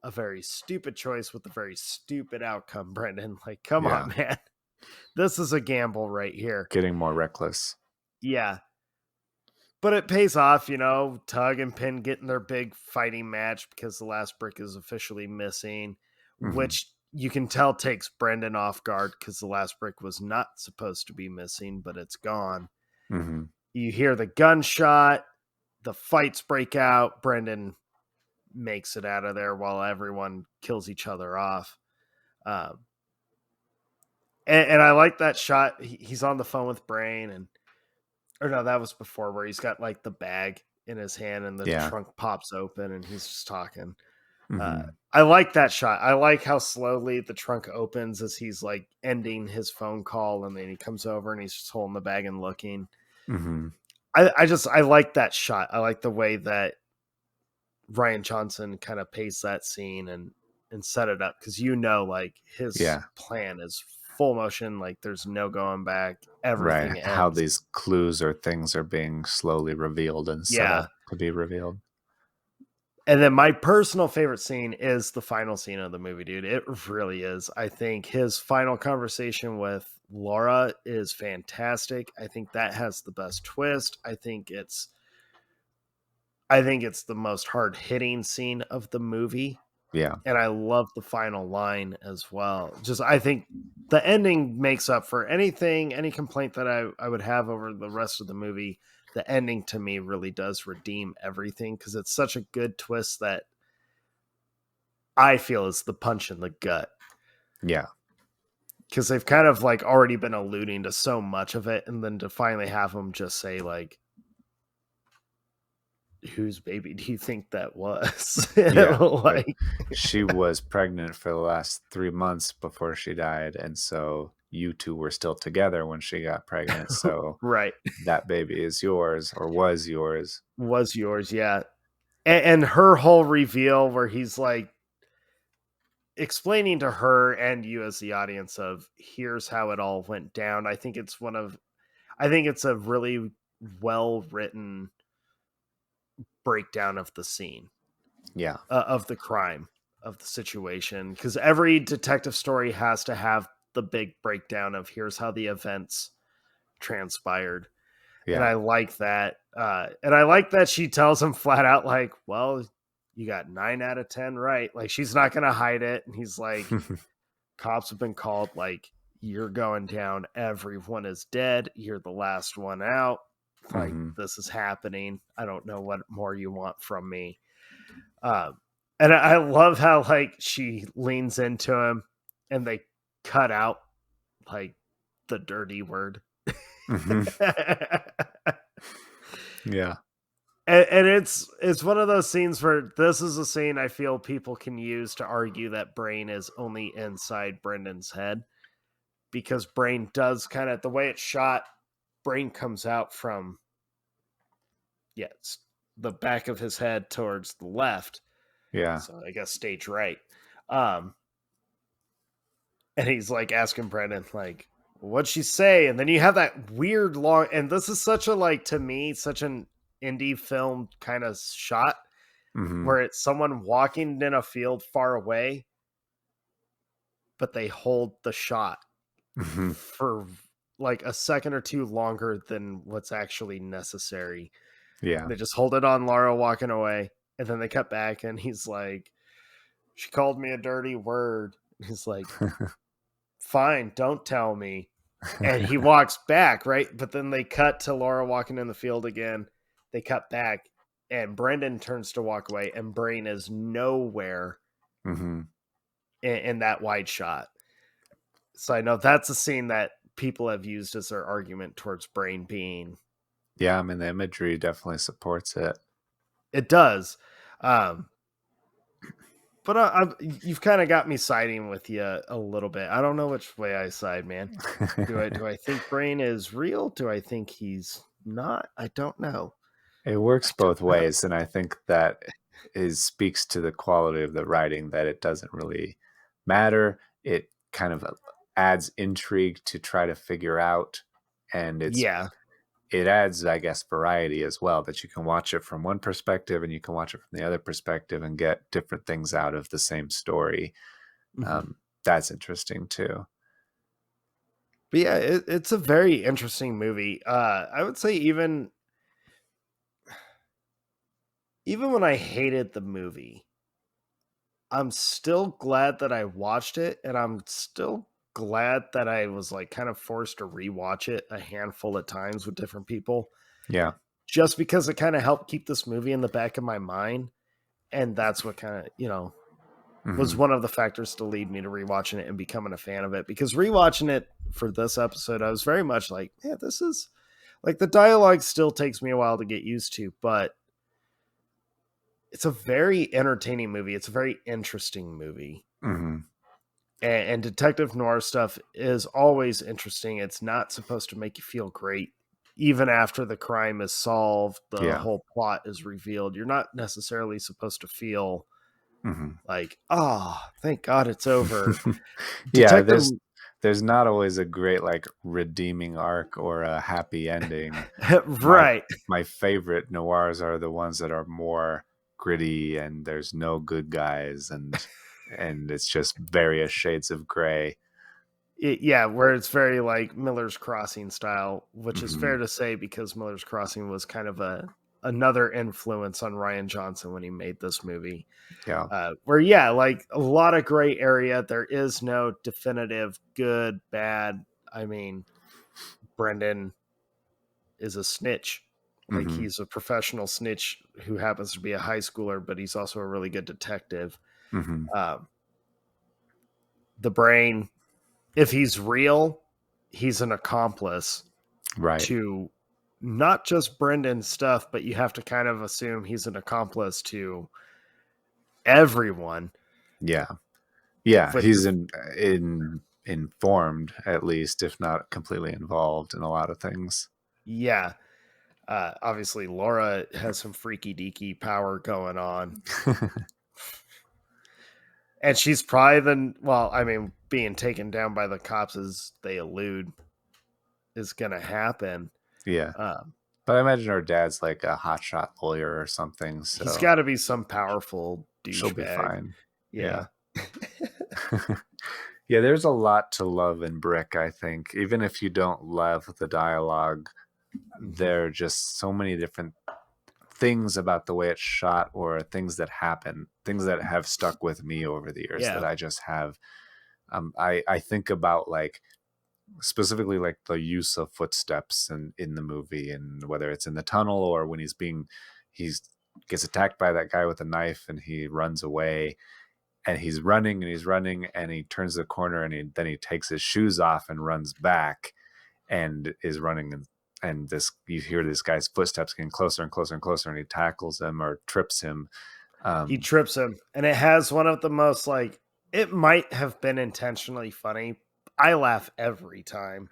a very stupid choice with a very stupid outcome, Brendan. Like, come Yeah, on, man. This is a gamble right here. getting more reckless. Yeah. But it pays off, Tug and Pin getting their big fighting match because the last brick is officially missing, Hmm. which you can tell takes Brendan off guard because the last brick was not supposed to be missing, but it's gone. Hmm. You hear the gunshot, the fights break out. Brendan makes it out of there while everyone kills each other off. Um, and I like that shot. He's on the phone with Brain, or no, that was before, where he's got like the bag in his hand and the Yeah. trunk pops open and he's just talking. Uh, Hmm. I like that shot. I like how slowly the trunk opens as he's like ending his phone call, and then he comes over and he's just holding the bag and looking. Hmm. I like that shot. I like the way that Rian Johnson kind of paced that scene and set it up, because like his Yeah. plan is full motion. Like, there's no going back. Right. Everything How ends. these clues or things are being slowly revealed and set Yeah. up to be revealed. And then my personal favorite scene is the final scene of the movie, dude. It really is. I think his final conversation with Laura is fantastic. I think that has the best twist. I think it's the most hard-hitting scene of the movie. Yeah. And I love the final line as well. Just, I think the ending makes up for any complaint that I would have over the rest of the movie. The ending to me really does redeem everything, because it's such a good twist that I feel is the punch in the gut, Yeah. because they've kind of like already been alluding to so much of it, and then to finally have them just say, like, whose baby do you think that was? Yeah. Like, Like, she was pregnant for the last 3 months before she died. And so you two were still together when she got pregnant. So right, that baby is yours or was yours. was yours, yeah. And her whole reveal where he's like explaining to her and you as the audience of, here's how it all went down. I think it's a really well written breakdown of the scene, Yeah. of the crime, of the situation, because every detective story has to have the big breakdown of, here's how the events transpired. And Yeah. I like that. And I like that she tells him flat out, like, well, you got 9 out of 10 right. Like, she's not going to hide it. And he's like, cops have been called. Like, you're going down. Everyone is dead. You're the last one out. Like, Hmm. this is happening. I don't know what more you want from me. Um, and I love how, like, she leans into him and they cut out, like, the dirty word. Hmm. Yeah. And it's one of those scenes where this is a scene I feel people can use to argue that Brain is only inside Brendan's head, because Brain does kind of, the way it's shot, Brain comes out from, it's the back of his head towards the left, Yeah. so I guess stage right. Um, and he's like asking Brendan, like, what'd she say? And then you have that weird long, and this is such a, like, to me, such an indie film kind of shot, Hmm. where it's someone walking in a field far away, but they hold the shot Hmm. for like a second or two longer than what's actually necessary. Yeah. They just hold it on Laura walking away, and then they cut back, and he's like, "She called me a dirty word." He's like, "Fine, don't tell me." And he walks back, right? But then they cut to Laura walking in the field again. They cut back, and Brendan turns to walk away, and Brain is nowhere Hmm. in that wide shot. So I know that's a scene that people have used as their argument towards Brain being. Yeah, I mean the imagery definitely supports it. It does. Um, but you've kind of got me siding with you a little bit. I don't know which way I side, man. Do I think Brain is real? Do I think he's not? I don't know. It works I both don't know. ways, and I think that is speaks to the quality of the writing, that it doesn't really matter. It kind of adds intrigue to try to figure out, and Yeah. it adds, I guess, variety as well, that you can watch it from one perspective and you can watch it from the other perspective and get different things out of the same story. Mhm. That's interesting too. But yeah, it's a very interesting movie. I would say even when I hated the movie, I'm still glad that I watched it, and I'm still glad that I was like kind of forced to rewatch it a handful of times with different people, Yeah. just because it kind of helped keep this movie in the back of my mind. And that's what kind of, was Hmm. one of the factors to lead me to rewatching it and becoming a fan of it. Because rewatching it for this episode, I was very much like, yeah, this is like the dialogue still takes me a while to get used to, but it's a very entertaining movie. It's a very interesting movie. Hmm. And detective noir stuff is always interesting. It's not supposed to make you feel great. Even after the crime is solved, the Yeah. whole plot is revealed. You're not necessarily supposed to feel Hmm. like, oh, thank God it's over. Yeah, Detective, there's not always a great like redeeming arc or a happy ending. My right. my favorite noirs are the ones that are more gritty and there's no good guys, and it's just various shades of gray. Yeah, where it's very like Miller's Crossing style, which is Hmm. fair to say because Miller's Crossing was kind of another influence on Rian Johnson when he made this movie. Yeah. Where yeah, like a lot of gray area. There is no definitive good, bad. I mean, Brendan is a snitch. Like Hmm. he's a professional snitch who happens to be a high schooler, but he's also a really good detective. Hmm. Um, the brain, if he's real, he's an accomplice Right. to not just Brendan's stuff, but you have to kind of assume he's an accomplice to everyone. Yeah. Yeah, Which he's is in informed, at least, if not completely involved in a lot of things. yeah. Obviously, Laura has some freaky deaky power going on, and she's probably well. I mean, being taken down by the cops as they allude is going to happen. Yeah. Um, But I imagine her dad's like a hotshot lawyer or something, he's so got to be some powerful she'll be douchebag. fine. Yeah. Yeah. Yeah, there's a lot to love in Brick, I think. Even if you don't love the dialogue, Mhm. there are just so many different things about the way it's shot or things that happen, things that have stuck with me over the years that Yeah. I just have. I think about like specifically like the use of footsteps in the movie, and whether it's in the tunnel or when he's gets attacked by that guy with a knife and he runs away, and he's running and he turns the corner and then he takes his shoes off and runs back and is running, and this you hear this guy's footsteps getting closer and closer and closer, and he tackles him or trips him. He um trips him, and it has one of the most like it might have been intentionally funny. I laugh every time.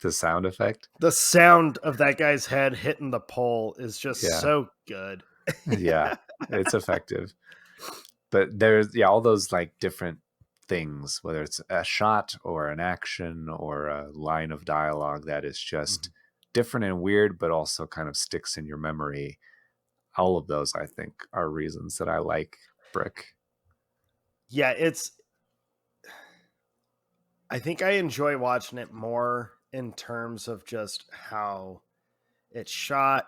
the sound effect. The sound of that guy's head hitting the pole is just Yeah. so good. Yeah, it's effective. But there's, yeah, all those like different things, whether it's a shot or an action or a line of dialogue that is just Mhm. different and weird but also kind of sticks in your memory. All of those, I think, are reasons that I like Brick. Yeah, I think I enjoy watching it more in terms of just how it's shot.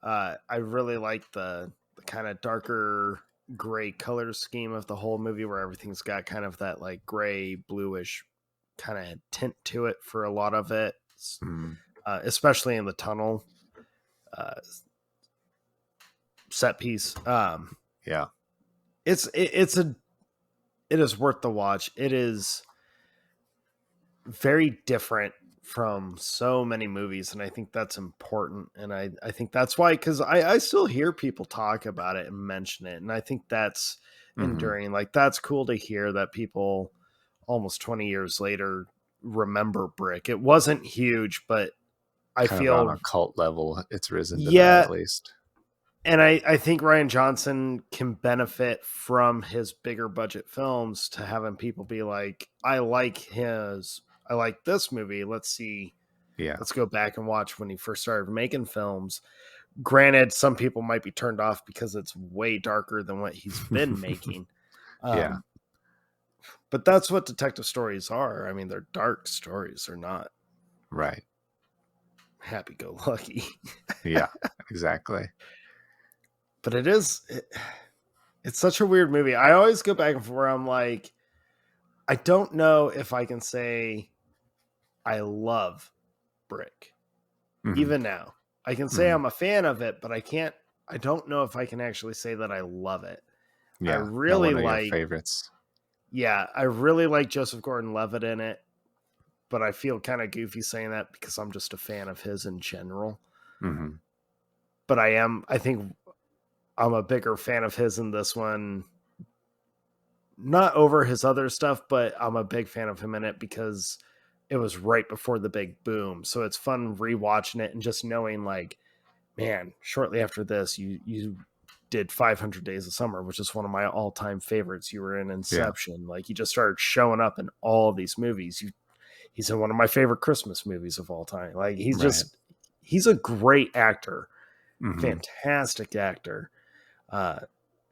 I really like the kind of darker gray color scheme of the whole movie, where everything's got kind of that like gray, bluish kind of tint to it for a lot of it, Mm, especially in the tunnel uh, set piece. yeah. It is worth the watch. It is very different from so many movies, and I think that's important. And I think that's why, because I still hear people talk about it and mention it, and I think that's Hmm. enduring. Like, that's cool to hear that people almost 20 years later remember Brick. It wasn't huge, but I Kind of on feel, a cult level, it's risen to that yeah. at least. And I think Rian Johnson can benefit from his bigger budget films, to having people be like, I like this movie. Yeah. Let's go back and watch when he first started making films. Granted, some people might be turned off because it's way darker than what he's been making. Yeah. Um, but that's what detective stories are. I mean, they're dark stories. They're not Right. happy go lucky. Yeah. Exactly. But it's such a weird movie. I always go back and forth where I'm like, I don't know if I can say I love Brick. Hmm. Even now, I can say Hmm. I'm a fan of it, but I don't know if I can actually say that I love it. I Yeah. Not really one of your like, favorites. yeah, I really like Joseph Gordon-Levitt in it, but I feel kind of goofy saying that because I'm just a fan of his in general. Hmm. But I think I'm a bigger fan of his in this one, not over his other stuff, but I'm a big fan of him in it because it was right before the big boom. So it's fun rewatching it and just knowing, like, man, shortly after this, you did 500 Days of Summer, which is one of my all-time favorites. You were in Yeah. Inception. Like, you just started showing up in all these movies. He's in one of my favorite Christmas movies of all time. Like, Right. he's a great actor, Hmm. fantastic actor. Uh,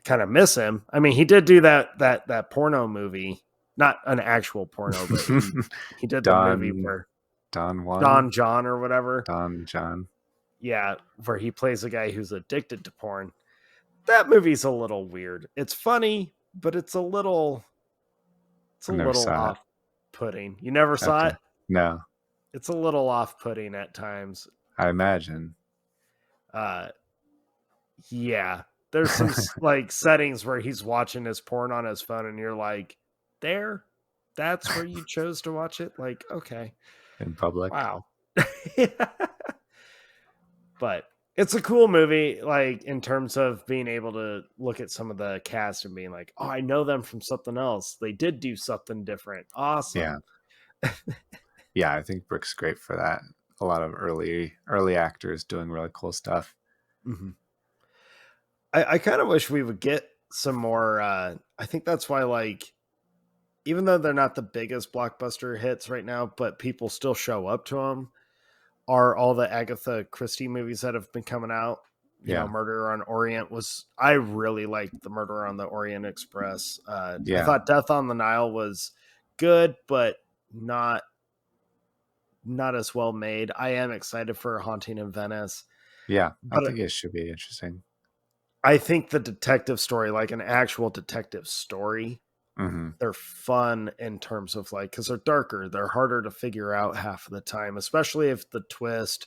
Kind of miss him. I mean, he did do that porno movie, not an actual porno, but he did the movie Don where Don Juan. Don John or whatever. Don John. Yeah, where he plays a guy who's addicted to porn. That movie's a little weird. It's funny, but it's a I never little saw it. off-putting. You never saw Okay. it? No, It's a little off-putting at times. I imagine. Uh yeah, there's some like settings where he's watching his porn on his phone and you're like, "There? That's where you chose to watch it?" Like, okay. In public. Wow. But it's a cool movie, like, in terms of being able to look at some of the cast and being like, oh, I know them from something else. They did do something different. Yeah. Awesome. Yeah, I think Brick's great for that. A lot of early actors doing really cool stuff. Mhm. I kind of wish we would get some more. I think that's why, like, even though they're not the biggest blockbuster hits right now, but people still show up to them, are all the Agatha Christie movies that have been coming out. You know, Yeah. Murder on Orient was, I really liked the Murder on the Orient Express. I Yeah. thought Death on the Nile was good, but not not as well made. I am excited for Haunting in Venice, Yeah. I but think it should be interesting. I think the detective story, like an actual detective story, Hmm. they're fun in terms of, like, because they're darker, they're harder to figure out half of the time, especially if the twist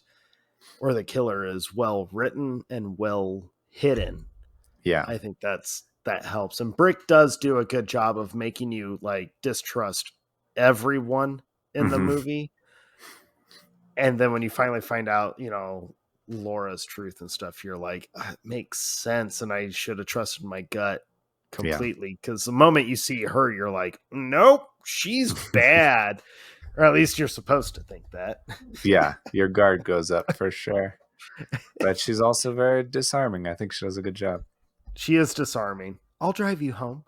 or the killer is well written and well hidden. Yeah. I think that helps. And Brick does do a good job of making you, like, distrust everyone in the Hmm. movie. And then when you finally find out, Laura's truth and stuff, you're like, "Ah, it makes sense. And I should have trusted my gut Yeah. completely." Because the moment you see her, you're like, nope, she's bad. Or at least you're supposed to think that. Yeah. Your guard goes up for sure. But she's also very disarming. I think she does a good job. She is disarming. I'll drive you home.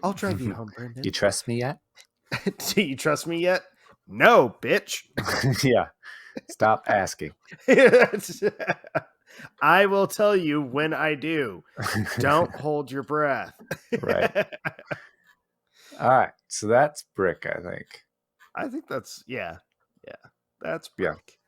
I'll drive you home, You Brendan. trust me yet? Do you trust me yet? No, bitch. Yeah. Stop asking. I will tell you when I do. Don't hold your breath. Right. All right. So that's Brick, I think. I think that's, yeah. That's Yeah, Brick.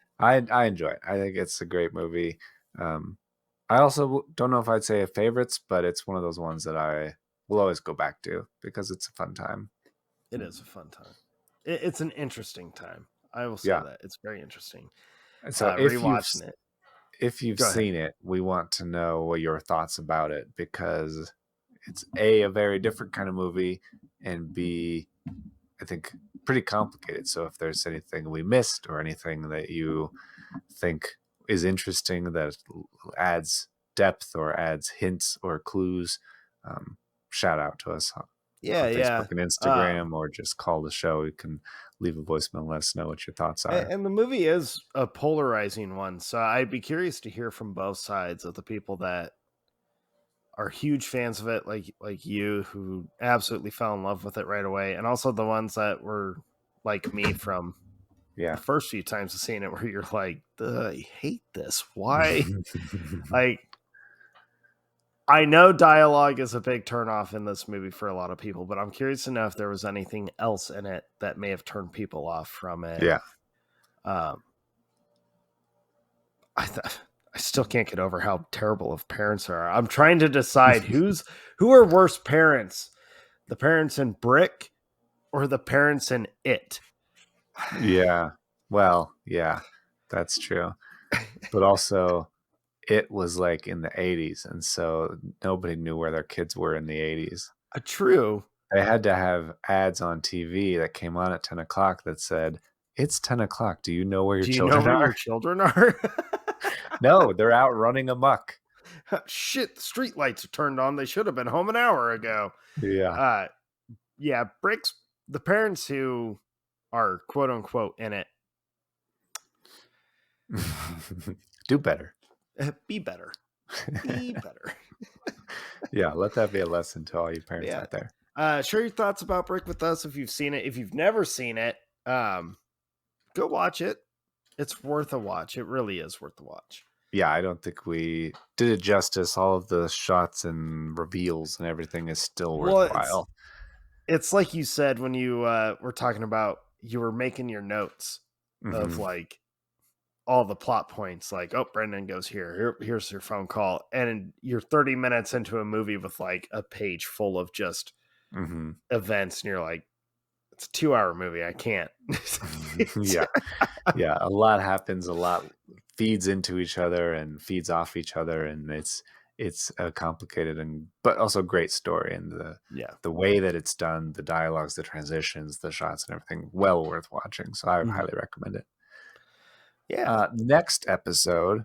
I enjoy it. I think it's a great movie. I also don't know if I'd say a favorites, but it's one of those ones that I will always go back to because it's a fun time. It is a fun time. It's an interesting time. I will say Yeah. that it's very interesting. And so Rewatching it. if you've Go ahead. seen it, we want to know what your thoughts about it because it's a very different kind of movie, and B, I think pretty complicated. So if there's anything we missed or anything that you think is interesting that adds depth or adds hints or clues, um, shout out to us Yeah, on yeah. Facebook and Instagram, or just call the show. You can leave a voicemail and let us know what your thoughts are. And the movie is a polarizing one, so I'd be curious to hear from both sides of the people that are huge fans of it, like you, who absolutely fell in love with it right away, and also the ones that were like me from the Yeah. first few times of seeing it, where you're like, I hate this. Why? Like, I know dialogue is a big turnoff in this movie for a lot of people, but I'm curious to know if there was anything else in it that may have turned people off from it. Yeah. Um, I still can't get over how terrible of parents are. I'm trying to decide who are worse parents, the parents in Brick or the parents in It. Yeah. Well, yeah, that's true. But also, it was like in the 80s. And so nobody knew where their kids were in the 80s. True. They had to have ads on TV that came on at 10 o'clock that said, "It's 10 o'clock. Do you know where your Do you know children where are?" your children are? No, they're out running amok. Shit, the street lights are turned on. They should have been home an hour ago. Yeah. Uh, yeah, Brick's the parents who are quote unquote in it. Do better. Be better. Be better. Yeah, let that be a lesson to all you parents Yeah. out there. Share your thoughts about Brick with us if you've seen it. If you've never seen it, go watch it. It's worth a watch. It really is worth a watch. Yeah, I don't think we did it justice. All of the shots and reveals and everything is still worthwhile. It's like you said when you were talking about you were making your notes of like all the plot points, like, oh, Brendan goes here's your phone call, and you're 30 minutes into a movie with like a page full of just events, and you're like, it's a 2-hour movie, I can't. Yeah, a lot happens, a lot feeds into each other and feeds off each other, and it's a complicated but also great story, and the way that it's done, the dialogues, the transitions, the shots, and everything, well worth watching. So I would highly recommend it. Next episode,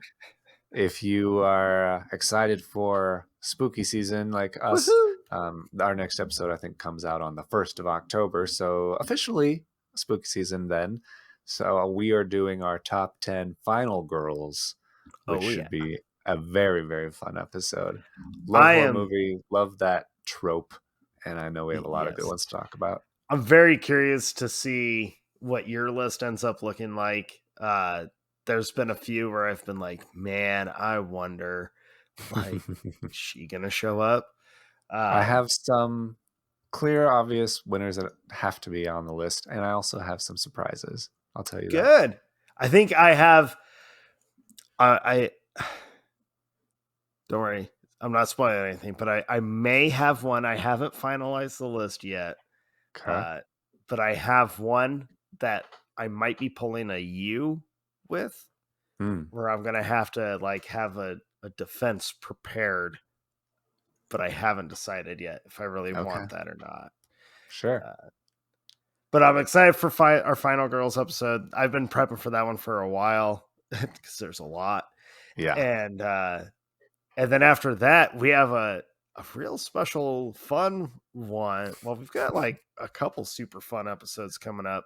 if you are excited for spooky season like us, our next episode I think comes out on the 1st of October, so officially spooky season then. So we are doing our top 10 final girls, which should be a very, very fun episode. Love horror movie, love that trope, and I know we have a lot of good ones to talk about. I'm very curious to see what your list ends up looking like. There's been a few where I've been like, man, I wonder, like, is she gonna show up? I have some clear, obvious winners that have to be on the list, and I also have some surprises. I'll tell you that. Good. I think I have. I don't worry, I'm not spoiling anything, but I may have one. I haven't finalized the list yet. Okay. But I have one that I might be pulling a U with, where I'm gonna have to like have a defense prepared, but I haven't decided yet if I really want that or not. Sure. But I'm excited for our final girls episode. I've been prepping for that one for a while because there's a lot. Yeah. And then after that, we have a real special fun one. Well, we've got like a couple super fun episodes coming up.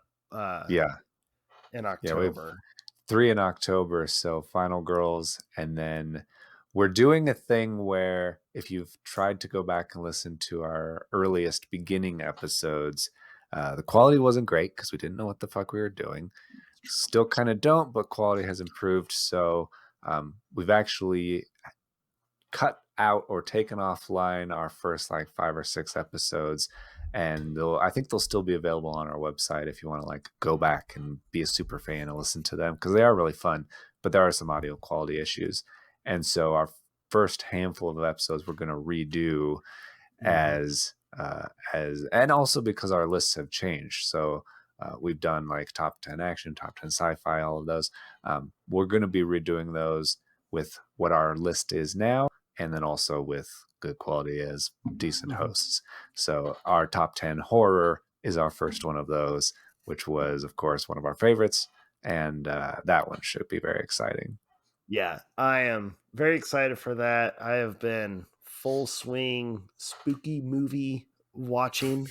In October. 3 in October, so final girls, and then we're doing a thing where if you've tried to go back and listen to our earliest beginning episodes, the quality wasn't great because we didn't know what the fuck we were doing. Still kind of don't, but quality has improved. So we've actually cut out or taken offline our first like 5 or 6 episodes and I think they'll still be available on our website if you want to like go back and be a super fan and listen to them, because they are really fun, but there are some audio quality issues. And so our first handful of episodes we're going to redo as and also because our lists have changed. So we've done like top 10 action, top 10 sci-fi, all of those. We're going to be redoing those with what our list is now, and then also with good quality as decent hosts. So our top 10 horror is our first one of those, which was of course one of our favorites, and that one should be very exciting. Yeah, I am very excited for that. I have been full swing spooky movie watching.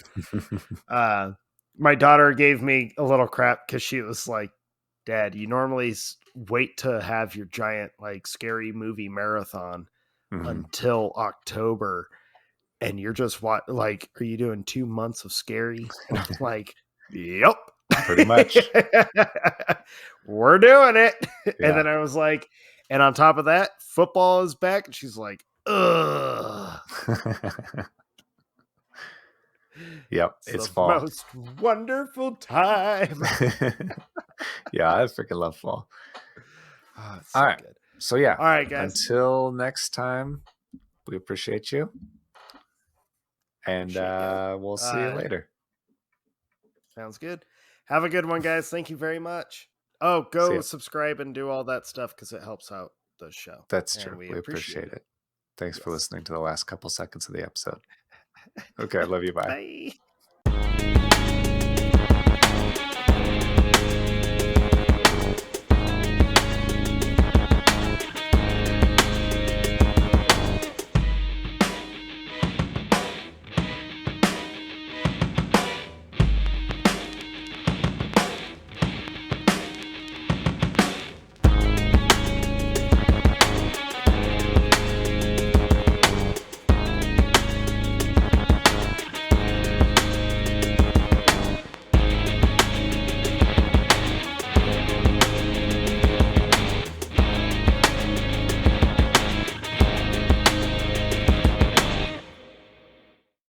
My daughter gave me a little crap because she was like, Dad, you normally wait to have your giant like scary movie marathon until October, and you're just like, are you doing 2 months of scary? And I'm like, yep. Pretty much. We're doing it. Yeah. And then I was like, and on top of that, football is back. And she's like, ugh. Yep, it's fall. Most wonderful time. Yeah, I freaking love fall. Oh, all right. Good. So yeah. All right, guys. Until next time, we appreciate you. And we'll see you later. Sounds good. Have a good one, guys. Thank you very much. Oh, go subscribe and do all that stuff because it helps out the show. That's true. We appreciate it. Thanks for listening to the last couple seconds of the episode. Okay, I love you. Bye. Bye.